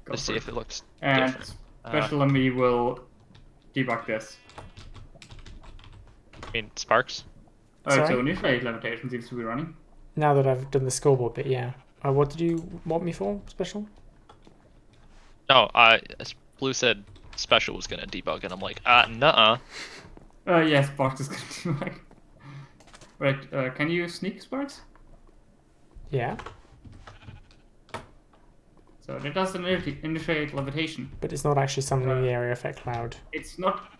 Go To for see it. if it looks And different. Special and me will debug this. I mean, sparks? So Sorry? initiate levitation seems to be running. Now that I've done the scoreboard bit, yeah. What did you want me for, Special? No, Blue said Special was gonna debug, and I'm like, nuh-uh. Yes, Sparks is going to debug. Right, can you sneak Sparks? Yeah, So that does initiate levitation. but it's not actually summoning the area effect cloud. It's not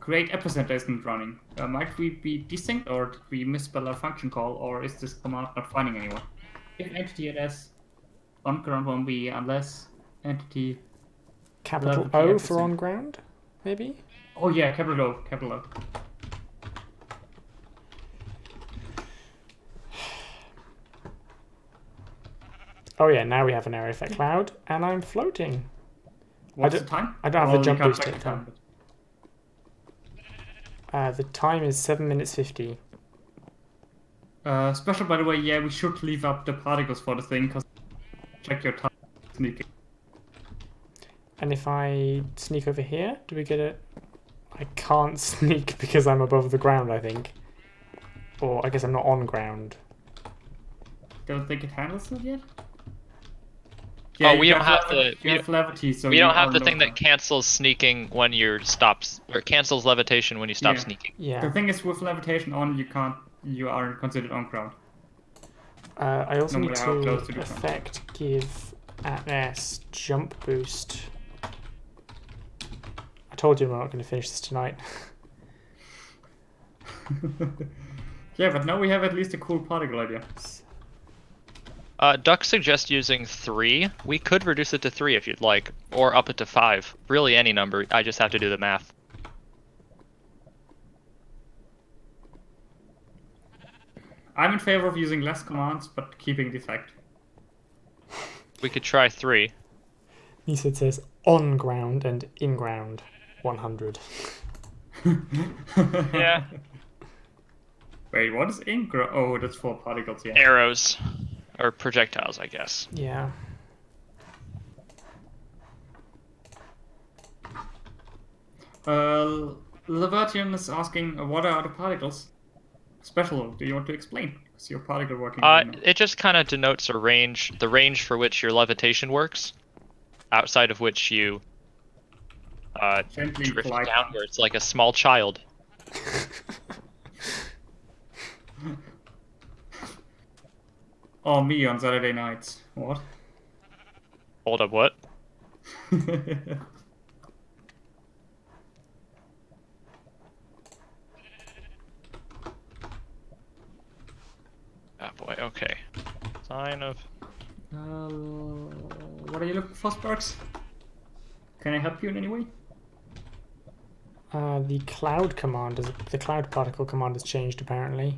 great epicenter isn't running. Might we be desync or did we misspell our function call, or is this command not finding anyone? If entity ls on ground 1b unless entity. Capital Level O key for on ground, maybe? Oh yeah, capital O, capital O. Oh yeah, now we have an area effect cloud, and I'm floating. What's don't- the time? I don't have the Well, jump you can't boost check yet, the time, The time is 7 minutes 50. Special, by the way, yeah, we should leave up the particles for the thing, because check your time sneaking. And if I sneak over here, do we get it? I can't sneak because I'm above the ground, I think. Or I guess I'm not on ground. Don't think it handles it yet? Oh, we you don't have levi- the- You have levity, so We you don't have are the low thing that ground. cancels sneaking when you're stops, or cancels levitation when you stop Yeah. sneaking. Yeah. The thing is, with levitation on, you are considered on ground. I also No need matter how to close to the ground. effect give at S jump boost. I told you we're not going to finish this tonight. Yeah, but now we have at least a cool particle idea. Duck suggests using 3. We could reduce it to 3 if you'd like, or up it to 5. Really, any number. I just have to do the math. I'm in favor of using less commands, but keeping the effect. We could try 3. Nisad says on ground and in ground 100. Yeah. Wait, what is ink? Oh, that's for particles, yeah. Arrows. Or projectiles, I guess. Yeah. Levertian is asking, what are the particles? Special, do you want to explain? Is your particle working? It just kind of denotes a range, the range for which your levitation works, outside of which you Gently drift glide. downwards like a small child. Oh, me on Saturday nights. What? Hold up, what? Kind of. What are you looking for, Sparks? Can I help you in any way? The cloud command, the cloud particle command has changed apparently.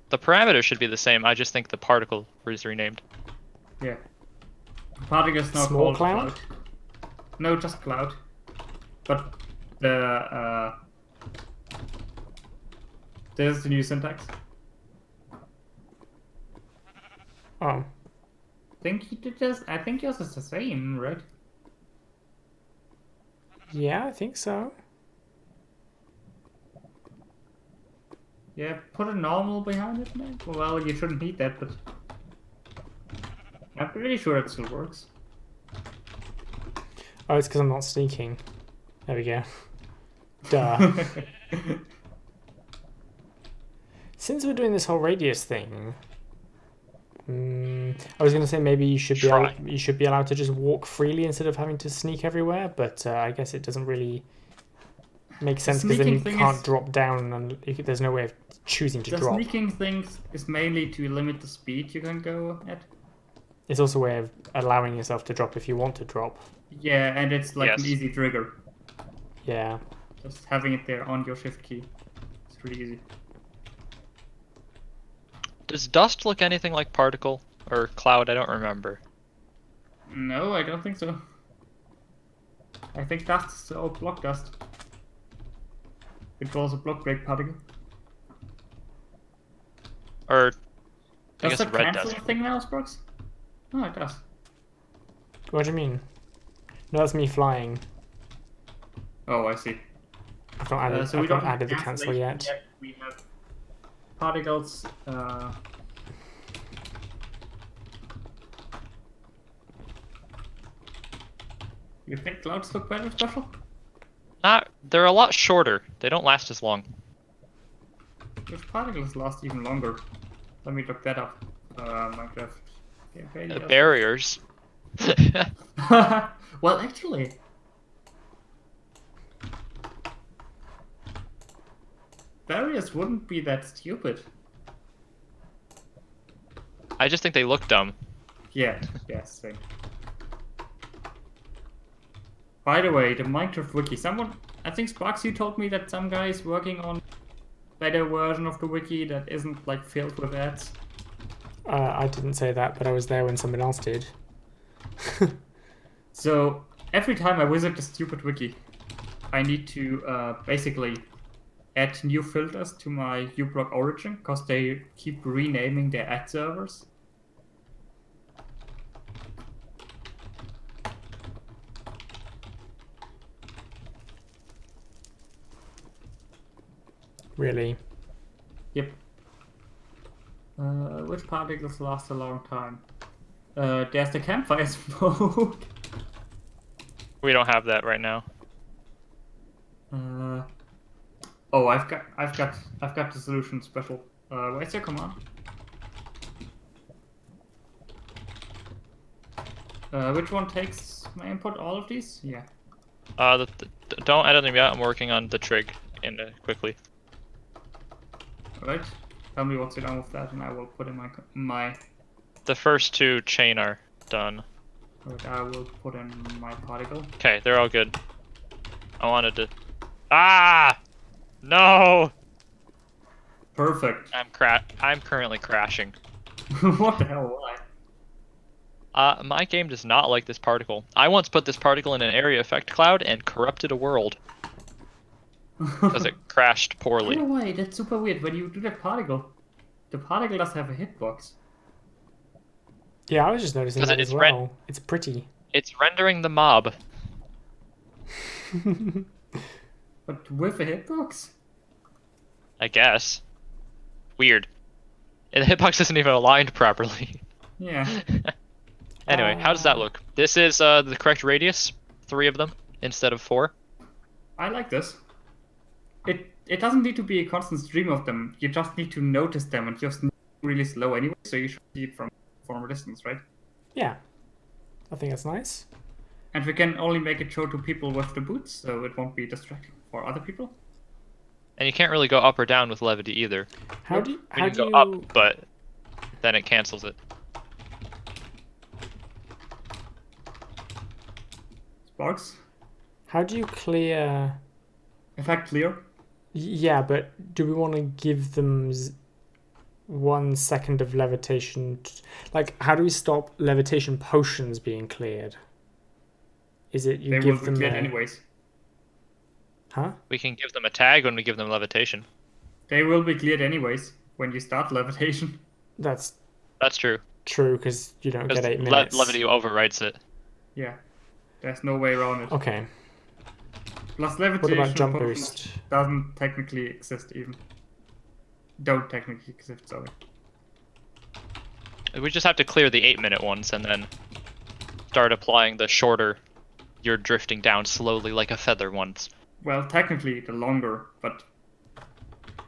The parameter should be the same. I just think the particle was renamed. Yeah. Particle is now Small called cloud? No, just cloud. But the there's the new syntax. Oh, I think you did this. I think yours is the same, right? yeah, I think so. Yeah, put a normal behind it, man. Well, you shouldn't need that, but I'm pretty sure it still works. Oh, it's because I'm not sneaking. There we go. Duh. Since we're doing this whole radius thing, I was going to say maybe you should be allowed to just walk freely instead of having to sneak everywhere, but I guess it doesn't really make sense because then you sneaking thing can't is- drop down and there's no way of choosing to The drop. sneaking thing is mainly to limit the speed you can go at. It's also a way of allowing yourself to drop if you want to drop. Yeah, and it's like an Yes. easy trigger. Yeah. Just having it there on your shift key. It's really easy. Does dust look anything like particle or cloud? I don't remember. No, I don't think so. I think dust is all block dust. It was a block break particle. Or I Does guess it red cancel dust. the thing now, Sparks? Oh, it does. What do you mean? No, that's me flying. Oh, I see. I've not added, So we I've don't not have added the cancel cancellation yet. We have particles. You think clouds look better special? They're a lot shorter. They don't last as long. Which particles last even longer? Let me look that up. Minecraft. Barriers. Well, actually, barriers wouldn't be that stupid. I just think they look dumb. Yeah, same. By the way, the Minecraft wiki. I think Sparks, you told me that some guy is working on better version of the wiki that isn't like filled with ads. I didn't say that, but I was there when someone else did. So every time I visit the stupid wiki, I need to basically add new filters to my uBlock origin because they keep renaming their ad servers. Really? Yep. Which particles last a long time? There's the campfire smoke. We don't have that right now. Oh, I've got the solution special. Where's your command? Which one takes my input? All of these? Yeah. Don't edit them yet. I'm working on the trig quickly. Alright. Tell me what's wrong with that, and I will put in my. The first two chain are done. Right, I will put in my particle. Okay, they're all good. I wanted to. Ah! No! Perfect. I'm currently crashing. What the hell? Why? My game does not like this particle. I once put this particle in an area effect cloud and corrupted a world because it crashed By poorly. the way, that's super weird. When you do that particle, the particle does have a hitbox. Yeah, I was just noticing 'Cause that it's as well. It's pretty. It's rendering the mob. But with a hitbox? I guess. Weird. And the hitbox isn't even aligned properly. Yeah. Anyway, how does that look? This is the correct radius. 3 of them instead of 4. I like this. It doesn't need to be a constant stream of them. You just need to notice them and just really slow anyway, so you should see it from a distance, right? Yeah. I think that's nice. And we can only make it show to people with the boots, so it won't be distracting for other people. And you can't really go up or down with levity either. How do We you can go up, but then it cancels it. Sparks. How do you clear? Effect clear. Yeah, but do we want to give them 1 second of levitation? Like, how do we stop levitation potions being cleared? Is it you They will give be them cleared a... anyways. Huh? We can give them a tag when we give them levitation. They will be cleared anyways when you start levitation. That's true. true, because you don't Because get 8 minutes. levity overwrites it. Yeah. There's no way around it. Okay. Plus What levitation about jump potions boost? doesn't technically exist even. Don't technically exist, sorry. We just have to clear the 8-minute ones and then start applying the shorter, you're drifting down slowly like a feather ones. Well, technically the longer, but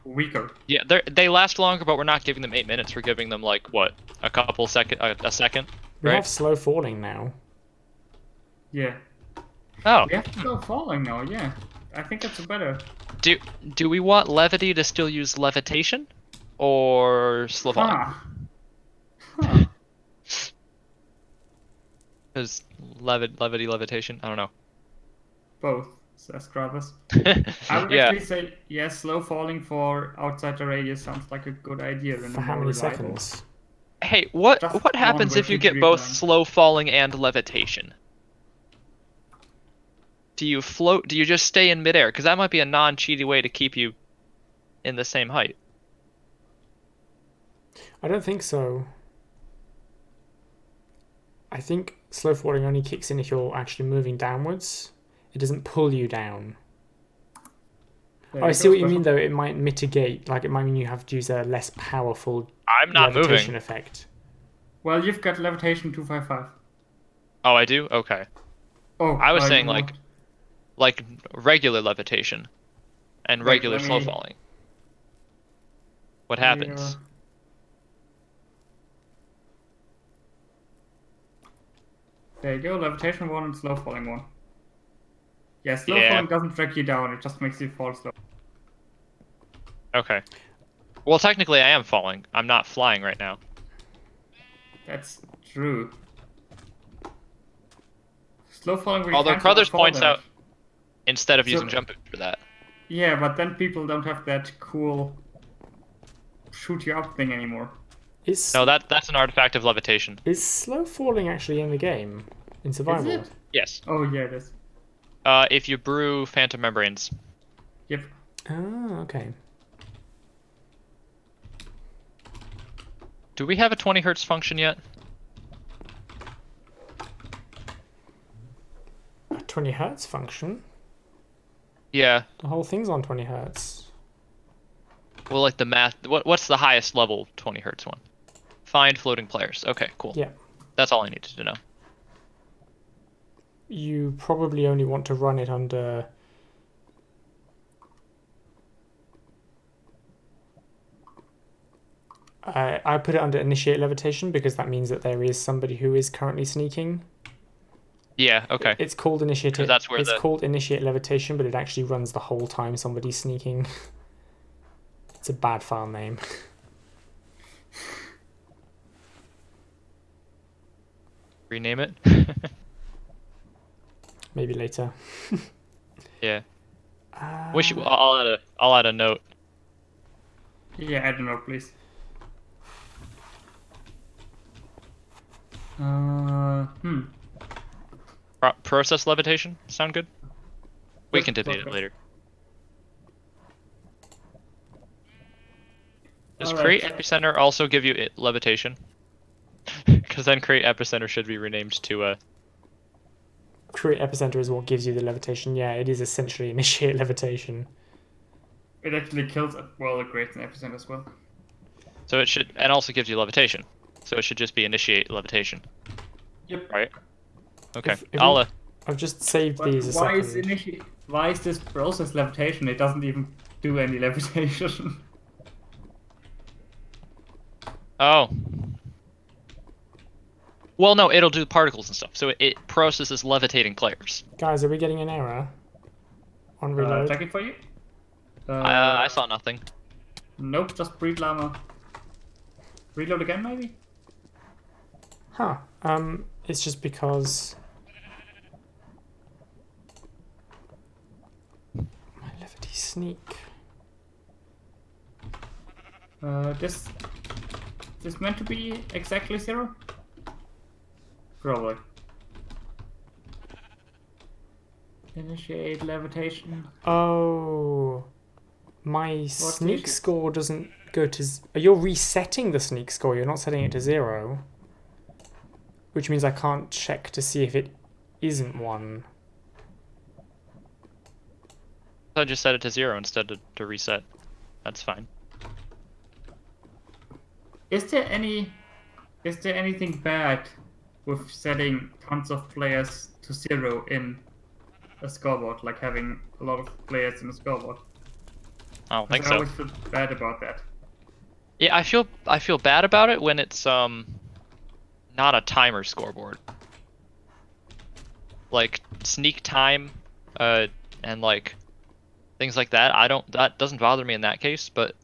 weaker. Yeah, they last longer, but we're not giving them 8 minutes. We're giving them like what, a second, We right? have slow falling now. Yeah. Oh, We have to go falling now, yeah. I think that's better. do we want levity to still use levitation, or slow falling? Huh. Because levity levitation, I don't know. Both, says Gravis. I would Yeah. actually say, yes, slow falling for outside the radius sounds like a good idea. And For how more many reliable. seconds? Hey, what Just happens one if you with get degree both climb. slow falling and levitation? Do you float? Do you just stay in midair? Because that might be a non-cheaty way to keep you in the same height. I don't think so. I think slow falling only kicks in if you're actually moving downwards. It doesn't pull you down. There Oh, I you see go, what you mean special. though. It might mitigate, like it might mean you have to use a less powerful I'm not levitation moving. effect. Well, you've got levitation 255. Oh, I do? Okay. Oh, I was saying you like want- regular levitation and Wait, regular let slow me- falling. What happens? There you go, levitation 1 and slow falling 1. Yeah, slow Yeah. falling doesn't drag you down, it just makes you fall slow. Okay. Well, technically I am falling. I'm not flying right now. That's true. Slow falling will Although cancel Crothers the fall points damage. out instead of So- using jump for that. Yeah, but then people don't have that cool shoot you up thing anymore. Is No, that's an artifact of levitation. is slow falling actually in the game in survival? Is it? Yes. Oh yeah, it is. If you brew phantom membranes. Yep. Oh, okay. Do we have a 20 hertz function yet? A 20 hertz function. Yeah. The whole thing's on 20 hertz. Well, like the math. What's the highest level 20 hertz one? Find floating players. Okay, cool. Yeah. That's all I needed to know. You probably only want to run it under. I put it under initiate levitation because that means that there is somebody who is currently sneaking. Yeah. Okay. It's called initiate. 'Cause that's where it's the- called initiate levitation, but it actually runs the whole time somebody's sneaking. It's a bad file name. Rename it. Maybe later. Yeah. Uh, I'll add a note. Yeah, I don't know, please. Process levitation. Sound good? We Yep, can debate okay. it later. Does Alright. create epicenter also give you levitation? Because then create epicenter should be renamed to create epicenter is what gives you the levitation. Yeah, it is essentially initiate levitation. It actually kills it. Well, it creates an epicenter as well. so it should, and also gives you levitation. So it should just be initiate levitation. Yep. Right. Okay. If I'll we- I've just saved But these a why second. is why is this process levitation? It doesn't even do any levitation. Oh. Well, no, it'll do particles and stuff. So it processes levitating players. Guys, are we getting an error on reload? Check it for you. I saw nothing. Nope, just breed llama. Reload again, maybe? Huh. It's just because my levity sneak. This meant to be exactly 0? Probably. Initiate levitation. Oh, my the sneak issue? score doesn't go to. You're resetting the sneak score. You're not setting it to 0, which means I can't check to see if it isn't 1. I just set it to 0 instead of to reset. That's fine. Is there anything bad with setting tons of players to 0 in a scoreboard, like having a lot of players in a scoreboard? I don't think 'Cause I so. always feel bad about that. Yeah, I feel bad about it when it's not a timer scoreboard. Like sneak time, and like things like that. That doesn't bother me in that case, but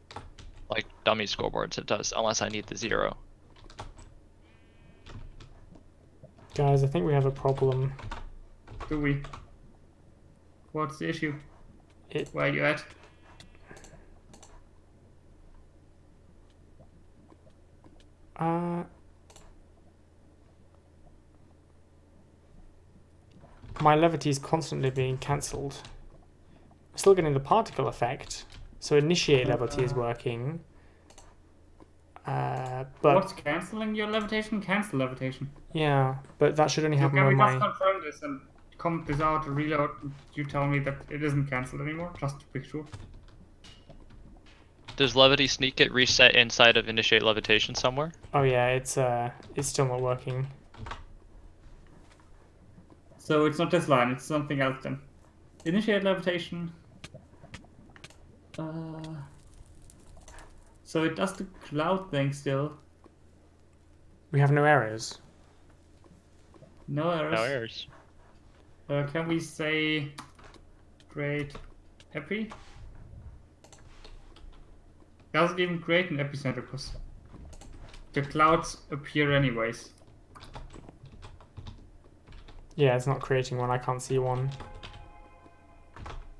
like dummy scoreboards it does, unless I need the 0. Guys, I think we have a problem. Do we? What's the issue? Where are you at? My levity is constantly being cancelled. I'm still getting the particle effect, so initiate levity is working. But What's cancelling your levitation? Cancel levitation. yeah, but that should only So happen can we when just my. confirm this and comment this out, reload, and you tell me that it isn't cancelled anymore, just to be sure. Does levity sneak get reset inside of initiate levitation somewhere? Oh yeah, it's still not working. So it's not this line, it's something else then. Initiate levitation. So it does the cloud thing still. We have no errors. No errors. No errors. Can we say create epi? Doesn't even create an epicenter because the clouds appear anyways. Yeah, it's not creating one. I can't see one.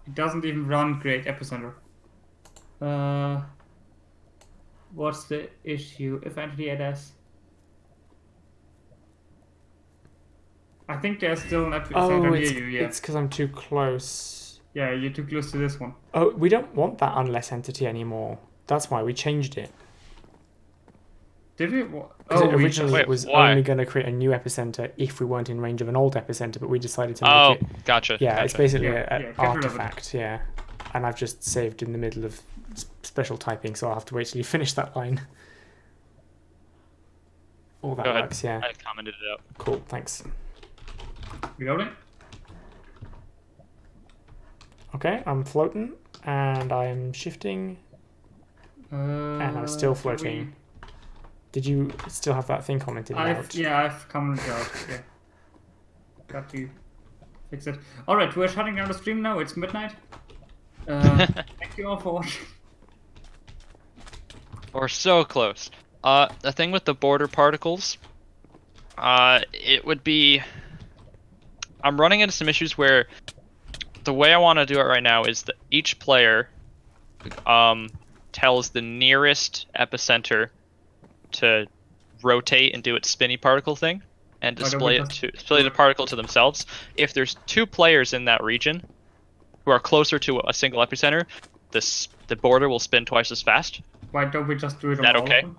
It doesn't even run create epicenter. What's the issue? If entity add-s. I think there's still an epicenter near you, yeah. It's because I'm too close. Yeah, you're too close to this one. Oh, we don't want that unless entity anymore. That's why we changed it. Did we? Originally Wait, it was why? only going to create a new epicenter if we weren't in range of an old epicenter, but we decided to Oh, make it. gotcha. Yeah, gotcha. it's basically Yeah, an get rid of it. artifact, yeah. And I've just saved in the middle of special typing, so I'll have to wait till you finish that line. Oh, that Go ahead. works, yeah. I commented it out. Cool, thanks. Reloading? Okay, I'm floating, and I'm shifting, and I'm still floating. Did you still have that thing commented out? Yeah, I've commented out. Yeah. Got to fix it. Alright, we're shutting down the stream now. It's midnight. Thank you all for watching. We're so close. The thing with the border particles, it would be. I'm running into some issues where the way I want to do it right now is that each player tells the nearest epicenter to rotate and do its spinny particle thing and display the particle to themselves. If there's 2 players in that region who are closer to a single epicenter, the border will spin twice as fast. Why don't we just do it on That all okay? of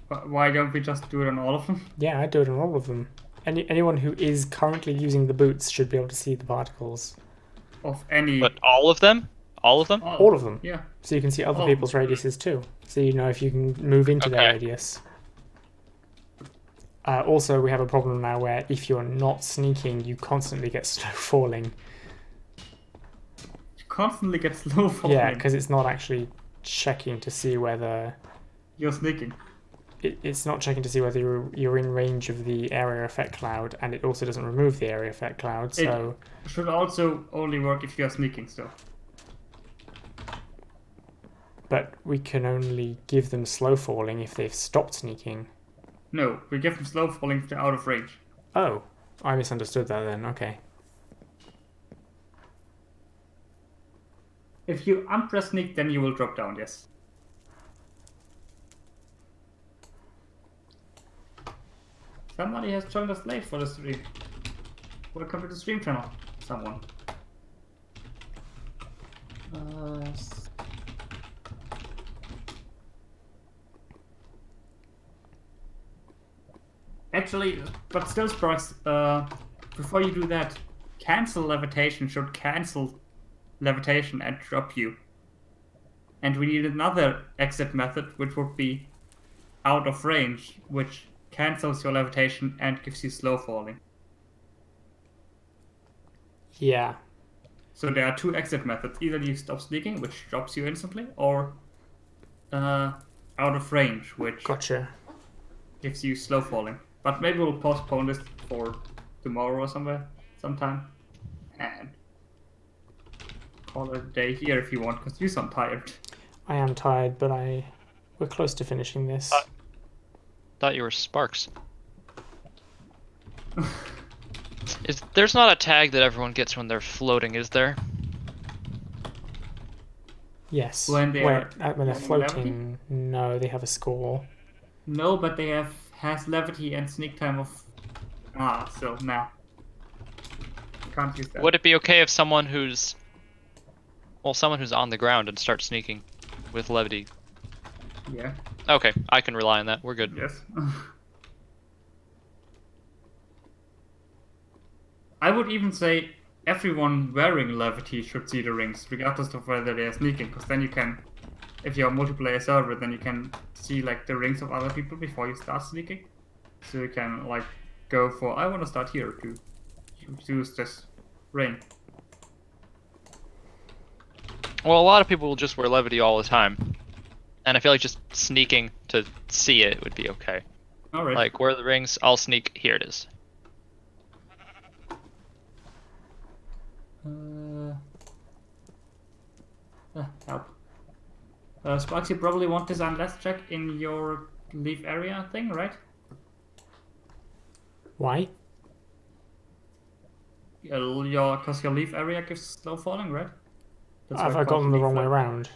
them? Why don't we just do it on all of them? Yeah, I do it on all of them. Anyone who is currently using the boots should be able to see the particles. Of any... But all of them? All of them? All of them. Yeah. So you can see other Oh. people's radiuses too. So you know if you can move into their Okay. radius. Also, we have a problem now where if you're not sneaking, you constantly get slow falling. You constantly get slow falling. Yeah, because it's not actually checking to see whether... You're sneaking. It's not checking to see whether you're in range of the area effect cloud, and it also doesn't remove the area effect cloud, so... It should also only work if you're sneaking still. But we can only give them slow falling if they've stopped sneaking. No, we give them slow falling if they're out of range. Oh, I misunderstood that then. Okay. If you unpress sneak, then you will drop down, yes. Somebody has joined us late for the stream. Welcome to the stream channel, someone. Actually, but still, Sparks, before you do that, cancel levitation should cancel levitation and drop you. And we need another exit method, which would be out of range, which cancels your levitation and gives you slow falling. Yeah. So there are two exit methods. Either you stop sneaking, which drops you instantly, or out of range, which Gotcha. gives you slow falling. But maybe we'll postpone this for tomorrow or sometime. And call it a day here if you want, because you sound tired. I am tired, but we're close to finishing this. Thought you were Sparks. There's not a tag that everyone gets when they're floating, is there? Yes. When they're when they're floating, levity? no, they have a score. No, but they has levity and sneak time of so nah. Can't use that. Would it be okay if someone who's on the ground and starts sneaking with levity? Yeah. Okay, I can rely on that. We're good. Yes. I would even say everyone wearing levity should see the rings, regardless of whether they are sneaking, because then you can, if you're a multiplayer server, then you can see like the rings of other people before you start sneaking. So you can like go for, I want to start here to use this ring. Well, a lot of people will just wear levity all the time. And I feel like just sneaking to see it would be okay. Alright. Like, where are the rings? I'll sneak. Here it is. Help. Sparks, you probably want this unless check in your leave area thing, right? Why? Because your leave area gives slow falling, right? That's Have why I it's called gotten the leaf wrong way level. around?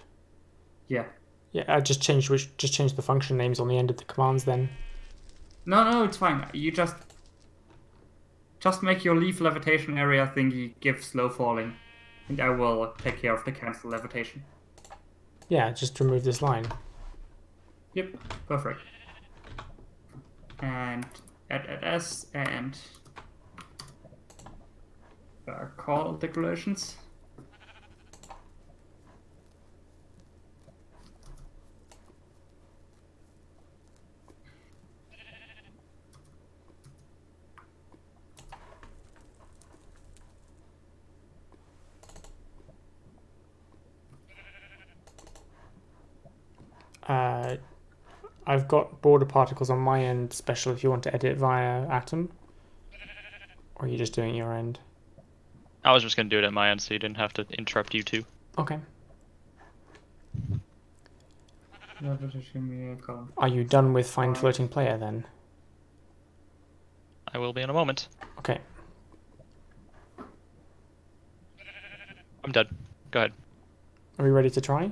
Yeah. Yeah, I just changed the function names on the end of the commands then. No, it's fine. You just make your leaf levitation area thingy give slow falling, and I will take care of the cancel levitation. Yeah, just remove this line. Yep, perfect. And add S and call declarations. I've got border particles on my end special if you want to edit via Atom. Or are you just doing your end? I was just going to do it at my end so you didn't have to interrupt you two. Okay. Are you done with find floating player then? I will be in a moment. Okay. I'm done. Go ahead. Are we ready to try?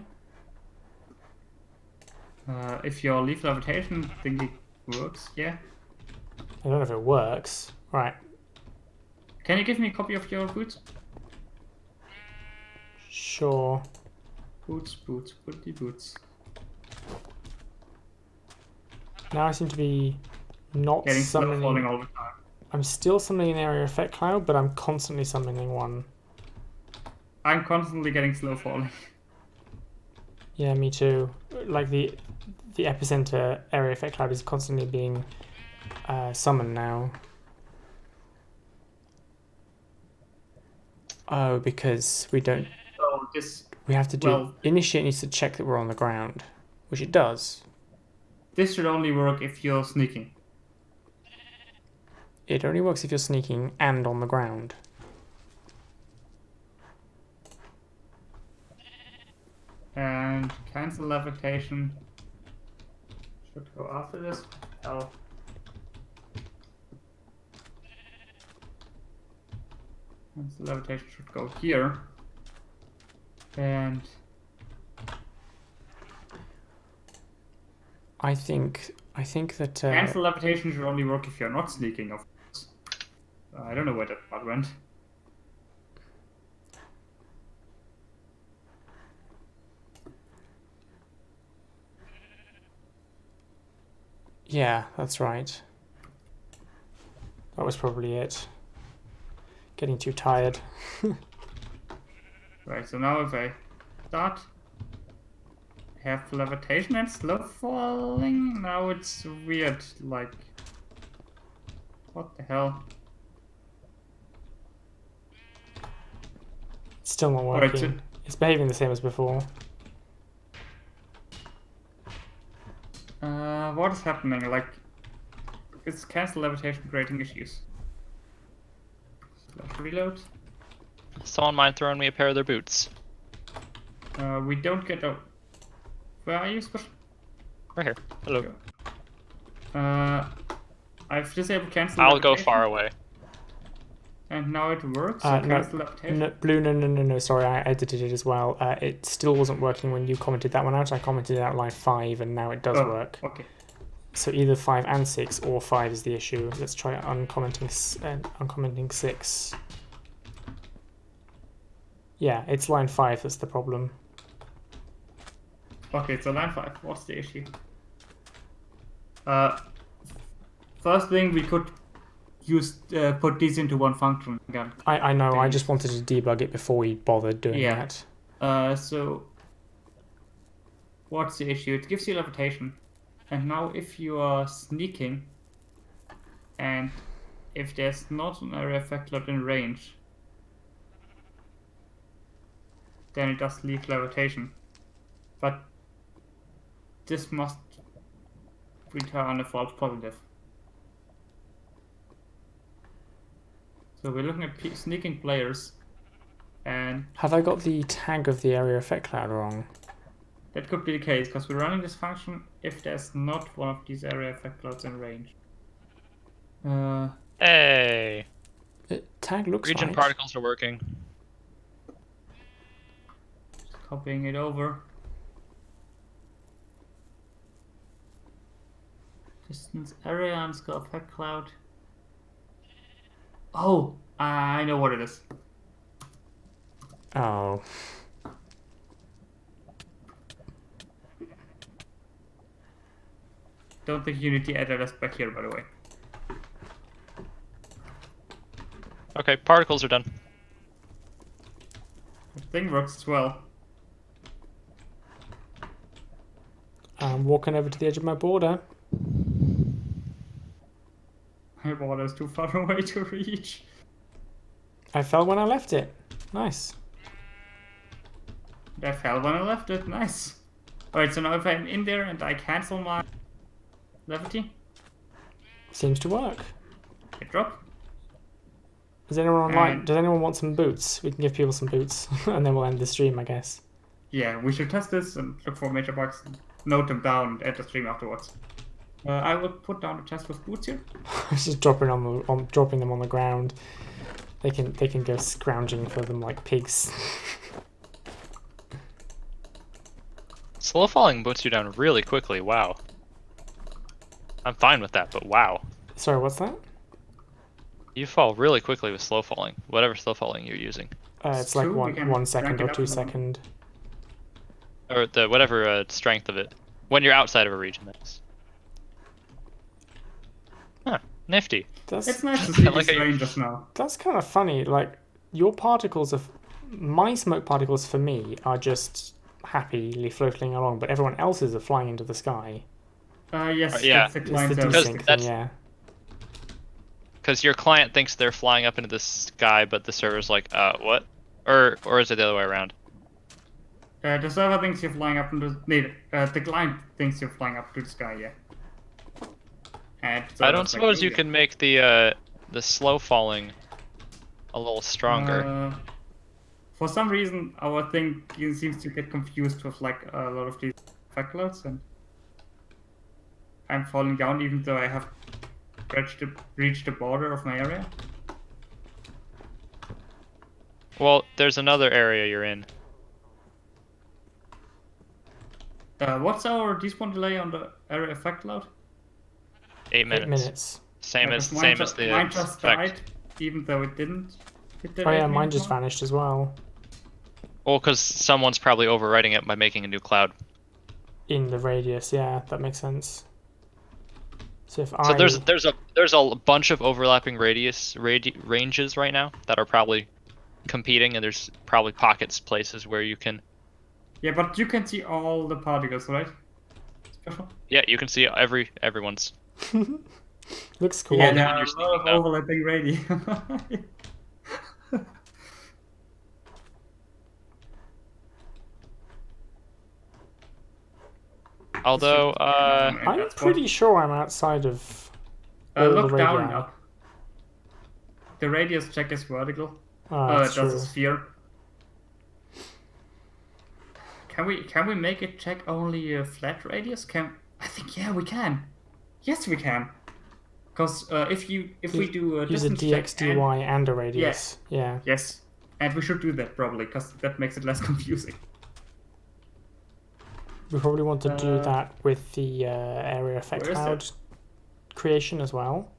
If your leaf levitation thingy works, yeah. I don't know if it works. Right. Can you give me a copy of your boots? Sure. Booty boots. Now I seem to be not Getting slow falling summoning. all the time. I'm still summoning an area effect cloud, but I'm constantly summoning one. I'm constantly getting slow falling. Yeah, me too. Like the epicenter area effect cloud is constantly being summoned now. Oh, because we don't. So this We have to do. Well- Initiate needs to check that we're on the ground, which it does. should only work if you're sneaking. It only works if you're sneaking and on the ground. And cancel cancel levitation should go after this. Hell. Cancel levitation should go here. And I think that cancel levitation should only work if you're not sneaking, of course. I don't know where that part went. yeah, that's right. That was probably it. Getting too tired. Right, so now if I start, have levitation and slow falling, now it's weird, like, what the hell? It's still not Alright, working. It's behaving the same as before. What is happening? Like, it's cancel levitation creating issues. Slash reload. Someone mind throwing me a pair of their boots. We don't get a... Where are you? Right here. Hello. I've disabled cancel I'll go levitation, far away. and now it works. So No, cancel levitation. no, Blue, no, sorry, I edited it as well. It still wasn't working when you commented that one out. I commented out line 5 and now it does work. Okay. So either 5 and 6 or 5 is the issue. Let's try uncommenting 6. Yeah, it's line 5 that's the problem. Okay, so line 5. What's the issue? First thing, we could use put these into one function again. I know, I just wanted to debug it before we bothered doing Yeah. that. So what's the issue? It gives you levitation. And now if you are sneaking, and if there's not an area effect cloud in range, then it does leave levitation. But this must return a false positive. So we're looking at sneaking players, and Have I got the tag of the area effect cloud wrong? that could be the case, because we're running this function if there's not one of these area effect clouds in range. Hey! Tag looks Region right. particles are working. Just copying it over. Distance area and scale effect cloud. Oh, I know what it is. Oh. Don't think you need to add that back here, by the way. Okay, particles are done. The thing works as well. I'm walking over to the edge of my border. My border is too far away to reach. I fell when I left it. Nice. I fell when I left it. Nice. Alright, so now if I'm in there and I cancel my levity, Seems to work. I drop. Does anyone online? And- Does anyone want some boots? We can give people some boots, and then we'll end the stream, I guess. Yeah, we should test this and look for major bugs, note them down, and end the stream afterwards. I will put down the test with boots here. Just dropping dropping them on the ground. They can go scrounging for them like pigs. Slow falling puts you down really quickly, wow. I'm fine with that, but wow. Sorry, what's that? You fall really quickly with slow falling, whatever slow falling you're using. It's like Two, we can 1 second rank it or up 2 in the- second. Or the whatever strength of it. When you're outside of a region, that is. Huh, nifty. It's nice to see Like these a- ranges now. That's kind of funny. Like your particles of my smoke particles for me are just happily floating along, but everyone else's are flying into the sky. Yes, yeah. that's the It's client the server. Because desync thing, that's- yeah. Because your client thinks they're flying up into the sky, but the server's like, what? Or is it the other way around? The server thinks you're flying up into the client thinks you're flying up to the sky, yeah. And so I don't it's like, suppose oh, you yeah. can make the slow falling a little stronger. For some reason, our thing seems to get confused with like a lot of these effect clouds, and I'm falling down even though I have reached the border of my area. Well, there's another area you're in. What's our despawn delay on the area effect cloud? 8 minutes. 8 minutes. Same as Because same as the mine just effect. died, even though it didn't. Hit the Oh yeah, 8 mine minute just mark. vanished as well. Well, because someone's probably overwriting it by making a new cloud. In the radius, yeah, that makes sense. So if So there's a bunch of overlapping ranges right now that are probably competing, and there's probably places where you can. Yeah, but you can see all the particles, right? Special. Yeah, you can see everyone's. looks cool. Yeah, the there one are you're a lot of speaking of. overlapping radii. Although, I'm pretty sure I'm outside of all look the down radii. now. The radius check is vertical. Oh, that's It does true. a sphere. Can we make it check only a flat radius? I think yeah we can. Yes we can. Because if we do a Use a distance dx check dy and a radius. Yeah. yes, and we should do that probably because that makes it less confusing. We probably want to do Uh, that with the area effect where is cloud creation as well,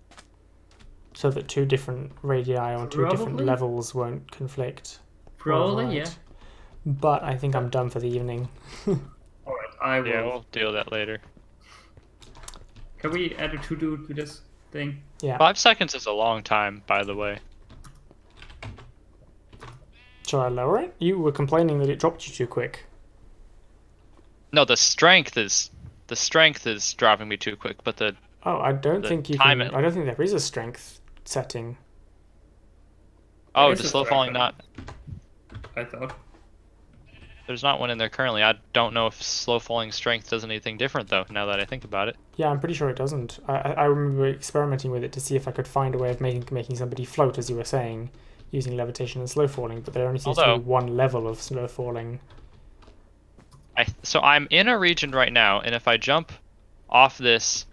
so that two different radii on two different Probably. levels won't conflict. or Probably override. yeah. But I think I'm done for the evening. Alright, I will. yeah, we'll deal with that later. Can we add a to-do to this thing? Yeah. 5 seconds is a long time, by the way. Shall I lower it? You were complaining that it dropped you too quick. No, the strength is dropping me too quick, but the Oh, I don't The think you time can. it- I don't think there is a strength setting. oh, is the a slow falling strength. not. I thought. There's not one in there currently. I don't know if slow falling strength does anything different though. Now that I think about it. Yeah, I'm pretty sure it doesn't. I remember experimenting with it to see if I could find a way of making somebody float, as you were saying, using levitation and slow falling. But there only seems to Although- be one level of slow falling. So I'm in a region right now, and if I jump off this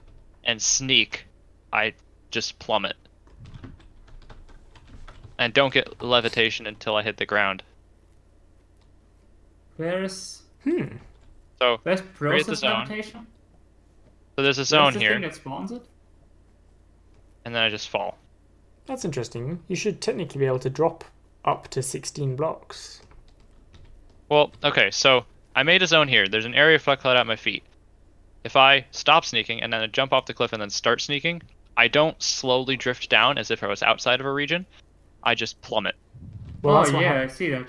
and sneak, I just plummet. And don't get levitation until I hit the ground. Where's So where's Create the process zone. levitation? there's a Where's zone the here, thing that spawns it? and then I just fall. That's interesting. You should technically be able to drop up to 16 blocks. Well, okay, so I made a zone here. There's an area of flat cloud at my feet. If I stop sneaking and then I jump off the cliff and then start sneaking, I don't slowly drift down as if I was outside of a region. I just plummet. Well, oh that's what yeah, hap- I see that.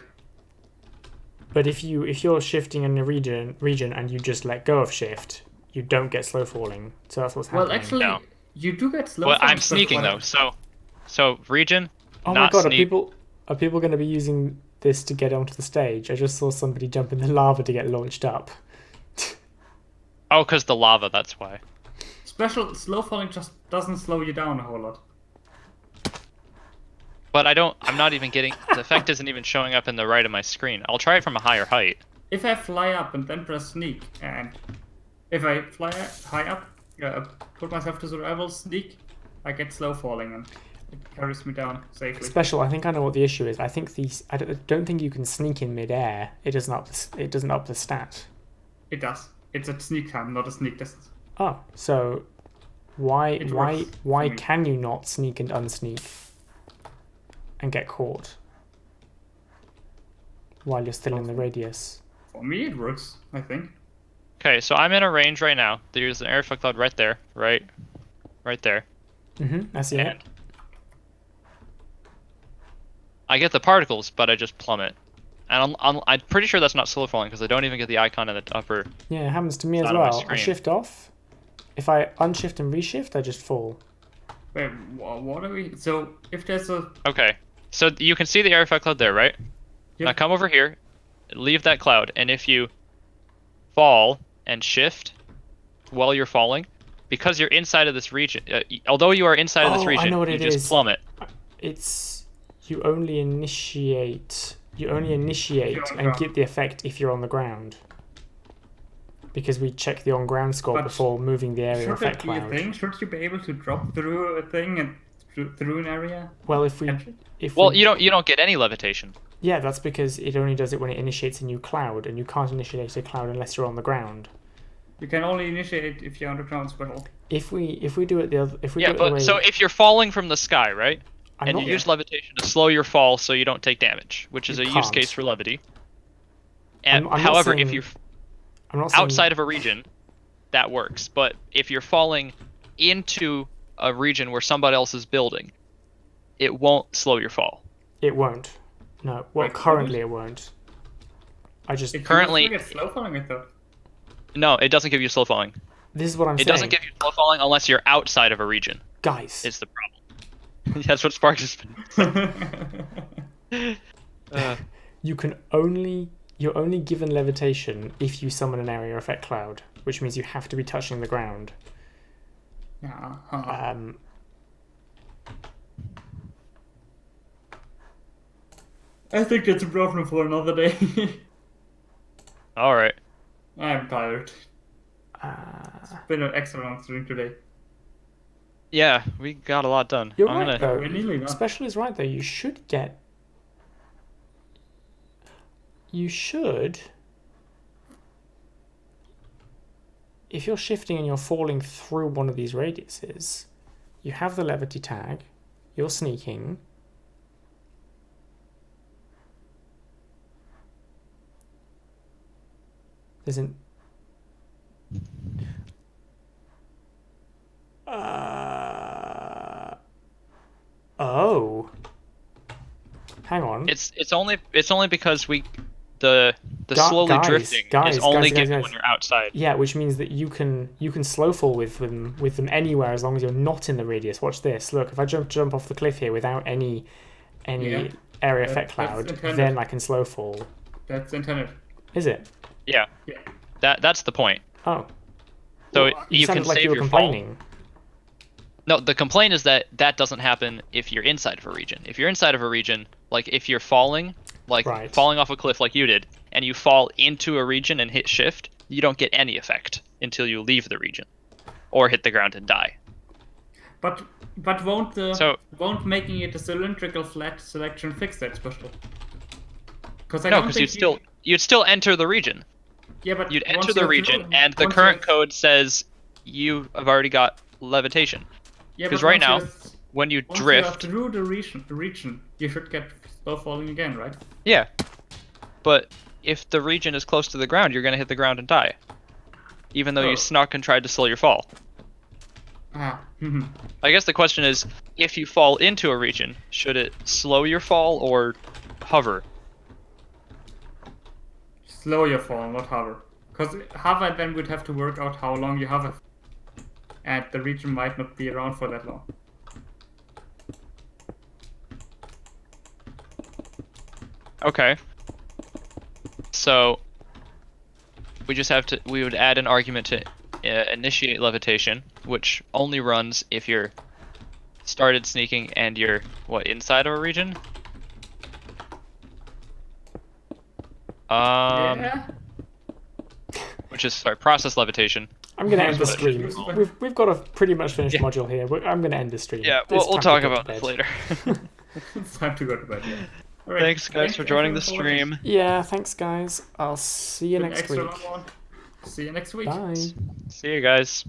But if you're shifting in a region and you just let go of shift, you don't get slow falling. So that's what's happening. Well, actually, No. you do get slow. Well, I'm falls, but sneaking what- though, so region, Oh my not god, sneak. are people going to be using this to get onto the stage? I just saw somebody jump in the lava to get launched up. Oh, because the lava, that's why. Special slow falling just doesn't slow you down a whole lot. But I'm not even getting, the effect isn't even showing up in the right of my screen. I'll try it from a higher height. If I fly up and then press sneak, and if I fly high up, put myself to survival, sneak, I get slow falling and it carries me down safely. Special, I think I know what the issue is. I think I don't think you can sneak in midair. It doesn't up the stat. It does. It's a sneak time, not a sneak distance. Oh, so why It works why for me. can you not sneak and unsneak and get caught while you're still in the radius? For me, it works, I think. Okay, so I'm in a range right now. There's an area of flat cloud right there, right there. I see And it. I get the particles, but I just plummet. And I'm pretty sure that's not slow falling because I don't even get the icon in the upper. Yeah, it happens to me as Not on my well. I screen. shift off. If I unshift and reshift, I just fall. Wait, what are we? So, if there's a... Okay, so you can see the area of flat cloud there, right? Yep. Now come over here, leave that cloud, and if you fall and shift while you're falling, because you're inside of this region, although you are inside of this Oh, I region, know what you it just is. plummet. You only initiate You only initiate If you're on the and ground. get the effect if you're on the ground. Because we check the on-ground score But before moving the area Should effect that be a cloud. thing? Should you be able to drop through a thing and through an area? Well, if we Catch it? Well, we, you don't get any levitation. yeah, that's because it only does it when it initiates a new cloud, and you can't initiate a cloud unless you're on the ground. You can only initiate if you're on the ground special. If we do it the other, if we Yeah, do it the way, but so if you're falling from the sky, right, I'm and not, you use levitation to slow your fall so you don't take damage, which is You a use can't. case for levity. And I'm not however, saying- if you're I'm not saying, outside of a region, that works. But if you're falling into a region where somebody else is building, it won't slow your fall. it won't. No, well, Wait, currently it won't. I just It Currently- gets slow falling it though. No, it doesn't give you slow falling. this is what I'm It saying, doesn't give you slow falling unless you're outside of a region. guys. Is the problem. That's what Sparks has been. You're only given levitation if you summon an area effect cloud, which means you have to be touching the ground. Yeah. I think that's a problem for another day. All right. I'm tired. It's been an extra long stream today. Yeah, we got a lot done. You're I'm right gonna. though. We're nearly done. Special is right though. You should get. You should. If you're shifting and you're falling through one of these radiuses, you have the levity tag. You're sneaking. There's an. Oh. Hang on. It's only because the slowly guys, drifting guys, is only guys, given guys. when you're outside. Yeah, which means that you can slow fall with them anywhere as long as you're not in the radius. Watch this. Look, if I jump off the cliff here without any Yeah. area That- effect that's cloud, intended. then I can slow fall. That's intended. Is it? Yeah. Yeah. That's the point. Oh. So Well, you can sounded like save you were your fall. complaining. No, the complaint is that doesn't happen if you're inside of a region. If you're inside of a region, like if you're falling, like Right. falling off a cliff like you did, and you fall into a region and hit shift, you don't get any effect until you leave the region, or hit the ground and die. But So- won't making it a cylindrical flat selection fix that special? Because No, because you'd still enter the region. Yeah, but You'd once enter the you're region, through- and the once current you're- code says you have already got levitation. Yeah, 'cause but right once now, you're- When you once drift, you're through the region, you should get slow falling again, right? yeah. But if the region is close to the ground, you're gonna hit the ground and die, even though Oh. you snuck and tried to slow your fall. Ah. I guess the question is, if you fall into a region, should it slow your fall or hover? Slow your fall, not hover. Because hover then would have to work out how long you hover. And the region might not be around for that long. Okay. So we would add an argument to initiate levitation, which only runs if you're started sneaking and you're inside of a region. Yeah. Which is process levitation. I'm gonna end the That's what it stream. is. We've got a pretty much finished module here. I'm gonna end the stream. Yeah, It's we'll time talk to go to about this bed. later. It's time to go to bed, yeah. Alright, Thanks guys for joining the everyone for watching. stream. Yeah, thanks guys. I'll see you Been next extra week. long one. See you next week. Bye. See you guys.